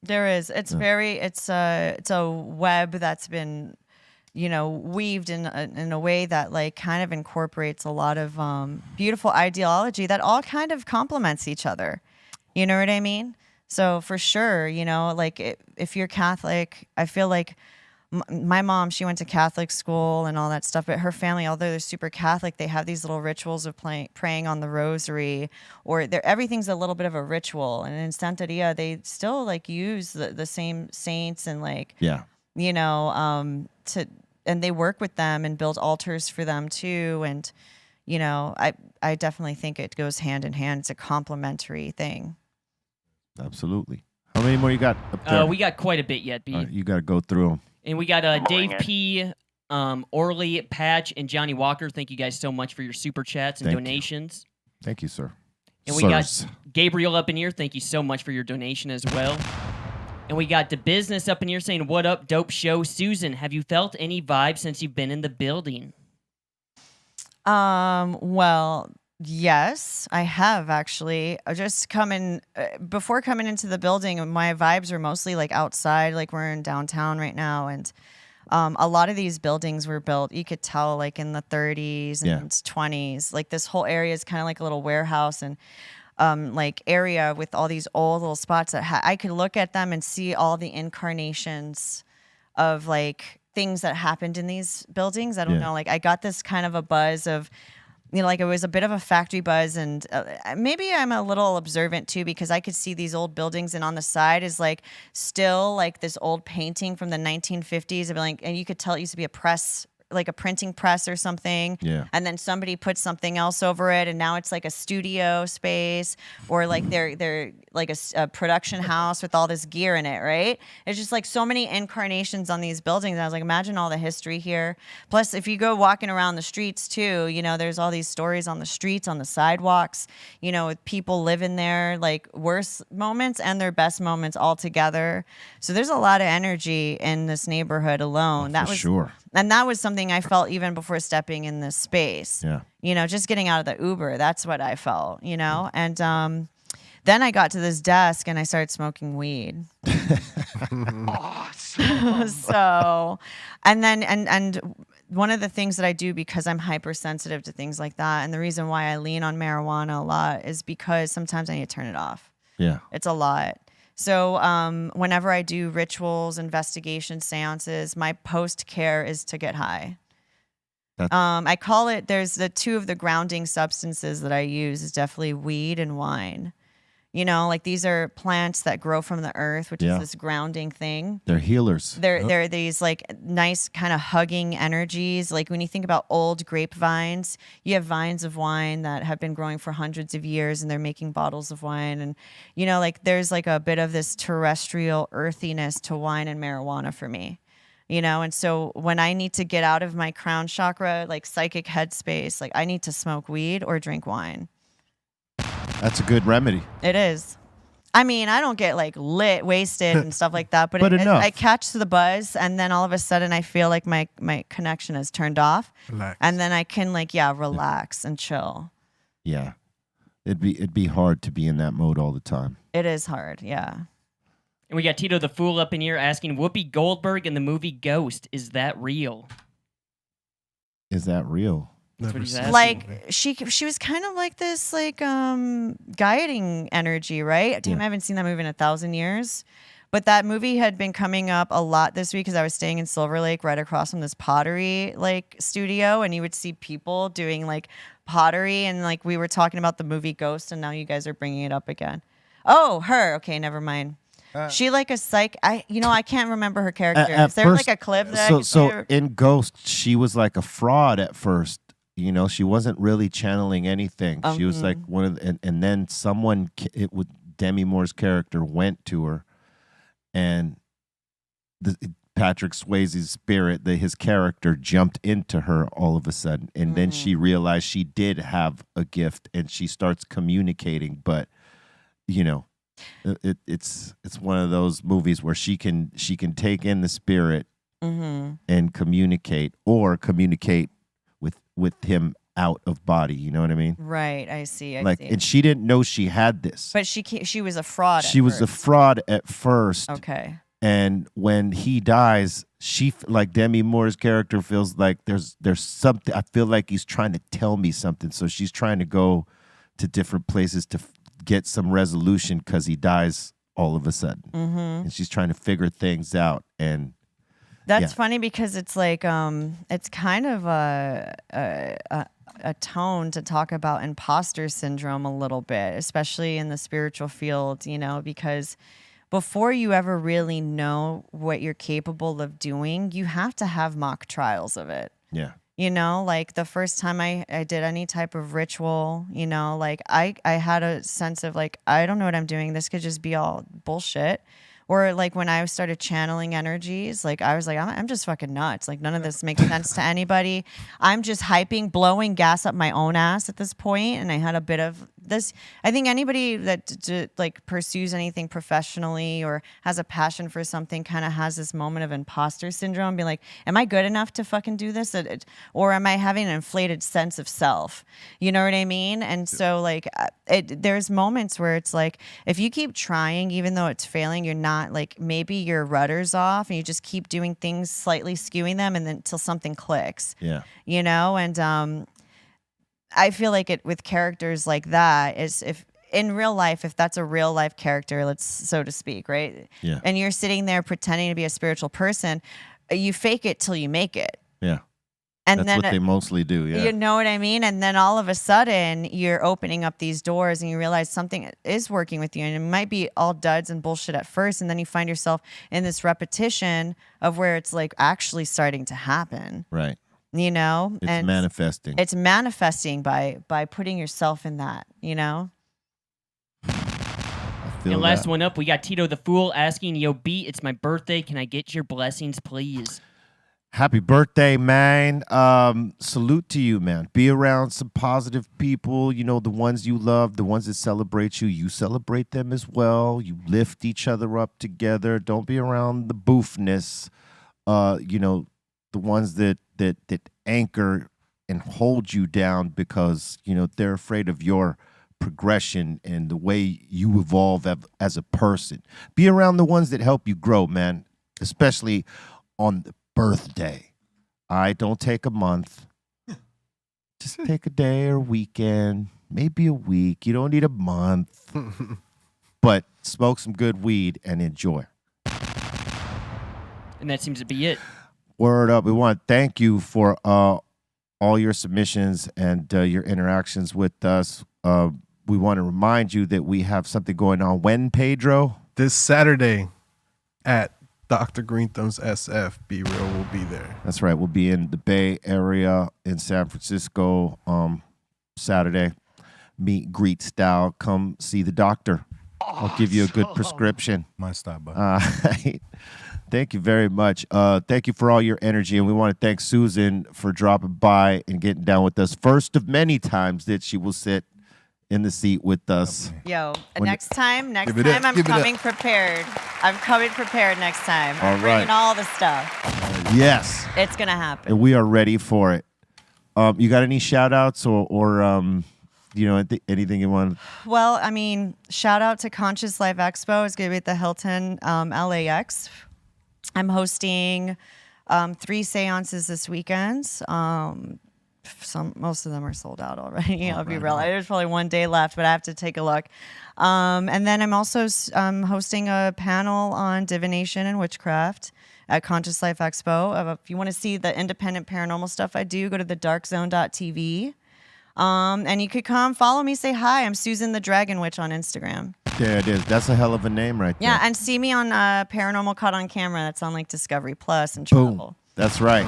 There is. It's it's a web that's been, weaved in a way that kind of incorporates a lot of beautiful ideology that all kind of complements each other. You know what I mean? So for sure, if you're Catholic, I feel like my mom, she went to Catholic school and all that stuff, but her family, although they're super Catholic, they have these little rituals of praying on the rosary, or everything's a little bit of a ritual. And in Santeria, they still use the same saints and and they work with them and build altars for them too. And, I definitely think it goes hand in hand. It's a complementary thing. Absolutely. How many more you got up there? We got quite a bit yet, B. You got to go through them. And we got Dave P., Orly, Patch, and Johnny Walker. Thank you guys so much for your super chats and donations. Thank you, sir. And we got Gabriel up in here. Thank you so much for your donation as well. And we got the business up in here saying, what up, dope show. Susan, have you felt any vibes since you've been in the building? Well, yes, I have actually. Just coming before coming into the building, my vibes are mostly like outside, like we're in downtown right now, and a lot of these buildings were built, you could tell, like in the 30s and 20s. Like this whole area is kind of like a little warehouse and like area with all these old little spots that I could look at them and see all the incarnations of like things that happened in these buildings. I don't know. Like I got this kind of a buzz of, like it was a bit of a factory buzz, and maybe I'm a little observant too, because I could see these old buildings, and on the side is like still like this old painting from the 1950s. And you could tell it used to be a press, like a printing press or something. Yeah. And then somebody put something else over it, and now it's like a studio space, or like they're like a production house with all this gear in it, right? It's just like so many incarnations on these buildings. And I was like, imagine all the history here. Plus, if you go walking around the streets too, there's all these stories on the streets, on the sidewalks, with people living there, like worst moments and their best moments all together. So there's a lot of energy in this neighborhood alone. Sure. And that was something I felt even before stepping in this space. Yeah. Just getting out of the Uber, that's what I felt, And then I got to this desk and I started smoking weed. So, and then, and one of the things that I do, because I'm hypersensitive to things like that, and the reason why I lean on marijuana a lot is because sometimes I need to turn it off. Yeah. It's a lot. So whenever I do rituals, investigations, seances, my post-care is to get high. I call it, there's the two of the grounding substances that I use is definitely weed and wine. Like these are plants that grow from the earth, which is this grounding thing. They're healers. They're these like nice kind of hugging energies. Like when you think about old grapevines, you have vines of wine that have been growing for hundreds of years, and they're making bottles of wine. And, like there's like a bit of this terrestrial earthiness to wine and marijuana for me. And so when I need to get out of my crown chakra, like psychic headspace, like I need to smoke weed or drink wine. That's a good remedy. It is. I mean, I don't get like lit, wasted and stuff like that, but enough. I catch the buzz, and then all of a sudden I feel like my connection is turned off. Relax. And then I can relax and chill. Yeah. It'd be hard to be in that mode all the time. It is hard, yeah. And we got Tito the Fool up in here asking, Whoopi Goldberg in the movie Ghost, is that real? Is that real? That's what he's asking. Like she was kind of like this like guiding energy, right? Damn, I haven't seen that movie in 1,000 years. But that movie had been coming up a lot this week because I was staying in Silver Lake right across from this pottery like studio, and you would see people doing like pottery, and like we were talking about the movie Ghost, and now you guys are bringing it up again. Oh, her. Okay, never mind. She like a psych. I can't remember her character. Is there first, like a clip that so in Ghost, she was like a fraud at first. She wasn't really channeling anything. She was like one of the, and then someone, Demi Moore's character went to her, and Patrick Swayze's spirit, his character jumped into her all of a sudden, and then she realized she did have a gift, and she starts communicating. But it's one of those movies where she can take in the spirit and communicate, or communicate with him out of body. You know what I mean? Right. I see. And she didn't know she had this. But she was a fraud. She was a fraud at first. Okay. And when he dies, she, like Demi Moore's character, feels like there's something. I feel like he's trying to tell me something. So she's trying to go to different places to get some resolution because he dies all of a sudden. And she's trying to figure things out. And that's funny because it's like it's kind of a tone to talk about imposter syndrome a little bit, especially in the spiritual field, because before you ever really know what you're capable of doing, you have to have mock trials of it. Yeah. Like the first time I did any type of ritual, like I had a sense of like, I don't know what I'm doing. This could just be all bullshit. Or like when I started channeling energies, like I was like, I'm just fucking nuts. Like none of this makes sense to anybody. I'm just blowing gas up my own ass at this point. And I had a bit of I think anybody that like pursues anything professionally or has a passion for something kind of has this moment of imposter syndrome, be like, am I good enough to fucking do this? Or am I having an inflated sense of self? You know what I mean? And so like there's moments where it's like, if you keep trying, even though it's failing, you're not like, maybe your rudder's off and you just keep doing things, slightly skewing them, and then till something clicks. Yeah. You know, and I feel like it with characters like that is, if in real life, if that's a real life character, let's so to speak, right? Yeah. And you're sitting there pretending to be a spiritual person, you fake it till you make it. Yeah. And that's then what they mostly do. Yeah. You know what I mean? And then all of a sudden you're opening up these doors and you realize something is working with you, and it might be all duds and bullshit at first. And then you find yourself in this repetition of where it's like actually starting to happen. Right. You know, It's manifesting. It's manifesting by putting yourself in that, you know? And last one up, we got Tito the Fool asking, yo, B, it's my birthday. Can I get your blessings, please? Happy birthday, man. Salute to you, man. Be around some positive people, you know, the ones you love, the ones that celebrate you. You celebrate them as well. You lift each other up together. Don't be around the boofness. You know, the ones that anchor and hold you down because, you know, they're afraid of your progression and the way you evolve as a person. Be around the ones that help you grow, man, especially on the birthday. All right, don't take a month. Just take a day or a weekend, maybe a week. You don't need a month. But smoke some good weed and enjoy. And that seems to be it. Word up. We want to thank you for all your submissions and your interactions with us. We want to remind you that we have something going on. When, Pedro? This Saturday at Dr. Greenthumb's SF. Be Real will be there. That's right. We'll be in the Bay Area in San Francisco Saturday. Meet and greet style. Come see the doctor. I'll give you a good prescription. Might stop by. Thank you very much. Thank you for all your energy. And we want to thank Susan for dropping by and getting down with us. First of many times that she will sit in the seat with us. Yo, next time I'm Give it coming prepared. I'm coming prepared next time. All I'm bringing right. all the stuff. Yes. It's going to happen. And we are ready for it. You got any shout outs or you know, anything you want? Well, I mean, shout out to Conscious Life Expo. It's going to be at the Hilton LAX. I'm hosting 3 seances this weekend. Most of them are sold out already. I'll be real. There's probably one day left, but I have to take a look. And then I'm also hosting a panel on divination and witchcraft at Conscious Life Expo. If you want to see the independent paranormal stuff I do, go to thedarkzone.tv. And you could come follow me, say hi. I'm Susan the Dragon Witch on Instagram. There it is. That's a hell of a name right there. Yeah, and see me on Paranormal Caught on Camera. That's on like Discovery Plus and Travel. Boom. That's right.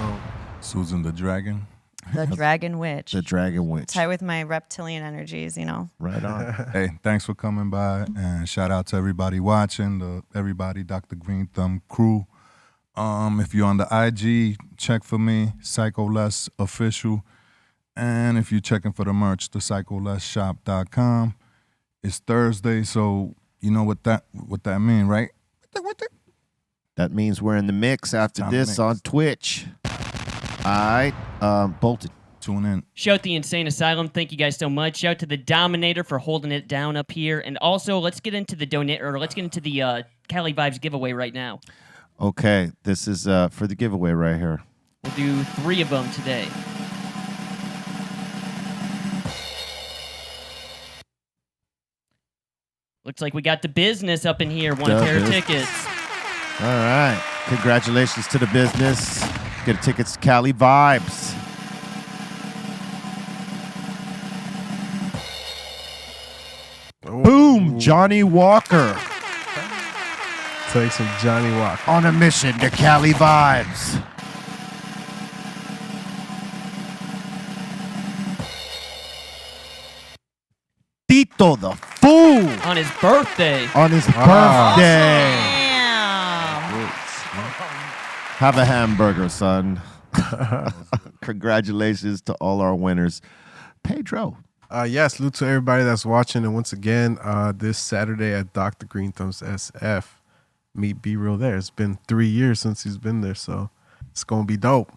Susan the Dragon. The Dragon Witch. The Dragon Witch. Tie with my reptilian energies, you know. Right on. Hey, thanks for coming by, and shout out to everybody watching, everybody Dr. Greenthumb crew. If you're on the IG, check for me, Psycholess Official. And if you're checking for the merch, the psycholessshop.com. It's Thursday, so you know what that mean, right? That means we're in the mix after this on Twitch. All right, Bolton. Tune in. Shout the Insane Asylum. Thank you guys so much. Shout to the Dominator for holding it down up here. And also, let's get into the Cali Vibes giveaway right now. Okay, this is for the giveaway right here. We'll do 3 of them today. Looks like we got the business up in here. One pair of tickets. All right. Congratulations to the business. Get tickets to Cali Vibes. Boom, Johnny Walker. Take some Johnny Walker. On a mission to Cali Vibes. Tito the Fool. On his birthday. On his birthday. Have a hamburger, son. Congratulations to all our winners. Pedro, Yeah, salute to everybody that's watching. And once again, this Saturday at Dr. Greenthumb's SF, meet Be Real there. It's been 3 years since he's been there, so it's going to be dope.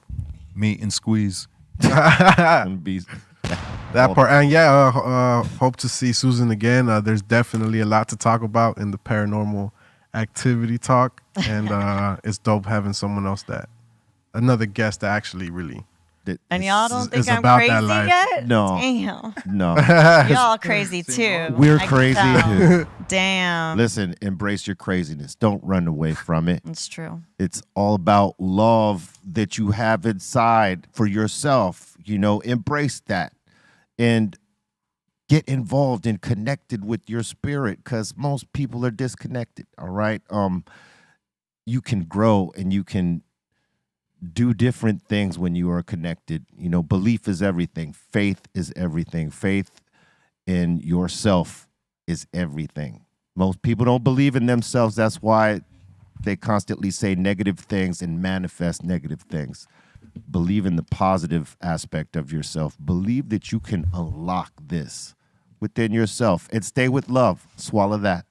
Meet and squeeze. And be That part. And yeah, hope to see Susan again. There's definitely a lot to talk about in the paranormal activity talk. And it's dope having someone else another guest that actually really. And y'all don't think it's I'm about crazy that life. yet? No. Damn. no. Y'all crazy too. We're I can crazy tell. too. Damn. Listen, embrace your craziness. Don't run away from it. It's true. It's all about love that you have inside for yourself. Embrace that and get involved and connected with your spirit, because most people are disconnected. All right. You can grow and you can do different things when you are connected. Belief is everything. Faith is everything. Faith in yourself is everything. Most people don't believe in themselves. That's why they constantly say negative things and manifest negative things. Believe in the positive aspect of yourself. Believe that you can unlock this within yourself and stay with love. Swallow that.